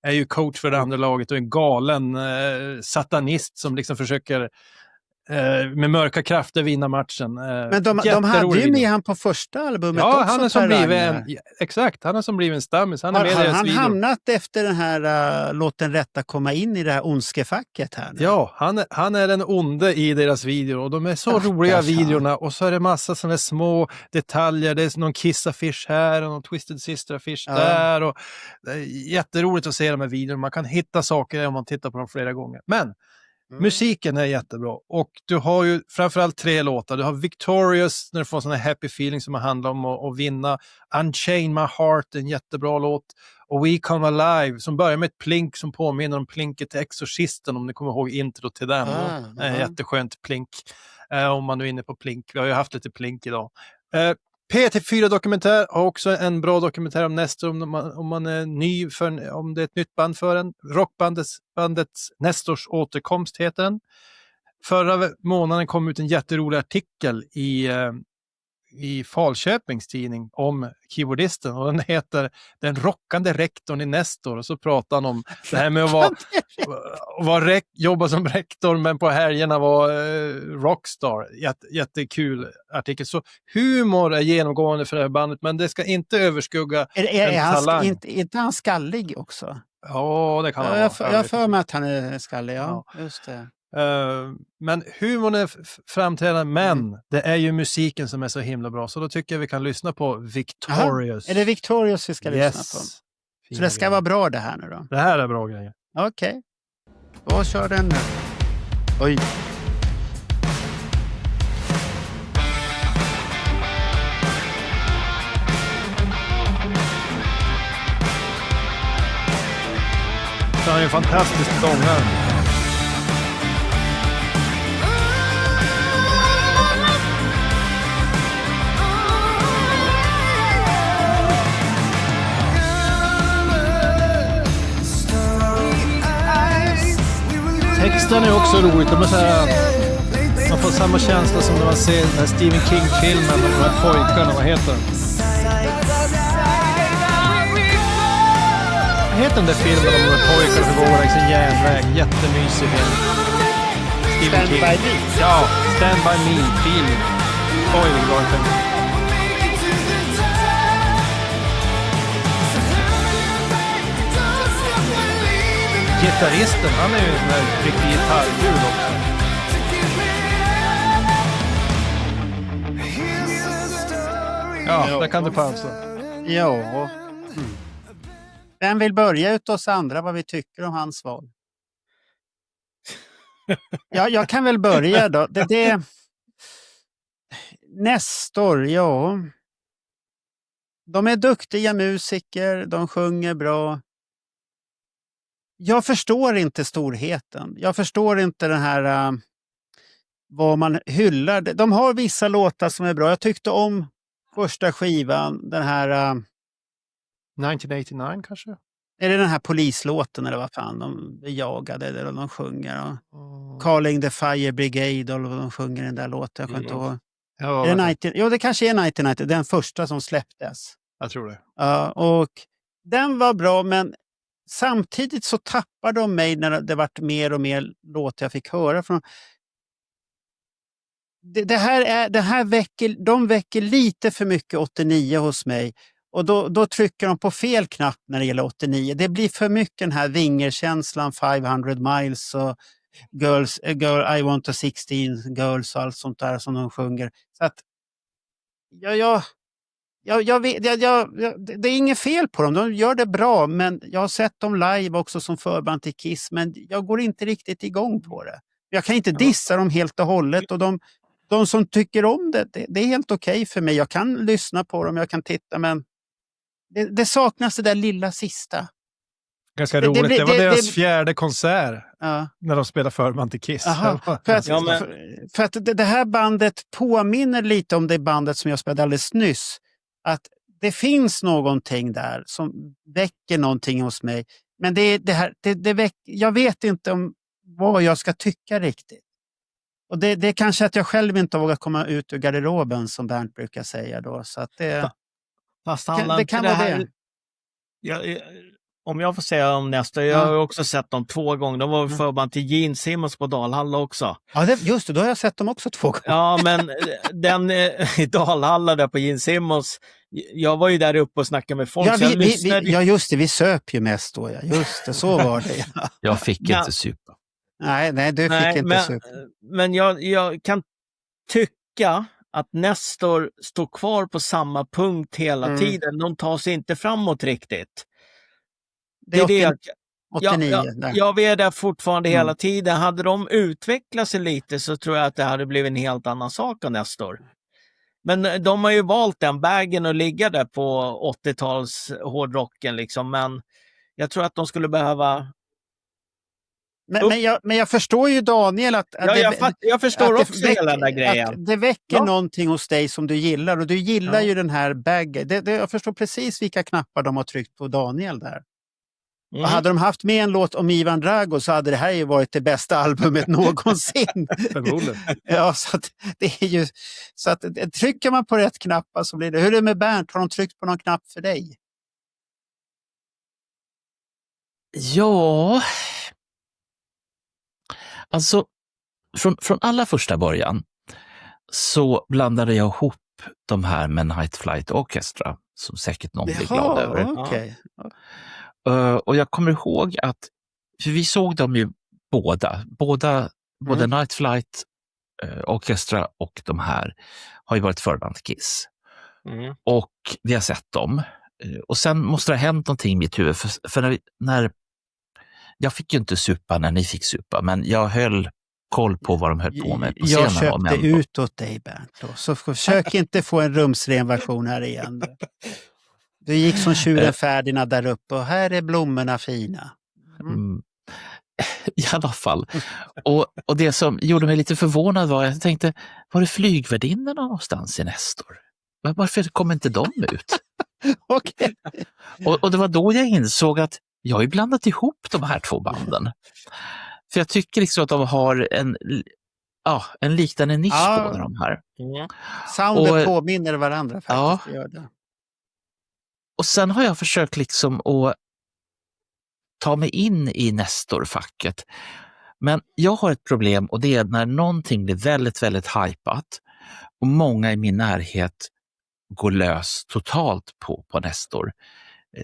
är ju coach för det andra laget och en galen satanist som liksom försöker med mörka krafter vinna matchen. Men de hade ju med han på första albumet också. Ja, han är som blivit exakt, han är som blivit en stammis. Han har hamnat efter den här låt den rätta komma in i det här ondskefacket här nu. Ja, han är den onde i deras videor och de är så roliga videorna och så är det massa sådana små detaljer. Det är någon Kiss-affisch här och någon Twisted Sister-affisch där och det är jätteroligt att se de här videorna. Man kan hitta saker om man tittar på dem flera gånger. Men musiken är jättebra och du har ju framförallt 3 låtar. Du har Victorious när du får en sån här happy feeling som handlar om att vinna. Unchain My Heart, en jättebra låt. Och We Come Alive som börjar med ett plink som påminner om plinket till Exorcisten om ni kommer ihåg intro till den. Jätteskönt plink om man nu är inne på plink. Vi har ju haft lite plink idag. PT4 dokumentär har också en bra dokumentär om Nestor om man är ny om det är ett nytt band för en. Rockbandets Nestors återkomst heter den. Förra månaden kom ut en jätterolig artikel i Falköpings tidning om keyboardisten och den heter Den rockande rektorn i Nestor och så pratar han om det här med att jobba som rektor men på helgerna vara rockstar. Jättekul artikel. Så humor är genomgående för det här bandet men det ska inte överskugga en talang. Är inte han skallig också? Ja, det kan han vara. Jag för mig att han är skallig, ja. Just det. Men humorn är framträdande, men det är ju musiken som är så himla bra. Så då tycker jag vi kan lyssna på Victorious. Är det Victorious vi ska lyssna på? Så det ska vara bra det här nu då? Det här är bra grejer. Okej. Då kör den nu. Oj. har ju en fantastisk sångare. Texten är också roligt. De är så här, man får samma känsla som när man ser den här Stephen King-filmen om de här pojkarna. Vad heter den? Vad heter den där filmen om de här pojkarna som går längs en järnväg? Jättemysig film. Stephen King. Stand by me. Ja, Stand by me film. Oj, det var inte. Gitarristen, han är ju en där riktig gitarrgud också. Ja, där kan du pausa. Ja. Mm. Vem vill börja ut oss andra vad vi tycker om hans val? Ja, jag kan väl börja då. Nestor, ja. De är duktiga musiker, de sjunger bra. Jag förstår inte storheten. Jag förstår inte den här vad man hyllar. De har vissa låtar som är bra. Jag tyckte om första skivan, den här 1989 kanske? är det den här polislåten eller vad fan de är jagade eller de sjunger. Calling the Fire Brigade eller vad de sjunger den där låten. Jag kommer inte ihåg. Ja, Är det 90? Jo, det kanske är 1990, den första som släpptes. jag tror det. Ja, och den var bra, men samtidigt så tappade de mig när det vart mer och mer låtar jag fick höra från. De väcker lite för mycket 89 hos mig. Och då trycker de på fel knapp när det gäller 89. Det blir för mycket den här vingerkänslan, 500 miles och Girl, I want a 16 girls och allt sånt där som de sjunger. Så att det är inget fel på dem. De gör det bra, men jag har sett dem live också som förband till Kiss, men jag går inte riktigt igång på det. Jag kan inte dissa dem helt och hållet, och de som tycker om det är helt okej för mig. Jag kan lyssna på dem, jag kan titta, men det saknas det där lilla sista. Ganska roligt. Det var deras fjärde konsert när de spelade förband till Kiss. Aha, för att det här bandet påminner lite om det bandet som jag spelade alldeles nyss. Att det finns någonting där som väcker någonting hos mig. Men jag vet inte om vad jag ska tycka riktigt. Och det är kanske att jag själv inte vågar komma ut ur garderoben, som Bernt brukar säga då. Så att Fast det kan vara det. Om jag får säga om nästa, jag har också sett dem 2 gånger. De var förband till Gene Simmons på Dalhalla också. Ja, just det, då har jag sett dem också 2 gånger. Ja, men den i Dalhalla där på Gene Simmons, jag var ju där uppe och snackade med folk. Just det, vi söp ju mest då. Ja. Just det, så var det. Ja. Jag fick inte supa. Nej, du fick inte supa. Men jag kan tycka att Nestor står kvar på samma punkt hela tiden. De tar sig inte framåt riktigt. Det är 89. Jag är där fortfarande hela tiden. Hade de utvecklat sig lite så tror jag att det hade blivit en helt annan sak av Nestor. Men de har ju valt den vägen att ligga där på 80-tals hårdrocken liksom. Men jag tror att de skulle behöva... Men jag förstår ju, Daniel, att jag förstår också hela den där grejen. Att det väcker någonting hos dig som du gillar, och du gillar ju den här baggen. Jag förstår precis vilka knappar de har tryckt på Daniel där. Och hade de haft med en låt om Ivan Drago så hade det här ju varit det bästa albumet någonsin. Förmodligen. Ja, så att det är ju så att trycker man på rätt knappar så blir det. Hur är det med Bernt? Har de tryckt på någon knapp för dig? Ja, alltså från allra första början så blandade jag ihop de här med Night Flight Orchestra, som säkert någon blir glad över. Okay. Och jag kommer ihåg att, för vi såg dem ju både Night Flight Orchestra och de här har ju varit förband till Kiss. Och vi har sett dem. Och sen måste det ha hänt någonting i mitt huvud, för när jag fick ju inte supa när ni fick supa, men jag höll koll på vad de höll på med på scenen. Jag köpte ut åt dig, Bernt. Då. Så försök inte få en rumsren version här igen. Du gick som tjuren Ferdinand där uppe, och här är blommorna fina. I alla fall. Och det som gjorde mig lite förvånad var att jag tänkte, var är flygvärdinnorna någonstans i Nestor? Varför kommer inte de ut? Okej. Och det var då jag insåg att jag har ju blandat ihop de här två banden. För jag tycker liksom att de har en liknande nisch Ja. båda de här. Soundet Och- påminner varandra faktiskt. Det gör det. Och sen har jag försökt liksom att ta mig in i Nestor-facket. Men jag har ett problem och det är när någonting blir väldigt, väldigt hypat och många i min närhet går lös totalt på Nestor.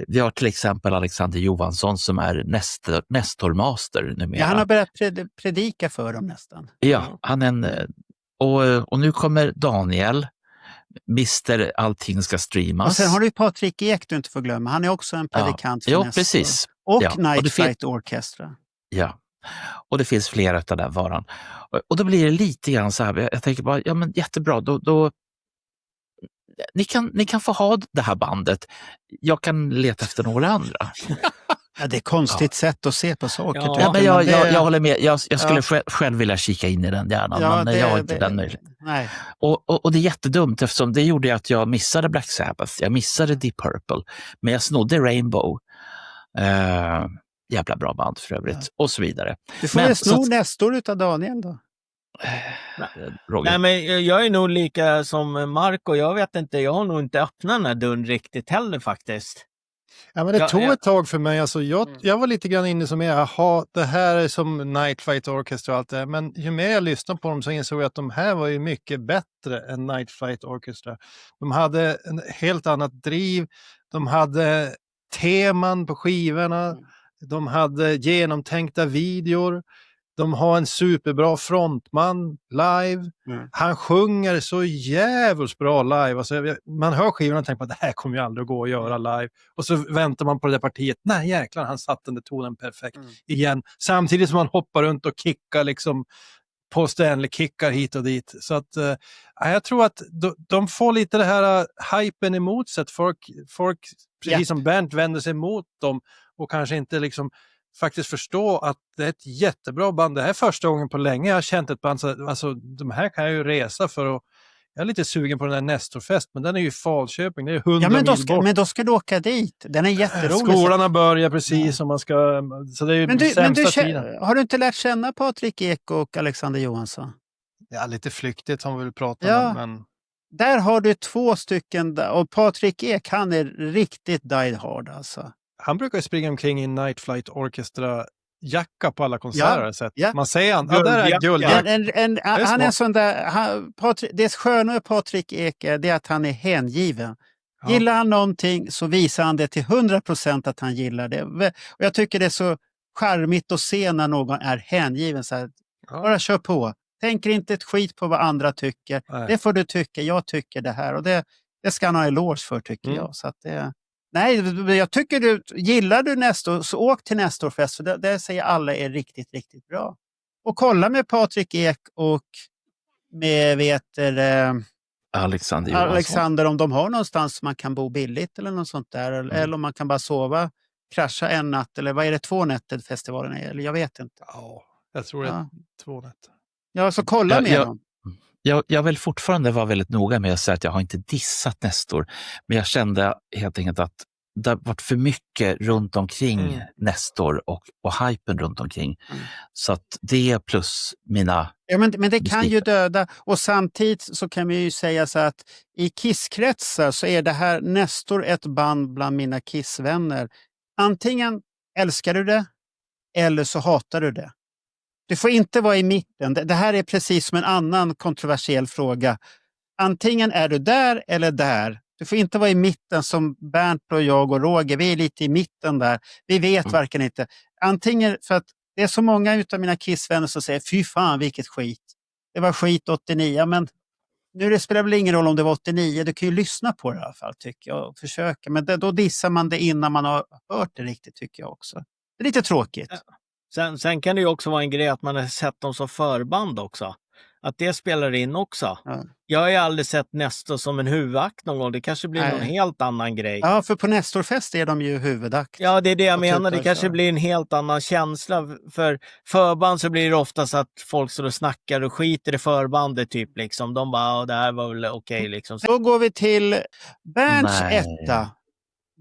Vi har till exempel Alexander Johansson som är Nestor-master numera. Ja, han har börjat predika för dem nästan. Ja, han är en, och nu kommer Daniel, Mr. Allting ska streamas. Och sen har du ju Patrik Ek du inte får glömma. Han är också en predikant för Jo, Nestor. precis. Och Ja, och Night det Flight Orchestra. Ja, och det finns flera av den varan. Och då blir det lite grann så här, jag tänker bara, ja men jättebra, då ni kan få ha det här bandet. Jag kan leta efter några andra. Ja, det är ett konstigt sätt att se på saker. Ja, tycker Ja, men det- jag håller med. Jag skulle själv vilja kika in i den hjärnan, Ja, men jag har inte den möjligheten. Nej. Och det är jättedumt eftersom det gjorde att jag missade Black Sabbath, jag missade Deep Purple, men jag snodde Rainbow. Jävla bra band för övrigt, och så vidare. Du får Men, väl så sno att- Nestor utav Daniel då. Roger. Nej, men jag är nog lika som Marco. Jag vet inte, jag har nog inte öppnat den här dörren riktigt heller faktiskt. Ja, men det Ja, tog ja. ett tag för mig. Alltså, jag var lite grann inne som jaha, det här är som Night Flight Orchestra och allt det här. Men ju mer jag lyssnade på dem så insåg jag att de här var ju mycket bättre än Night Flight Orchestra. De hade en helt annat driv. De hade teman på skivorna. De hade genomtänkta videor. De har en superbra frontman live. Han sjunger så jävligt bra live. Alltså, man hör skivorna och tänker att det här kommer ju aldrig att gå att göra live. Och så väntar man på det där partiet. Nej jäklar, han satt den där tonen perfekt igen. Samtidigt som man hoppar runt och kickar liksom på Stanley, kickar hit och dit. Så att jag tror att de får lite det här hypen emot sig. Att folk precis som Bernt, vänder sig emot dem och kanske inte liksom faktiskt förstå att det är ett jättebra band. Det här är första gången på länge jag har känt ett band. Så, alltså, de här kan jag ju resa för att... Jag är lite sugen på den här Nestorfest, men den är ju i Falköping. Det är 100 Ja, mil bort. men då ska du åka dit. Den är jätterolig. Skolan har börjat precis, och man ska... Så det är ju sämsta tiden. Har du inte lärt känna Patrik Ek och Alexander Johansson? Ja, lite flyktigt har vi väl pratat Ja. om, men... Där har du 2 stycken, och Patrik Ek, han är riktigt die hard alltså. Han brukar ju springa omkring i Night Flight Orchestra-jacka på alla konserter. Ja, jag har sett. ja. Man säger han, ja, där är Guldjacka. guldjacka. Han är smart. en sån där, det sköna med Patrik Ek är det att han är hängiven. Ja. Gillar han någonting så visar han det till 100% att han gillar det. Och jag tycker det är så charmigt att se när någon är hängiven. Så här, Ja. bara kör på. Tänker inte ett skit på vad andra tycker. Nej. Det får du tycka, jag tycker det här. Och det ska han ha eloge för tycker jag. Så att nej, jag tycker gillar du Nestor så åk till Nestorfest. För det säger alla är riktigt, riktigt bra. Och kolla med Patrik Ek och med Alexander Johansson. Alexander om de har någonstans man kan bo billigt eller något sånt där. Eller om man kan bara sova, krascha en natt. Eller vad är det, 2 nätter festivalen är? Eller jag vet inte. Ja, jag tror det är Ja. 2 nätter. Ja, så kolla med dem. Jag vill fortfarande vara väldigt noga med att säga att jag har inte dissat Nestor, men jag kände helt enkelt att det har varit för mycket runt omkring Nestor och hypen runt omkring. Så att det plus mina... Ja, men det kan ju besviken. döda. Och samtidigt så kan vi ju säga så att i Kiss-kretsar så är det här Nestor ett band bland mina Kiss-vänner. Antingen älskar du det eller så hatar du det. Du får inte vara i mitten. Det här är precis som en annan kontroversiell fråga. Antingen är du där eller där. Du får inte vara i mitten som Bernt och jag och Roger. Vi är lite i mitten där. Vi vet verkligen inte. Antingen för att det är så många utav mina Kiss-vänner som säger fy fan vilket skit. Det var skit 89, men nu det spelar väl ingen roll om det var 89. Du kan ju lyssna på det i alla fall tycker jag och försöka. Men då dissar man det innan man har hört det riktigt tycker jag också. Det är lite tråkigt. Sen kan det ju också vara en grej att man har sett dem som förband också. att det spelar in också. Ja. Jag har ju aldrig sett Nestor som en huvudakt någon gång. Det kanske blir Nej. någon helt annan grej. Ja, för på Nestorfest är de ju huvudakt. Ja, det är det jag Och menar. Det tutar kanske kör. blir en helt annan känsla. För förband så blir det oftast att folk står och snackar och skiter i förbandet typ liksom. De bara, det här var väl okej liksom. Då går vi till Bernts Nej. etta.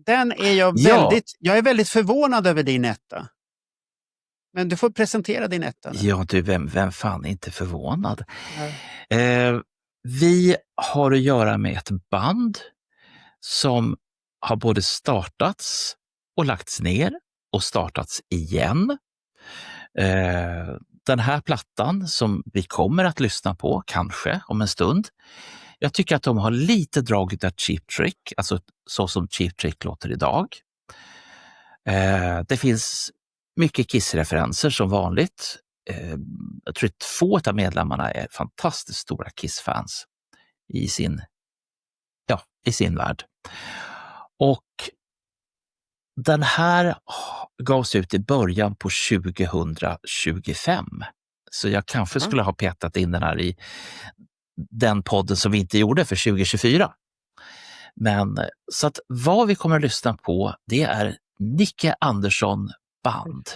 Den är jag Ja. jag är väldigt förvånad över din etta. Men du får presentera din etta nu. Ja, du, vem fan är inte förvånad? Nej. Vi har att göra med ett band som har både startats och lagts ner och startats igen. Den här plattan som vi kommer att lyssna på, kanske om en stund, jag tycker att de har lite drag av Cheap Trick, alltså så som Cheap Trick låter idag. Det finns mycket Kiss-referenser som vanligt. Jag tror att 2 av medlemmarna är fantastiskt stora Kiss-fans i sin värld. Och den här gavs ut i början på 2025. Så jag kanske skulle ha petat in den här i den podden som vi inte gjorde för 2024. Men så att vad vi kommer att lyssna på, det är Nicke Andersson band.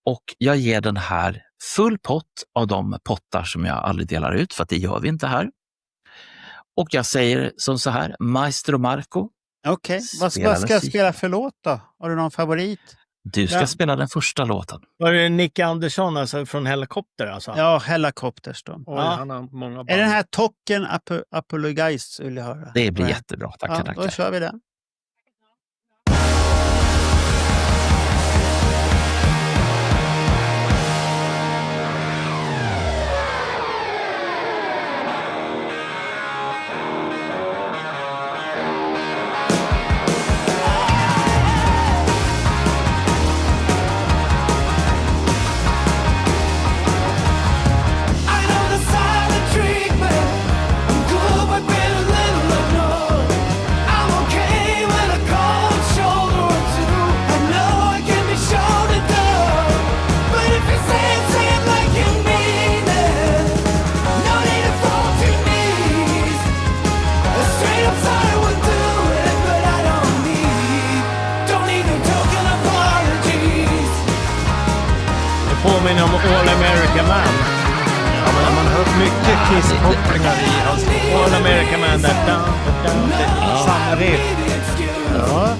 Och jag ger den här full pott av de pottar som jag aldrig delar ut, för att det gör vi inte här. Och jag säger som så här, Maestro Marco. Okej, vad ska jag spela för låt då? Har du någon favorit? Du ska spela den första låten. Var det Nicke Andersson alltså, från Helikopter alltså? Ja, Helicopters då. Oj, han har många band. Är den här Tocken Apologize vill jag höra? Det blir Nej. jättebra, tackar, Ja, tackar. då kör vi den. I know the silent treatment. I'm good, but been a little ignored. I'm okay with a cold shoulder or two. I know I can be shown to do. But if you say it like you mean it. No need to fall to your knees. A straight up sorry would do it, but I don't need no token apologies. Det påminner om All America Man. Ja, men man har hört mycket Kiss-kopplingar i hans... All America Man, samma riff. Ja.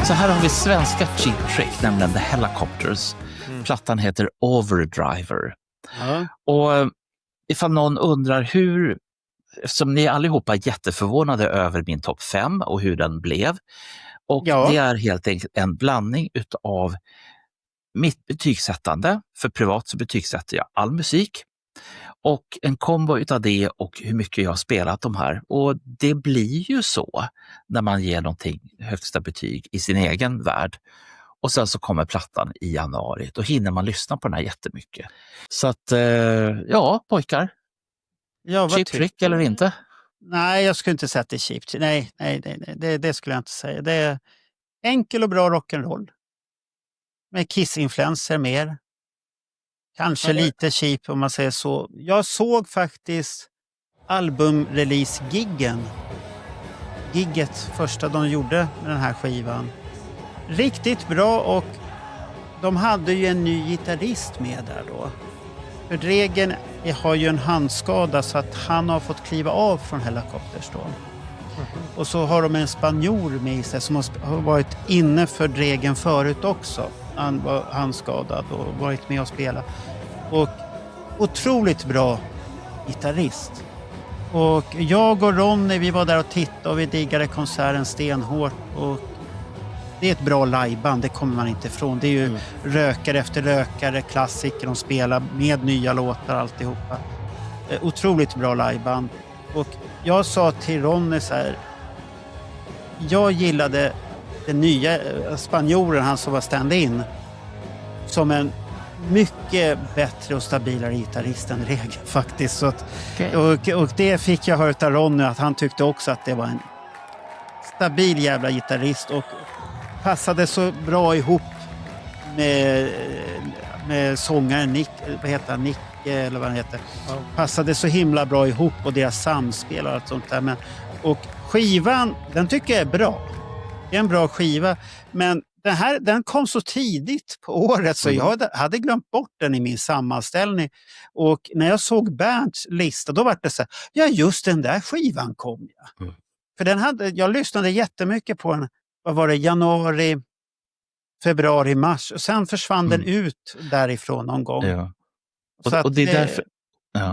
Så här har vi svenska Cheap Trick, nämligen The Helicopters. Plattan heter Overdriver. Ja. Och ifall någon undrar hur, eftersom ni allihopa är jätteförvånade över min topp 5 och hur den blev. Och Ja. det är helt enkelt en blandning utav mitt betygsättande. För privat så betygsätter jag all musik. Och en kombo utav det och hur mycket jag har spelat de här. Och det blir ju så när man ger någonting högsta betyg i sin egen värld. Och sen så kommer plattan i januari. Då hinner man lyssna på den här jättemycket. Så att, ja pojkar. Ja, vad Cheap tycker Trick du? eller inte? Nej, jag skulle inte säga att det är cheap. Nej, det skulle jag inte säga. Det är enkel och bra rock'n'roll. Med Kiss-influenser mer. Kanske lite cheap om man säger så. Jag såg faktiskt albumrelease-giggen. Gigget, första de gjorde med den här skivan. Riktigt bra, och de hade ju en ny gitarrist med där då. För Dregen har ju en handskada så att han har fått kliva av från Helicopters då. Och så har de en spanjor med sig som har varit inne för Dregen förut också. Han var handskadad och varit med och spelat. Och otroligt bra gitarrist. Och jag och Ronny, vi var där och tittade och vi diggade konserten stenhårt. Och det är ett bra liveband, det kommer man inte ifrån. Det är ju rökare efter rökare, klassiker, de spelar med nya låtar alltihopa. Otroligt bra liveband. Och jag sa till Ronny så här, jag gillade den nya spanjoren, han som var stand-in, som en mycket bättre och stabilare gitarrist än Dregen faktiskt. Så att, och det fick jag höra av Ronny, att han tyckte också att det var en stabil jävla gitarrist och passade så bra ihop med sångaren Nick, vad heter han? eller vad han heter, passade så himla bra ihop och deras samspel och allt sånt där. Och skivan, den tycker jag är bra. Det är en bra skiva, men den kom så tidigt på året så jag hade glömt bort den i min sammanställning. Och när jag såg Bernts lista, då var det så här, ja just den där skivan kom jag. För jag lyssnade jättemycket på den, vad var det, januari, februari, mars. Och sen försvann den ut därifrån någon gång. Ja. Så Och det är därför,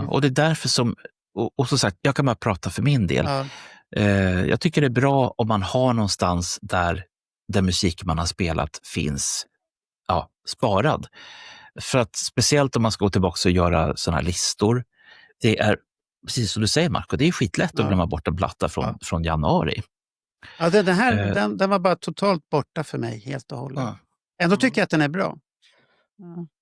och det är därför som, och som sagt, jag kan bara prata för min del. Ja. Jag tycker det är bra om man har någonstans där den musik man har spelat finns sparad. För att speciellt om man ska gå tillbaka och göra sådana här listor, det är precis som du säger Marco, det är skitlätt att glömma bort en platta från januari. Ja, den var bara totalt borta för mig helt och hållet. Ändå tycker jag att den är bra.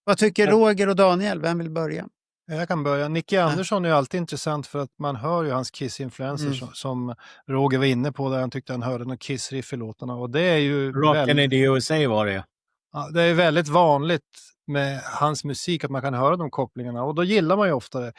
Vad tycker Roger och Daniel? Vem vill börja? Jag kan börja. Nicky Andersson är ju alltid intressant för att man hör ju hans Kiss-influenser som Roger var inne på där han tyckte han hörde någon Kiss-riff i låtarna. Och det är ju Rockin' in the USA var det. Ja, det är väldigt vanligt med hans musik att man kan höra de kopplingarna och då gillar man ju ofta det.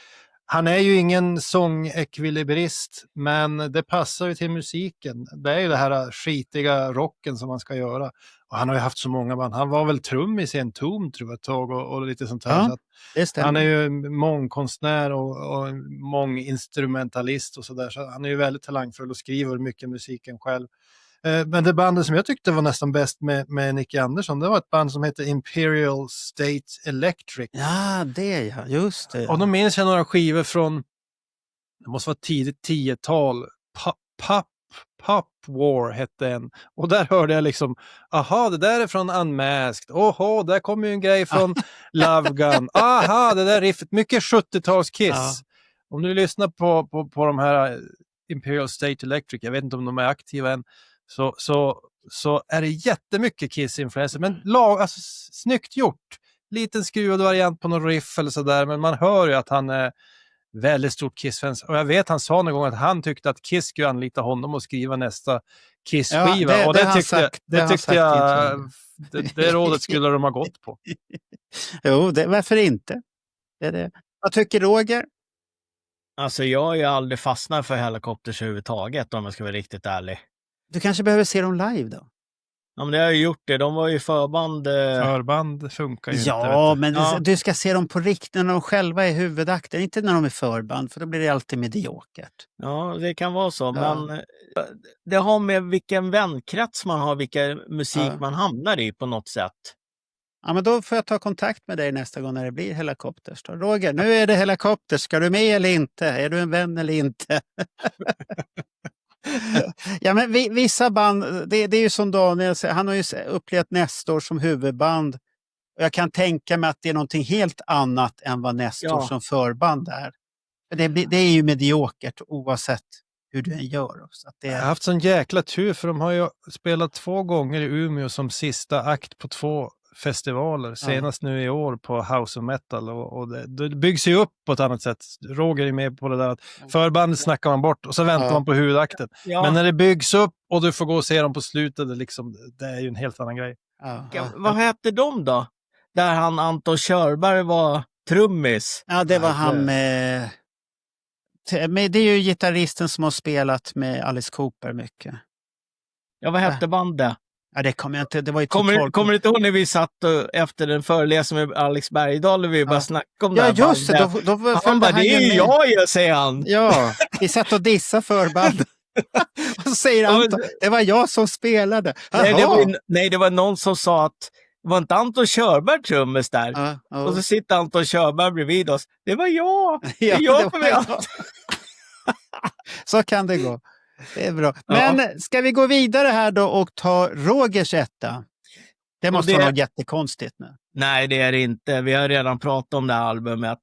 Han är ju ingen sångekvilibrist, men det passar ju till musiken. Det är ju det här skitiga rocken som man ska göra. Och han har ju haft så många band. Han var väl trummis i en Tom tror jag ett tag och lite sånt här. Ja, så att det stämmer. han är ju mångkonstnär och månginstrumentalist och sådär. Så han är ju väldigt talangfull och skriver mycket musiken själv. Men det bandet som jag tyckte var nästan bäst med Nicky Andersson, det var ett band som heter Imperial State Electric. Ja, just det. Och då minns jag några skivor från, det måste vara tidigt 10-tal, Pop War hette en. Och där hörde jag liksom, aha, det där är från Unmasked. Oho, där kommer ju en grej från Love Gun. Aha, det där riffet, mycket 70-tals Kiss. Ja. Om du lyssnar på de här Imperial State Electric, jag vet inte om de är aktiva än, så är det jättemycket Kiss-influenser. Men alltså, snyggt gjort. Liten skruvad variant på någon riff eller sådär, men man hör ju att han är väldigt stort Kiss-fans. Och jag vet han sa någon gång att han tyckte att Kiss skulle anlita honom och skriva nästa Kiss-skiva. Ja, och det tyckte jag det rådet skulle de ha gått på. Jo, varför inte? Det. Vad tycker Roger? Alltså jag har ju aldrig fastnat för Hellacopters överhuvudtaget om jag ska vara riktigt ärlig. Du kanske behöver se dem live då? Ja, men det har jag gjort det. De var ju förband. Förband funkar ju inte. Ja, men du ska se dem på riktigt när de själva är huvudakten. Inte när de är förband, för då blir det alltid mediokert. Ja, det kan vara så. Ja. Men det har med vilken vänkrets man har, vilken musik man hamnar i på något sätt. Ja, men då får jag ta kontakt med dig nästa gång när det blir Hellacopters. Då. Roger, nu är det Hellacopters. Ska du med eller inte? Är du en vän eller inte? Ja, men vissa band, det är ju som Daniel säger, han har ju upplevt Nestor som huvudband. Och jag kan tänka mig att det är någonting helt annat än vad Nestor som förband är. Det är ju mediokert oavsett hur du än gör. Så att Jag har haft sån jäkla tur för de har ju spelat 2 gånger i Umeå som sista akt på 2 festivaler. Senast nu i år på House of Metal. Och det byggs ju upp på ett annat sätt. Roger är med på det där att förbandet snackar man bort och så väntar man på huvudakten. Ja. Men när det byggs upp och du får gå och se dem på slutet, det är ju en helt annan grej. Vad hette de då? Där han Anton Körberg var trummis. Ja, det var han med... Det är ju gitarristen som har spelat med Alice Cooper mycket. Ja, vad hette bandet? Ja, det kommer jag inte. Det var ju kommer du inte ihåg när vi satt efter den föreläsningen med Alex Bergdahl och vi bara snackade om det här just det. Då han bara, det är ju jag, säger han. Ja, vi satt och dissade förband. Och så säger Anton, det var jag som spelade. Nej, det var någon som sa att var inte Anton Körberg trummis där? Och så sitter Anton Körberg bredvid oss. Det var jag! Det är jag som är. Så kan det gå. Det är bra. Men ska vi gå vidare här då och ta Rogers etta? Det måste vara något jättekonstigt nu. Nej, det är det inte. Vi har redan pratat om det här albumet.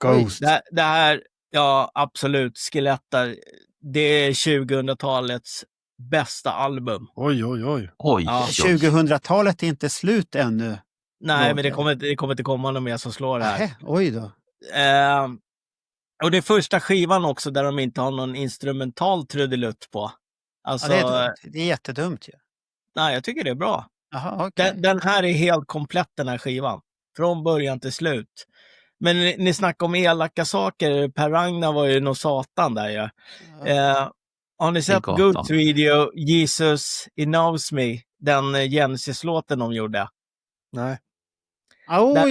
Ghost. Det här, ja absolut, Skeletar. Det är 2000-talets bästa album. Oj. Ja. 2000-talet är inte slut ännu. Nej, men det kommer inte komma någon mer som slår det här. Oj då. Och det är första skivan också där de inte har någon instrumental trudelutt på. Alltså, det är jättedumt ju. Nej, jag tycker det är bra. Aha, okay. Den här är helt komplett, den här skivan. Från början till slut. Men ni snackar om elaka saker. Per Ragnar var ju någon satan där ju. Har ni sett gatan. Goods video Jesus He Knows Me? Den Genesis-låten de gjorde. Nej. Där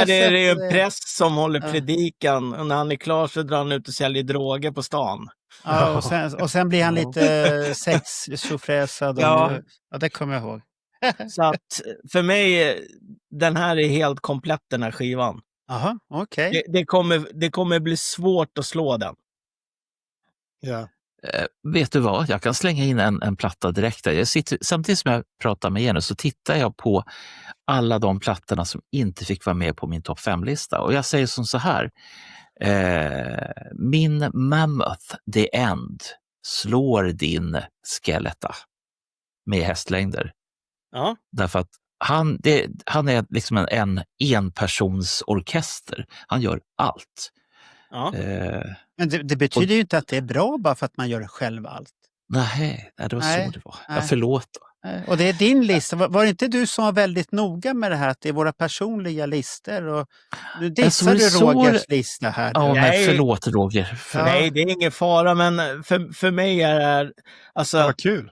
är det en sett, präst som håller predikan och när han är klar så drar han ut och säljer droger på stan. Ja, och sen blir han lite sextjofräsad. Ja. Ja, det kommer jag ihåg. Så att för mig, den här är helt komplett den här skivan. Jaha, okej. Det kommer bli svårt att slå den. Ja. Vet du vad, jag kan slänga in en platta direkt där. Samtidigt som jag pratar med Jenny så tittar jag på alla de plattorna som inte fick vara med på min topp 5-lista. Och jag säger som så här, min Mammoth, The End, slår din Skelleta med hästlängder. Ja. Därför att han är liksom en enpersonsorkester. Han gör allt. Ja. Men det betyder ju inte att det är bra bara för att man gör själv allt. Nej, det var Nej, så det var. nej. Ja, förlåt då. Och det är din lista. Var det inte du som var väldigt noga med det här att det är våra personliga listor? Och nu dissar du Rogers lista här. Ja, men Nej. förlåt Roger. Nej, det är ingen fara, men för mig är det här, alltså, Vad kul.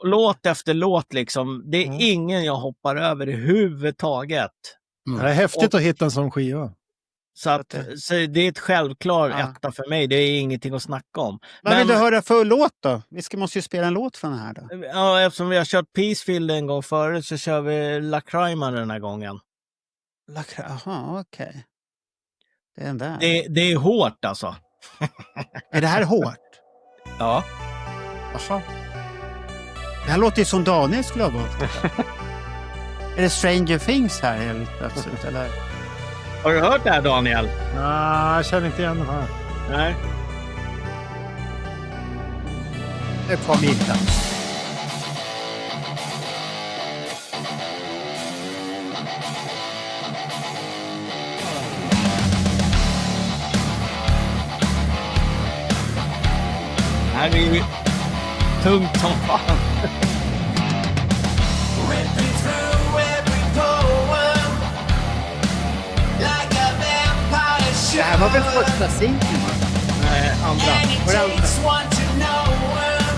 låt efter låt liksom. Det är ingen jag hoppar över i huvudtaget. Det är häftigt att hitta en sån skiva. Så det är ett självklart etta för mig. Det är ingenting att snacka om. Vad vill du höra för låt då? Vi måste ju spela en låt från den här då. Ja, eftersom vi har kört Peacefield en gång förut så kör vi La Crima den här gången. Jaha, okej. Det är den där. Det är hårt alltså. Är det här hårt? Ja. Jaha. Det här låter ju som Daniel skulle ha valt. Är det Stranger Things här helt plötsligt, eller? Har du hört det här, Daniel? Nej, jag känner inte igen den här. Nej. Det kommer vi hitta. Det här är ju tungt som fan. Ripping through every poem like a vampire show. Det här var väl första singeln? Nej, andra. And it takes one to know him,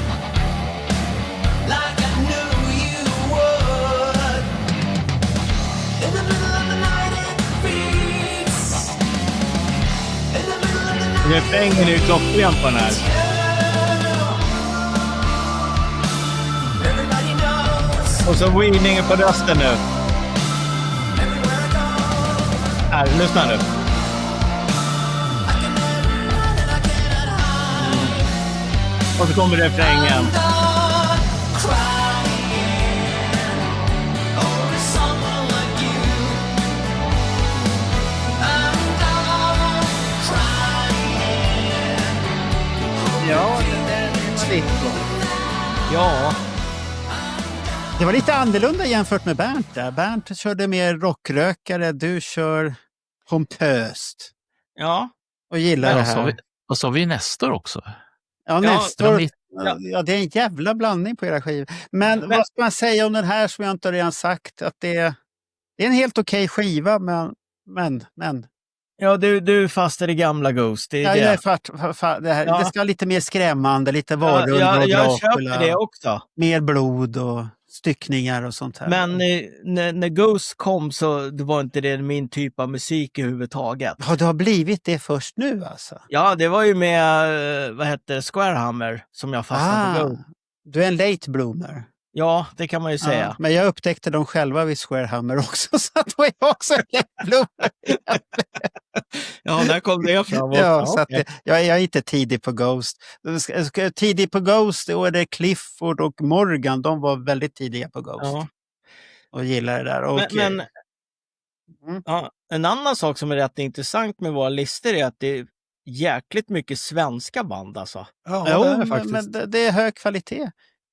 like I knew you would. In the middle of the night it beats. In the middle of the night Refrängen är ju klockren på den här. everybody knows. Och så winningen på rösten nu. Everywhere I go, Här, lyssna nu. I can never run and I cannot hide. Och så kommer refrängen. I'm done crying over someone like you. I'm done crying. Ja, det är en slitt. Ja. Det var lite annorlunda jämfört med Bernt där. Bernt körde mer rockrökare, du kör pompöst. Ja. Och gillar det här. Och så har vi Nestor också. Ja, Nestor. Ja. Ja, det är en jävla blandning på era skivor. Men vad ska man säga om den här som jag inte redan sagt? Att det är en helt okej skiva, men. Ja, du är fast i det gamla Ghost. Det är Ja, det. jag är det, här, Ja. det ska vara lite mer skrämmande, lite varulv och jag Dracula. köper det också. Mer blod och styckningar och sånt här. Men när Ghost kom så det var inte det min typ av musik överhuvudtaget. Ja, det har blivit det först nu alltså? Ja, det var ju med, vad hette det, Squarehammer som jag fastnade på Ghost. Du är en late bloomer. Ja, det kan man ju säga. Ja, men jag upptäckte dem själva vid Squarehammer också, så att då är jag också en late bloomer. Ja, där kom det fram. Ja, så att jag är inte tidig på Ghost. Tidig på Ghost, då är det Clifford och Morgan. De var väldigt tidiga på Ghost. Ja. Och gillar det där. Och, Men ja, en annan sak som är rätt intressant med våra listor är att det är jäkligt mycket svenska band alltså. Ja, jo, det är det faktiskt. men det är hög kvalitet.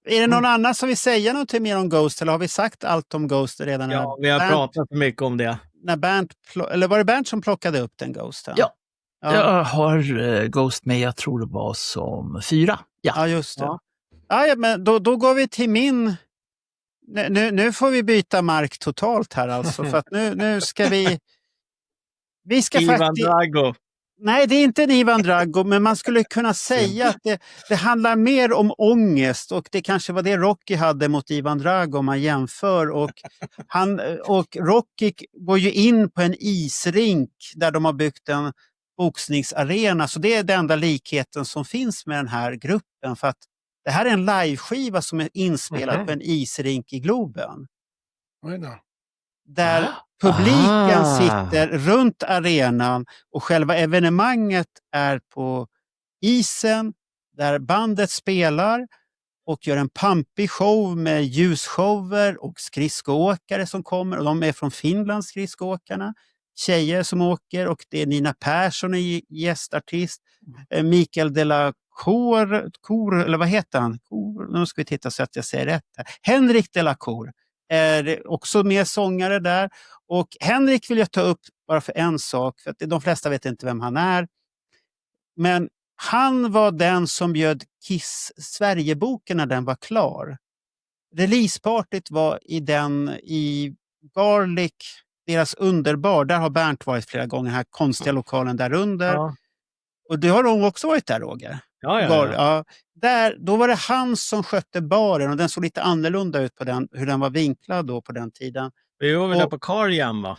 Är det någon annan som vill säga något mer om Ghost, eller har vi sagt allt om Ghost redan? Ja, vi har pratat mycket om det. När Bernt, eller var det Bernt som plockade upp den Ghosten? Ja. Ja. Jag har Ghost med, jag tror det var som 4. Ja. Ja, just det. Ja. Ja, men då går vi till min... Nu får vi byta mark totalt här alltså. För att nu ska vi... Vi ska Ivan faktiskt... Drago. Nej, det är inte en Ivan Drago, men man skulle kunna säga att det handlar mer om ångest, och det kanske var det Rocky hade mot Ivan Drago om man jämför. Och Rocky går ju in på en isrink där de har byggt en boxningsarena, så det är den enda likheten som finns med den här gruppen, för att det här är en liveskiva som är inspelad på en isrink i Globen. Oj då. Där publiken sitter runt arenan och själva evenemanget är på isen där bandet spelar och gör en pampig show med ljusshower och skridskoåkare som kommer, och de är från Finland, skridskoåkarna. Tjejer som åker, och det är Nina Persson är gästartist. Mikael de la Cour, eller vad heter han? Nu ska vi titta så att jag säger rätt här. Henrik de la Cour är också med sångare där. Och Henrik vill jag ta upp bara för en sak, för att de flesta vet inte vem han är. Men han var den som bjöd Kiss Sverigeboken när den var klar. Releasepartyt var i Garlic, deras underbar. Där har Bernt varit flera gånger, den här konstiga lokalen där under. Ja. Och det har de också varit där, Roger. Ja. Då var det han som skötte baren, och den såg lite annorlunda ut på den, hur den var vinklad då på den tiden. Vi var väl där på Carjam, va?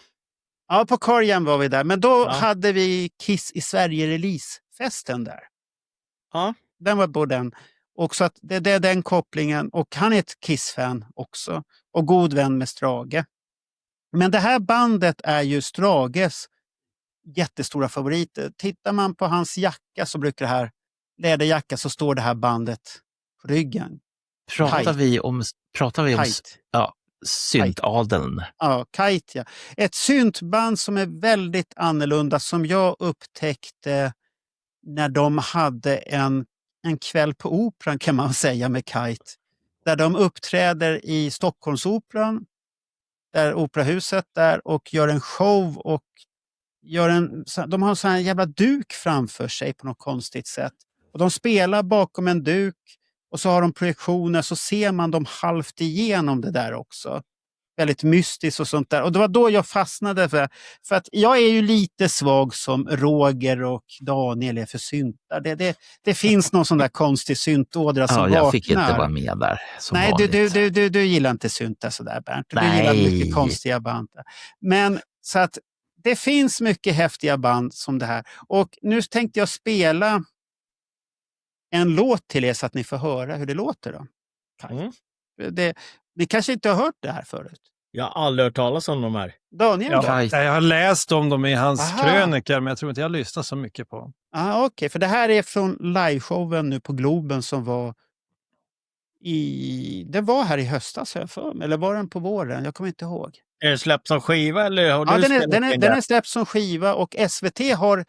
Ja, på Carjam var vi där. Men då hade vi Kiss i Sverige releasefesten där. Ja. Den var på den. Och så att det är den kopplingen. Och han är ett Kiss-fan också. Och god vän med Strage. Men det här bandet är ju Strages jättestora favoriter. Tittar man på hans jacka så brukar det här, läderjacka, så står det här bandet på ryggen. Pratar vi om syntadeln? Ja, Kite, ja. Ett syntband som är väldigt annorlunda, som jag upptäckte när de hade en kväll på Operan, kan man säga, med Kite. Där de uppträder i Stockholmsoperan, där operahuset där, och gör en show och de har en sån här jävla duk framför sig på något konstigt sätt. Och de spelar bakom en duk, och så har de projektioner, så ser man dem halvt igenom det där också. Väldigt mystiskt och sånt där. Och det var då jag fastnade för att jag är ju lite svag som Roger och Daniel är för syntar. Det finns någon sån där konstig syntådra som vaknar. Jag fick inte vara med där. Nej, du gillar inte syntar sådär, Bernt. Du gillar mycket konstiga band. Men så att det finns mycket häftiga band som det här. Och nu tänkte jag spela en låt till er så att ni får höra hur det låter då. Ni kanske inte har hört det här förut? Jag har aldrig hört talas om de här. Daniel då? Jag har läst om dem i hans krönikor, men jag tror inte jag lyssnar så mycket på dem. Okej, för det här är från liveshowen nu på Globen som var det var här i höstas, eller var den på våren? Jag kommer inte ihåg. Är den släppt som skiva, eller har du den är släppt som skiva, och SVT har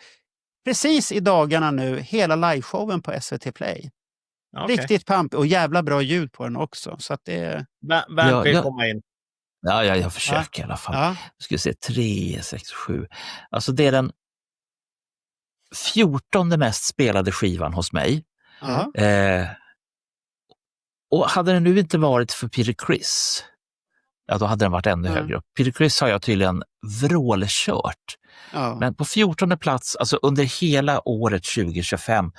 precis i dagarna nu hela liveshowen på SVT Play. Okay. Riktigt pamp och jävla bra ljud på den också. Så att det... Bernt vill komma in. Ja, jag försöker i alla fall. Jag ska se, 3, 6, 7. Alltså det är den 14:e mest spelade skivan hos mig. Och hade den nu inte varit för Peter Criss, då hade den varit ännu högre upp. Peter Criss har jag tydligen vrålkört. Men på 14:e plats, alltså under hela året 2025.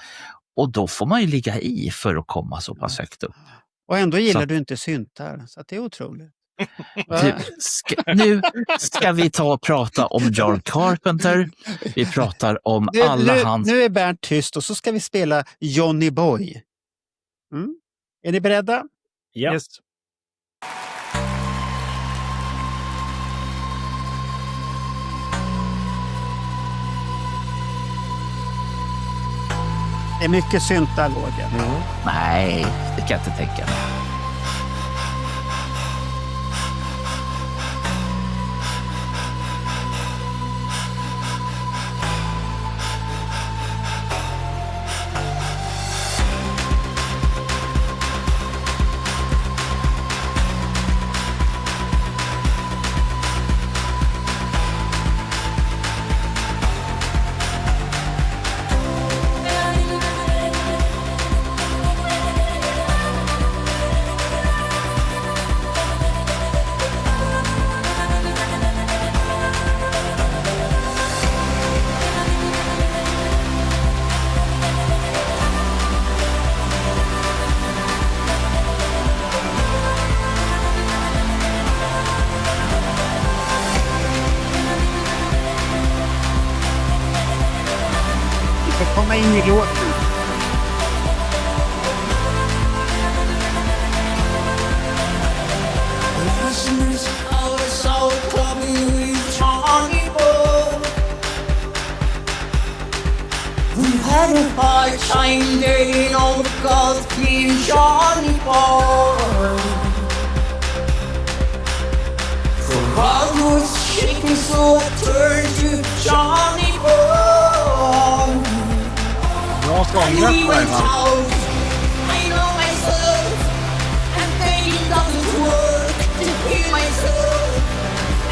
Och då får man ju ligga i för att komma så pass högt upp. Och ändå gillar du inte syntar, så att det är otroligt. Nu ska vi ta och prata om John Carpenter. Vi pratar om hans... Nu är Bernt tyst, och så ska vi spela Johnny Boy. Är ni beredda? Ja. Yes. Det är mycket syntar, Roger. Nej, det kan jag inte tänka mig. komma in i låten. Last night I was out clubbing with Johnny Boy. We had a hard time getting all the girls being Johnny Boy. The crowd was shaking, so I turned to Johnny Boy. Bra And sångröst we i alla went fall. out, I know myself, and thinking doesn't work to heal myself.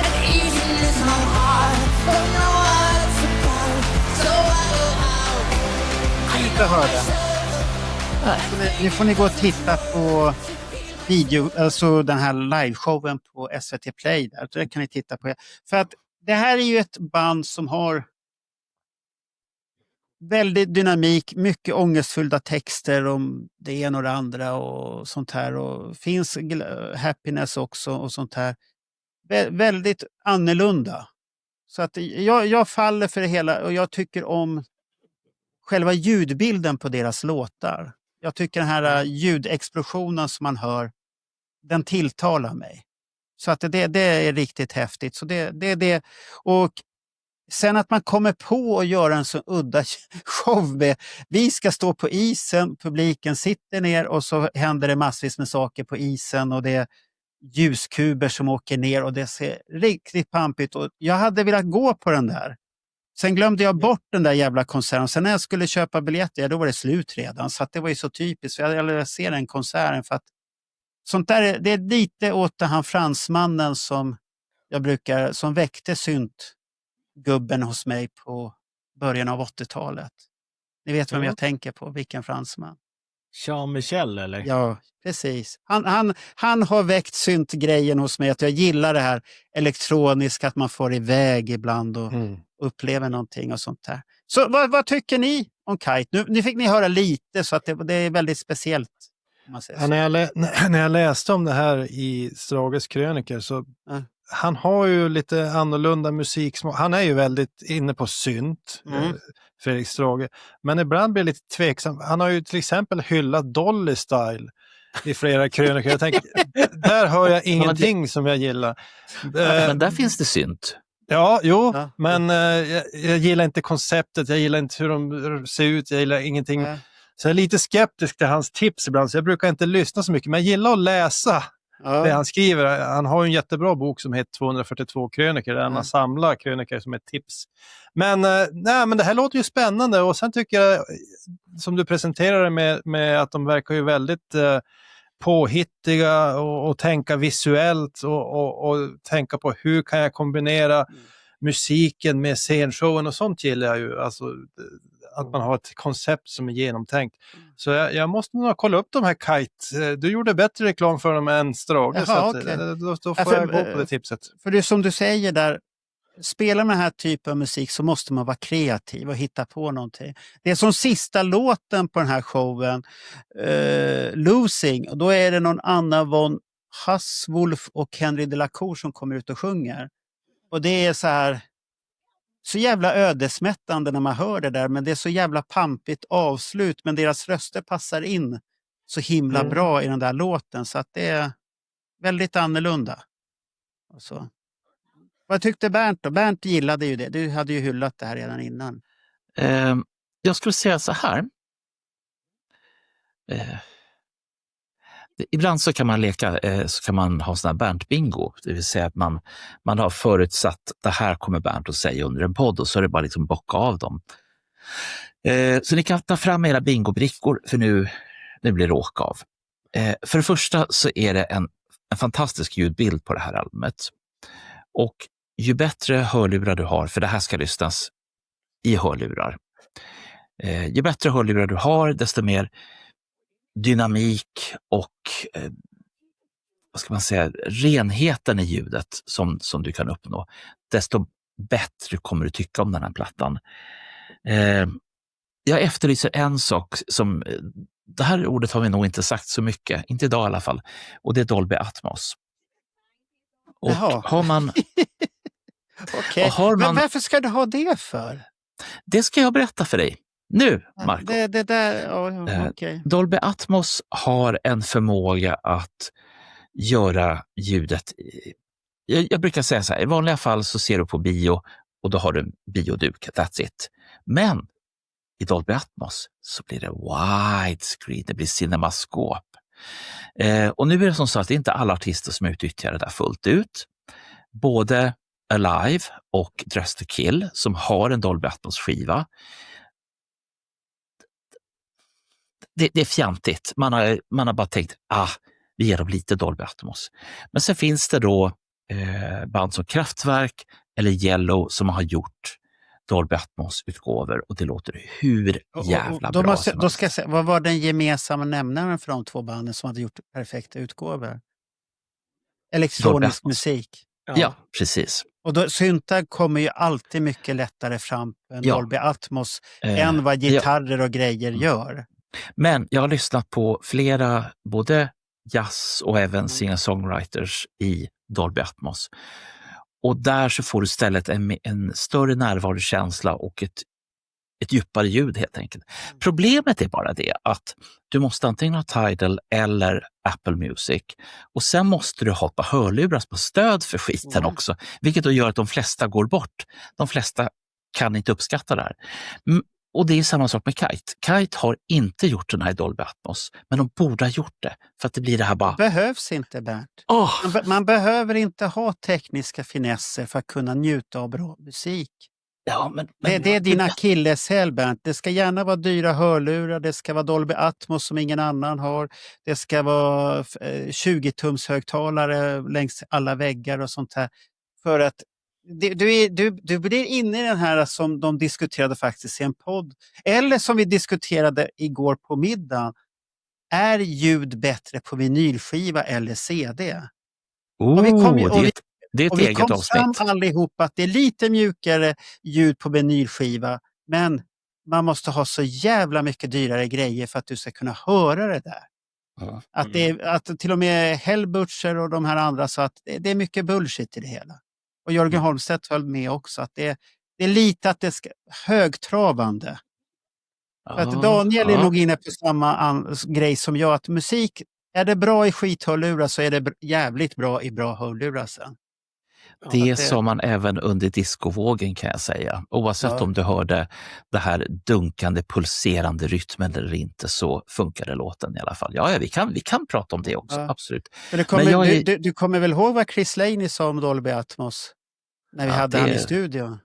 And eating is not hard, but no one's apart. So I go out, I Inte know hörde. myself. Nu får ni gå och titta på video, alltså den här liveshowen på SVT Play där. Så det kan ni titta på. För att det här är ju ett band som har väldigt dynamik, mycket ångestfyllda texter om det ena och det andra och sånt här. Och finns happiness också och sånt här. Väldigt annorlunda. Så att jag faller för det hela och jag tycker om själva ljudbilden på deras låtar. Jag tycker den här ljudexplosionen som man hör, den tilltalar mig. Så att det är riktigt häftigt. Så det är det. Och sen att man kommer på att göra en så udda show med, vi ska stå på isen, publiken sitter ner och så händer det massvis med saker på isen och det är ljuskuber som åker ner och det ser riktigt pampigt ut. Jag hade velat gå på den där. Sen glömde jag bort den där jävla konserten. Sen när jag skulle köpa biljetter, då var det slut redan. Så att det var ju så typiskt. För jag ser den konserten för att sånt där, det är lite åt han fransmannen som som väckte syntgubben hos mig på början av 80-talet. Ni vet vem jag tänker på, vilken fransman. Jean-Michel eller? Ja, precis. Han har väckt syntgrejen hos mig, att jag gillar det här elektroniska, att man får iväg ibland och upplever någonting och sånt där. Så vad tycker ni om Kite? Nu fick ni höra lite, så att det är väldigt speciellt. Om man säger så. När jag läste om det här i Strages kröniker så han har ju lite annorlunda musiksmak. Han är ju väldigt inne på synt, Fredrik Strage. Men ibland blir det lite tveksam. Han har ju till exempel hyllat Dolly Style i flera krönikor. Jag tänker, där hör jag ingenting som jag gillar. Men där finns det synt. Ja, men jag gillar inte konceptet. Jag gillar inte hur de ser ut. Jag gillar ingenting. Så jag är lite skeptisk till hans tips ibland. Så jag brukar inte lyssna så mycket. Men jag gillar att läsa det han skriver. Han har ju en jättebra bok som heter 242 krönikor. Där han samlar krönikor som ett tips. Men det här låter ju spännande. Och sen tycker jag, som du presenterar med att de verkar ju väldigt påhittiga och tänka visuellt och tänka på hur kan jag kombinera musiken med scenshowen och sånt gillar jag ju. Alltså att man har ett koncept som är genomtänkt. Så jag måste nog kolla upp de här Kite. Du gjorde bättre reklam för dem än Strage. Jaha, så att, okay. då får jag gå på det tipset. För det är som du säger där, spelar med den här typen av musik så måste man vara kreativ och hitta på någonting. Det är som sista låten på den här showen, Losing, och då är det någon Anna von Hasswolf och Henry de la Cour som kommer ut och sjunger. Och det är så här, så jävla ödesmättande när man hör det där, men det är så jävla pampigt avslut, men deras röster passar in så himla bra i den där låten, så att det är väldigt annorlunda. Och så. Vad tyckte Bernt då? Bernt gillade ju det. Du hade ju hyllat det här redan innan. Jag skulle säga så här. Ibland så kan man leka, så kan man ha sån här Bernt-bingo. Det vill säga att man har förutsatt det här kommer Bernt att säga under en podd och så är det bara liksom bocka av dem. Så ni kan ta fram era bingobrickor för nu blir det åka av. För det första så är det en fantastisk ljudbild på det här albumet. Och ju bättre hörlurar du har, för det här ska lyssnas i hörlurar. Ju bättre hörlurar du har, desto mer dynamik och vad ska man säga, renheten i ljudet som du kan uppnå, desto bättre kommer du tycka om den här plattan. Jag efterlyser en sak som, det här ordet har vi nog inte sagt så mycket, inte idag i alla fall, och det är Dolby Atmos. Och har man... Okej. Men varför ska du ha det för? Det ska jag berätta för dig. Nu, Marco. Det där, ja, okej. Dolby Atmos har en förmåga att göra ljudet. Jag brukar säga så här, i vanliga fall så ser du på bio och då har du en bioduk, that's it. Men i Dolby Atmos så blir det widescreen, det blir cinemaskop. Och nu är det som så att det är inte alla artister som utnyttjar det där fullt ut. Både Alive och Dress to Kill som har en Dolby Atmos-skiva. Det är fjantigt. Man har bara tänkt, vi ger dem lite Dolby Atmos. Men sen finns det då band som Kraftwerk eller Yellow som har gjort Dolby Atmos-utgåvor och det låter hur jävla bra som då ska jag säga, vad var den gemensamma nämnaren för de två banden som hade gjort perfekta utgåvor? Elektronisk musik. Ja, precis. Och då, syntar kommer ju alltid mycket lättare fram än Dolby Atmos än vad gitarrer och grejer gör. Men jag har lyssnat på flera, både jazz och även singer-songwriters i Dolby Atmos. Och där så får du istället en större närvarokänsla och ett djupare ljud helt enkelt. Problemet är bara det att du måste antingen ha Tidal eller Apple Music och sen måste du ha ett par hörlurar på stöd för skiten också, vilket då gör att de flesta går bort. De flesta kan inte uppskatta det här. Och det är samma sak med Kite. Kite har inte gjort den här i Dolby Atmos, men de borde ha gjort det för att det blir det här bara... Det behövs inte, Bernt. Man behöver inte ha tekniska finesser för att kunna njuta av bra musik. Ja, men det är dina akilleshäl, Bernt. Det ska gärna vara dyra hörlurar, det ska vara Dolby Atmos som ingen annan har. Det ska vara 20-tums högtalare längs alla väggar och sånt här. För att du blir inne i den här som de diskuterade faktiskt i en podd. Eller som vi diskuterade igår på middagen. Är ljud bättre på vinylskiva eller CD? Det är ett eget avsnitt. Vi kom fram allihop att det är lite mjukare ljud på vinylskiva. Men man måste ha så jävla mycket dyrare grejer för att du ska kunna höra det där. Att till och med Hellbutcher och de här andra sa att det är mycket bullshit i det hela. Och Jörgen Holmstedt höll med också att det är lite att det ska högtravande. För att Daniel är nog inne på samma grej som jag, att musik, är det bra i skithörlurar så är det jävligt bra i bra hörlurar sen. Det sa man även under discovågen kan jag säga. Oavsett om du hörde det här dunkande, pulserande rytmen eller inte så funkar det låten i alla fall. Ja, vi kan prata om det också, absolut. Du kommer väl ihåg vad Chris Laney sa om Dolby Atmos när vi hade han i studion?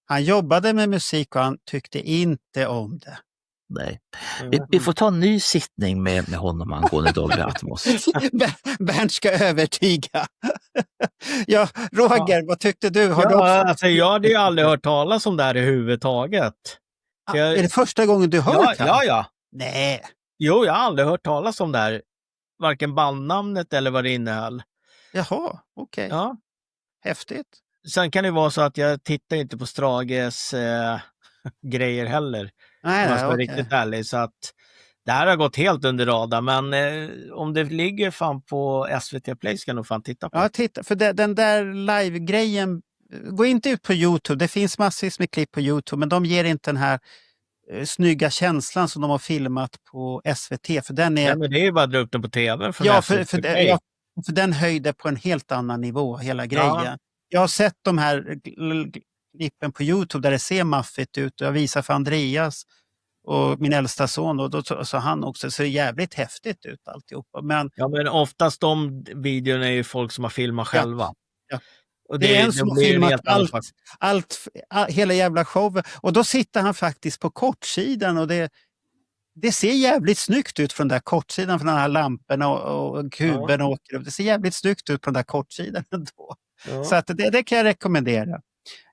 Han jobbade med musik och han tyckte inte om det. Nej. Vi får ta en ny sittning med honom angående Dolby Atmos. Bernt ska övertyga. Ja, Roger, vad tyckte du? Jag hade ju aldrig hört talas om det här i huvudtaget. Är det första gången du hört det? Ja. Nej. Jo, jag har aldrig hört talas om det här. Varken bandnamnet eller vad det innehöll. Jaha, okej. Ja. Häftigt. Sen kan det vara så att jag tittar inte på Strages grejer heller. Nej, om jag ska vara riktigt ärlig. Så att det här har gått helt under radarn. Men om det ligger fan på SVT Play ska jag nog fan titta på. Ja, titta. För den där live-grejen, gå inte ut på YouTube. Det finns massvis med klipp på YouTube. Men de ger inte den här snygga känslan som de har filmat på SVT. För den är... Ja, men det är ju bara att dra upp den på tv. För den höjde på en helt annan nivå, hela grejen. Ja. Jag har sett de här klippen på YouTube där det ser maffigt ut. Och jag visar för Andreas och min äldsta son. Och då sa han också, det ser jävligt häftigt ut alltihopa. Men oftast de videorna är ju folk som har filmat själva. Ja. Och det är en som har filmat hela jävla showen. Och då sitter han faktiskt på kortsidan och det ser jävligt snyggt ut från den där kortsidan, från de här lamporna och kuben åker upp. Det ser jävligt snyggt ut på den där kortsidan ändå. Ja. Så att det kan jag rekommendera.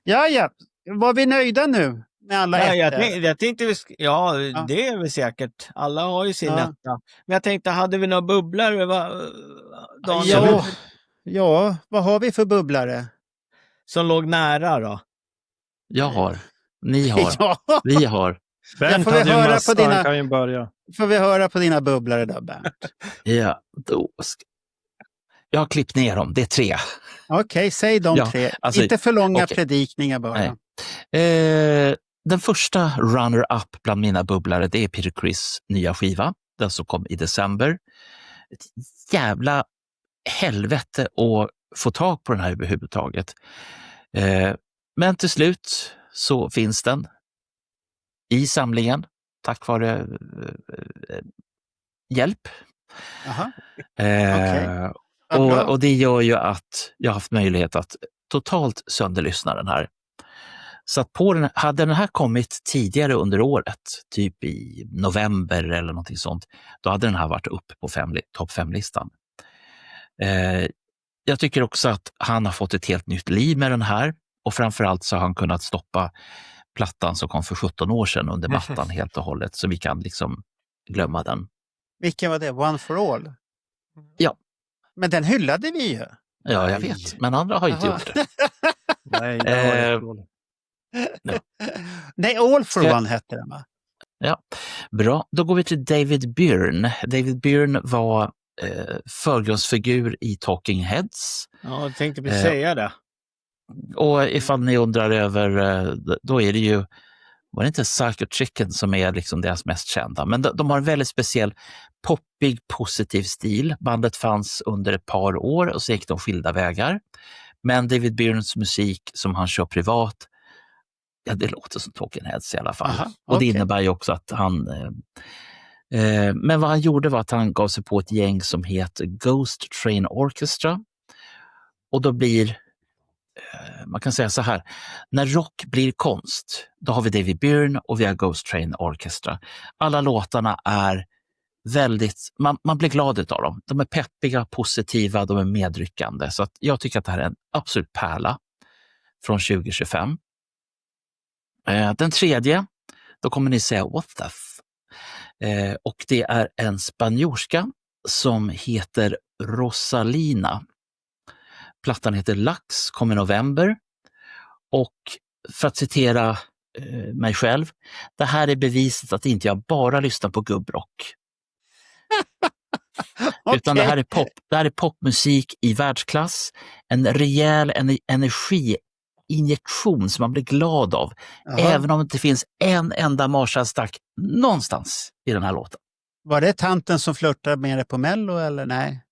Ja, var vi nöjda nu med alla jag tänkte det är väl säkert. Alla har ju sin etta. Men jag tänkte, hade vi några bubblare? Ja, vad har vi för bubblare? Som låg nära då? Jag har. Ni har. Vi har. Bernt får vi höra på dina, kan ju börja. Får vi höra på dina bubblare då, Bernt? Ja, då jag har klippt ner dem. Det är 3. Okej, säg de 3. Alltså, inte för långa predikningar bara. Den första runner-up bland mina bubblare, det är Peter Criss nya skiva, den som kom i december. Ett jävla helvete att få tag på den här överhuvudtaget. Men till slut så finns den i samlingen tack vare hjälp. Aha. Okej. Vad bra. Och det gör ju att jag har haft möjlighet att totalt sönderlyssna den här. Så att hade den här kommit tidigare under året, typ i november eller någonting sånt, då hade den här varit uppe på topp 5-listan. Jag tycker också att han har fått ett helt nytt liv med den här, och framförallt så har han kunnat stoppa plattan som kom för 17 år sedan under mattan helt och hållet, så vi kan liksom glömma den. Vilken var det? One for all? Ja. Men den hyllade vi ju. Ja, jag vet, men andra har inte Jaha. gjort det. Nej, det var jättedåligt. Nej, All for One hette den, va? Ja, bra. Då går vi till David Byrne. David Byrne var förgrundsfigur i Talking Heads. Ja, jag tänkte precis säga det. Och ifall ni undrar över, då är det ju, var det inte Psycho Chicken som är liksom deras mest kända, men de har en väldigt speciell poppig, positiv stil. Bandet fanns under ett par år och så gick de skilda vägar. Men David Byrnes musik som han kör privat, ja, det låter som Talking Heads i alla fall. Aha, och det okej. innebär ju också att han men vad han gjorde var att han gav sig på ett gäng som heter Ghost Train Orchestra. Och då blir, man kan säga så här, när rock blir konst, då har vi David Byrne och vi har Ghost Train Orchestra. Alla låtarna är väldigt, man blir glad utav dem. De är peppiga, positiva, de är medryckande. Så att jag tycker att det här är en absolut pärla från 2025. Den tredje, då kommer ni säga what the och det är en spanjorska som heter Rosalina. Plattan heter Lax, kom i november. Och för att citera mig själv, det här är beviset att inte jag bara lyssnar på gubbrock. Utan det här är popmusik i världsklass, en rejäl energiinjektion som man blir glad av. Jaha. Även om det inte finns en enda Marshallstack någonstans i den här låten. Var det tanten som flörtade med det på Mello eller nej?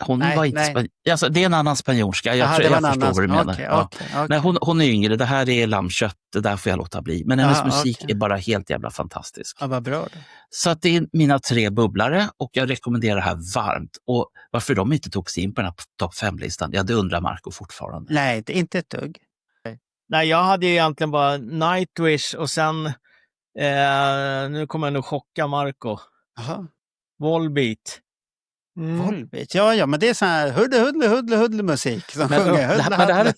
Hon Nej, var inte nej. alltså, det är en annan spanjorska. Jag Jaha, tror det var jag en förstår annan. vad du menar. Okej, Ja. okej. Nej, hon är yngre, det här är lammkött, det där får jag låta bli. Men hennes Jaha, musik okej. är bara helt jävla fantastisk. Ja, vad bra då. Så att det är mina 3 bubblare och jag rekommenderar det här varmt. Och varför de inte tog sig in på den här topp 5-listan, ja det undrar Marco fortfarande. Nej, det är inte ett dugg. Nej, jag hade egentligen bara Nightwish och sen, nu kommer jag nog chocka Marco. Jaha. Volbeat. Volbeat. Ja, men det är sån här huddle musik som Men, sjunger. men det här,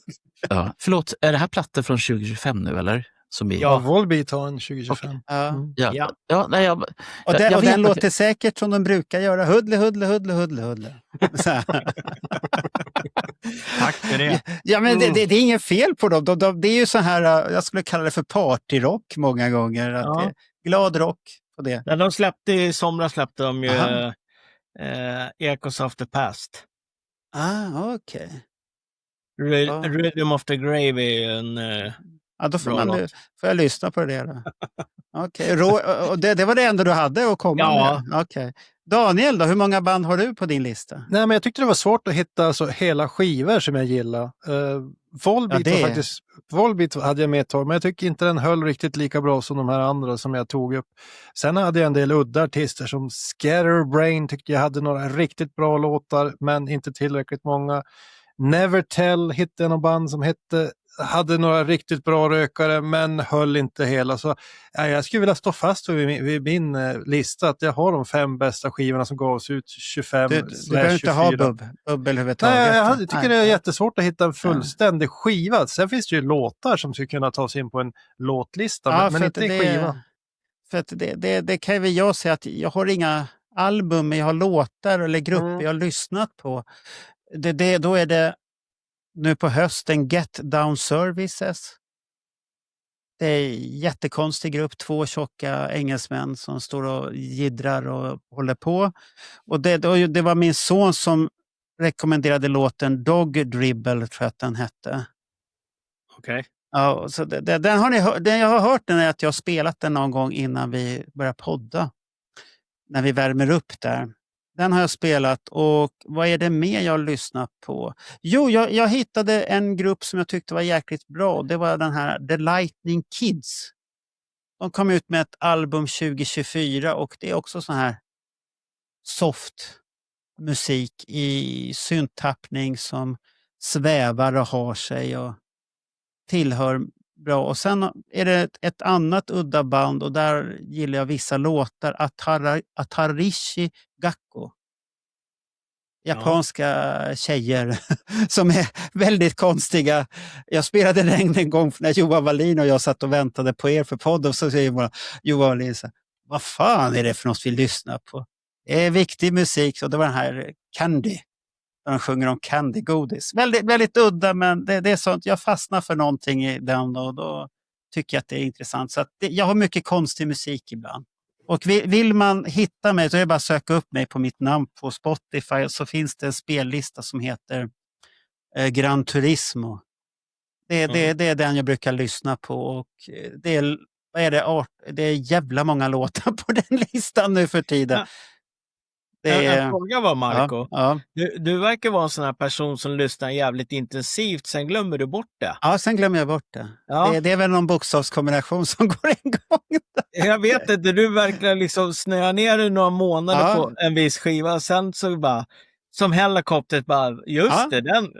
ja, förlåt, är det här plattor från 2025 nu eller? Som är, Ja, Volbeat har en 2025. Ja. ja. Och Jag den vet låter säkert som de brukar göra. Huddle. Så här. Tack för det. Ja, men det är inget fel på dem. Det är ju så här, jag skulle kalla det för partyrock många gånger. Att Ja. det är glad rock på det. När de släppte i somras släppte de ju Aha. Echoes of the Past. Okej. Ja. Rhythm of the Grave är en... Ja, då får, Bra får låt. jag lyssna på det då. Okej. Och det var det enda du hade att komma Ja. med? Okej. Daniel då, hur många band har du på din lista? Nej, men jag tyckte det var svårt att hitta alltså, hela skivor som jag gillar. Volbeat, Ja, det- var faktiskt, Volbeat hade jag med ett tag, men jag tycker inte den höll riktigt lika bra som de här andra som jag tog upp. Sen hade jag en del udda artister som Scatterbrain tyckte jag hade några riktigt bra låtar, men inte tillräckligt många. Nevertell hittade jag någon band som hade några riktigt bra rökare men höll inte hela. Så jag skulle vilja stå fast vid min lista att jag har de 5 bästa skivorna som gavs ut 25 Du behöver inte ha bubbel överhuvudtaget. Nej, jag tycker det är Nej. jättesvårt att hitta en fullständig skiva. Sen finns det ju låtar som skulle kunna tas in på en låtlista, Ja, men för inte att en skiva. För att det kan väl jag säga att jag har inga album, men jag har låtar eller grupper jag har lyssnat på. Då är det nu på hösten Get Down Services. Det är en jättekonstig grupp, 2 tjocka engelsmän som står och jiddrar och håller på. Och det var min son som rekommenderade låten Dog Dribble, tror jag att den hette. Okej. Ja, så den har ni hört, jag har hört den att jag har spelat den någon gång innan vi börjar podda. När vi värmer upp där. Den har jag spelat och vad är det mer jag har lyssnat på? Jo, jag hittade en grupp som jag tyckte var jäkligt bra. Det var den här The Lightning Kids. De kom ut med ett album 2024 och det är också sån här soft musik i syntappning som svävar och har sig och tillhör bra. Och sen är det ett annat udda band och där gillar jag vissa låtar. Atarishi Gakko. Japanska tjejer som är väldigt konstiga. Jag spelade den en gång när Johan Wallin och jag satt och väntade på er för podden. Så säger Johan Wallin så här, vad fan är det för något vi lyssnar på? Det är viktig musik. Och det var den här Candy. Där de sjunger om candygodis. Väldigt, väldigt udda, men det är sånt. Jag fastnar för någonting i den och då tycker jag att det är intressant. Så att jag har mycket konstig musik ibland. Och vill man hitta mig så är det bara att söka upp mig på mitt namn på Spotify. Så finns det en spellista som heter Gran Turismo. Det är den jag brukar lyssna på. Och det är, det är jävla många låtar på den listan nu för tiden. Ja. En fråga var, Marco. Ja. Du verkar vara en sån här person som lyssnar jävligt intensivt, sen glömmer du bort det. Ja, sen glömmer jag bort det. Ja. Det är väl någon bokstavskombination som går en gång. Jag vet inte, du verkar liksom snöa ner i några månader på en viss skiva, sen så bara, som helikoptret bara, just det, den,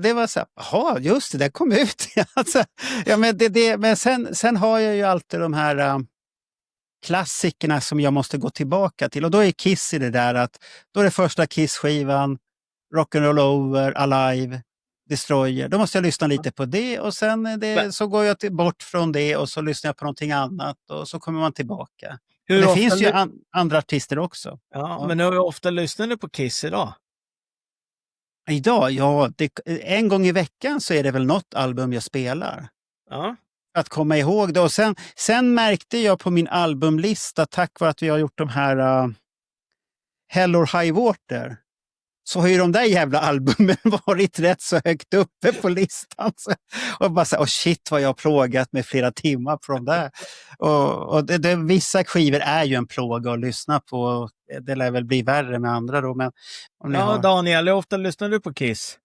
Det var så här, jaha, just det, kom ut. Alltså, men sen har jag ju alltid de här klassikerna som jag måste gå tillbaka till. Och då är Kiss i det där att då är det första Kiss-skivan, Rock'n'Roll Over, Alive, Destroyer. Då måste jag lyssna lite på det och sen så går jag bort från det och så lyssnar jag på någonting annat och så kommer man tillbaka. Det finns ju andra artister också. Ja, men hur ofta lyssnar du på Kiss idag? Idag? Ja, en gång i veckan så är det väl något album jag spelar. Ja. Att komma ihåg det. Och sen märkte jag på min albumlista, tack vare att vi har gjort de här Hell or High Water, så har ju de där jävla albumen varit rätt så högt uppe på listan. Och bara så shit vad jag har plågat med flera timmar på de där. Och vissa skivor är ju en plåga att lyssna på. Det lär väl bli värre med andra då. Men Daniel, hur ofta lyssnar du på Kiss?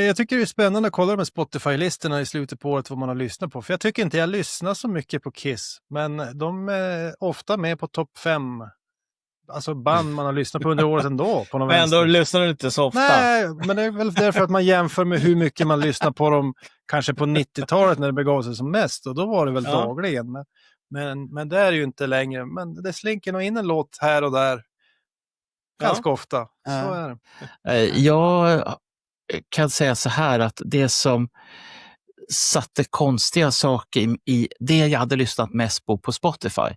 Jag tycker det är spännande att kolla med Spotify-listorna i slutet på året vad man har lyssnat på. För jag tycker inte jag lyssnar så mycket på Kiss. Men de är ofta med på topp 5. Alltså band man har lyssnat på under året ändå. På någon men ändå lyssnar du inte så ofta. Nej, men det är väl därför att man jämför med hur mycket man lyssnar på dem kanske på 90-talet när det begav sig som mest. Och då var det väl dagligen. Men det är ju inte längre. Men det slinker nog in en låt här och där. Ganska ofta. Så är det. Jag kan säga så här att det som satte konstiga saker i det jag hade lyssnat mest på Spotify,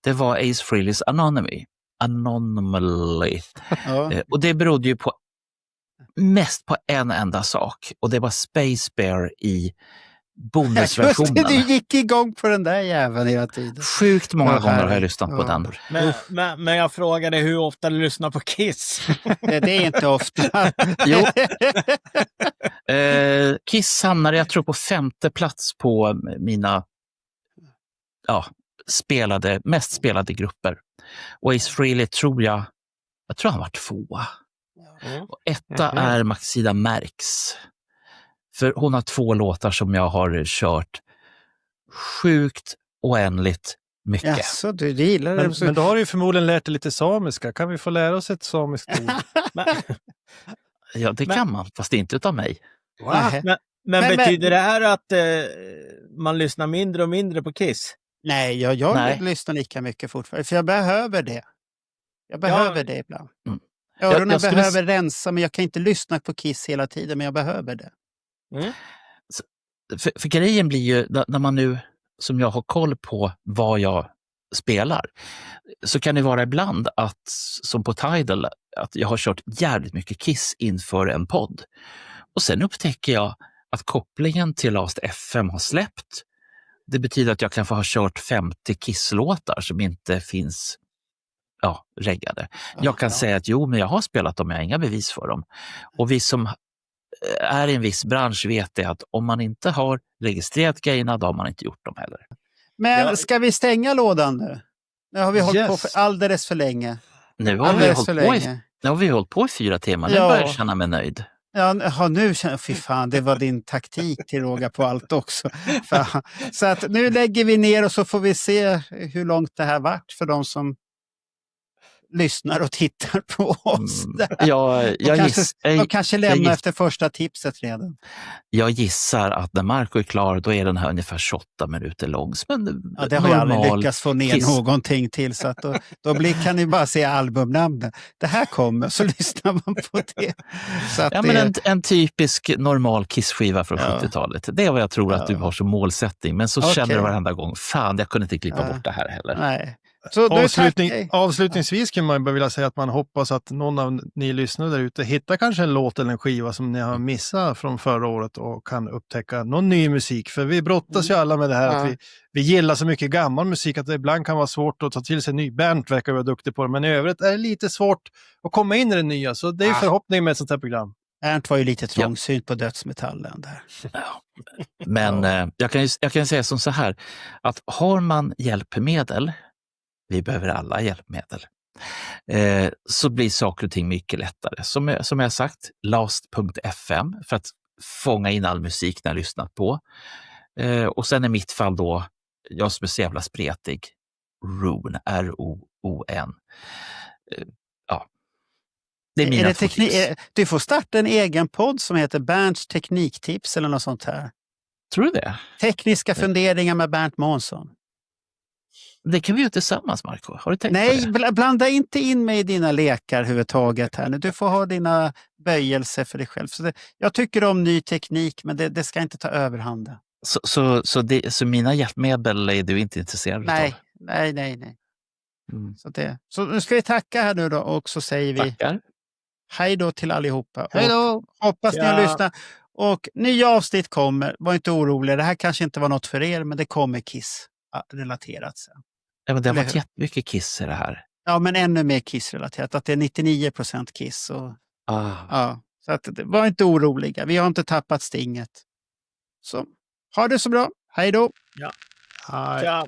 det var Ace Frehley's Anomaly. Och det berodde ju mest på en enda sak och det var Space Bear i bonusversionen. Just det, du gick igång på den där jäveln hela tiden. Sjukt många gånger har jag lyssnat på den. Men jag frågade hur ofta du lyssnar på Kiss. Det är inte ofta. Jo. Kiss hamnade jag tror på 5:e plats på mina mest spelade grupper. Och Ace Frehley tror han var 2. Och 1 är Maxida Merks. För hon har 2 låtar som jag har kört sjukt oändligt mycket. Jaså, du gillar det. Men då har du ju förmodligen lärt dig lite samiska. Kan vi få lära oss ett samiskt ord? Ja, det kan man, fast inte utav mig. Wow. Men betyder det här att man lyssnar mindre och mindre på Kiss? Nej, jag lyssnar lika mycket fortfarande. För jag behöver det. Jag behöver det ibland. Öronen behöver rensa, men jag kan inte lyssna på Kiss hela tiden, men jag behöver det. Mm. För grejen blir ju, när man nu, som jag har koll på vad jag spelar, så kan det vara ibland att, som på Tidal, att jag har kört jävligt mycket Kiss inför en podd. Och sen upptäcker jag att kopplingen till Last FM har släppt. Det betyder att jag kanske har kört 50 Kiss-låtar som inte finns reggade. Jag kan säga att men jag har spelat dem, jag har inga bevis för dem. Och vi som är i en viss bransch vet det att om man inte har registrerat grejerna, då har man inte gjort dem heller. Men ska vi stänga lådan nu? Nu har vi hållit på för alldeles för länge. Nu har vi hållit på i 4 timmar. Nu börjar jag känna mig nöjd. Ja, nu känner jag, fy fan, det var din taktik till råga på allt också. Fan. Så att nu lägger vi ner och så får vi se hur långt det här vart för de som lyssnar och tittar på oss. De kanske lämnar efter första tipset redan. Jag gissar att när Marco är klar, då är den här ungefär 28 minuter lång. Men det har jag aldrig lyckats få ner någonting till. Så att då kan ni bara se albumnamnen. Det här kommer, så lyssnar man på det. Så att men en typisk normal Kiss-skiva från 70-talet. Det är vad jag tror att du har som målsättning. Men så känner du varenda gång, fan, jag kunde inte klippa bort det här heller. Nej. Så avslutningsvis kan man bara vilja säga att man hoppas att någon av ni lyssnare där ute hittar kanske en låt eller en skiva som ni har missat från förra året och kan upptäcka någon ny musik. För vi brottas ju alla med det här att vi gillar så mycket gammal musik att det ibland kan vara svårt att ta till sig ny. Bernt verkar vara duktig på det, men i övrigt är det lite svårt att komma in i det nya. Så det är förhoppningen med ett sånt här program. Bernt var ju lite trångsynt på dödsmetallen där. Men jag kan säga som så här, att har man hjälpmedel, vi behöver alla hjälpmedel, så blir saker och ting mycket lättare. Som jag sagt, last.fm för att fånga in all musik när jag lyssnat på. Och sen i mitt fall då, jag som är så jävla spretig, Roon, R-O-O-N. Det är mina du får starta en egen podd som heter Bernts tekniktips eller något sånt här. Tror du det? Tekniska funderingar med Bernt Månsson. Det kan vi ju tillsammans, Marco. Har du tänkt på det? Blanda inte in mig i dina lekar överhuvudtaget här nu. Du får ha dina böjelser för dig själv. Jag tycker om ny teknik, men det ska inte ta överhanden. Så mina hjälpmedel är du inte intresserad av? Nej. Så nu ska vi tacka här nu då och så säger vi hej då till allihopa. Hej då! Hoppas ni har lyssnat. Och nya avsnitt kommer. Var inte oroliga. Det här kanske inte var något för er, men det kommer Kiss relaterat sen. Ja, men det har varit jättemycket Kiss i det här. Ja, men ännu mer Kiss-relaterat. Att det är 99% Kiss. Så att, var inte oroliga. Vi har inte tappat stinget. Så ha det så bra. Hej då! Ja. Hej. Ja.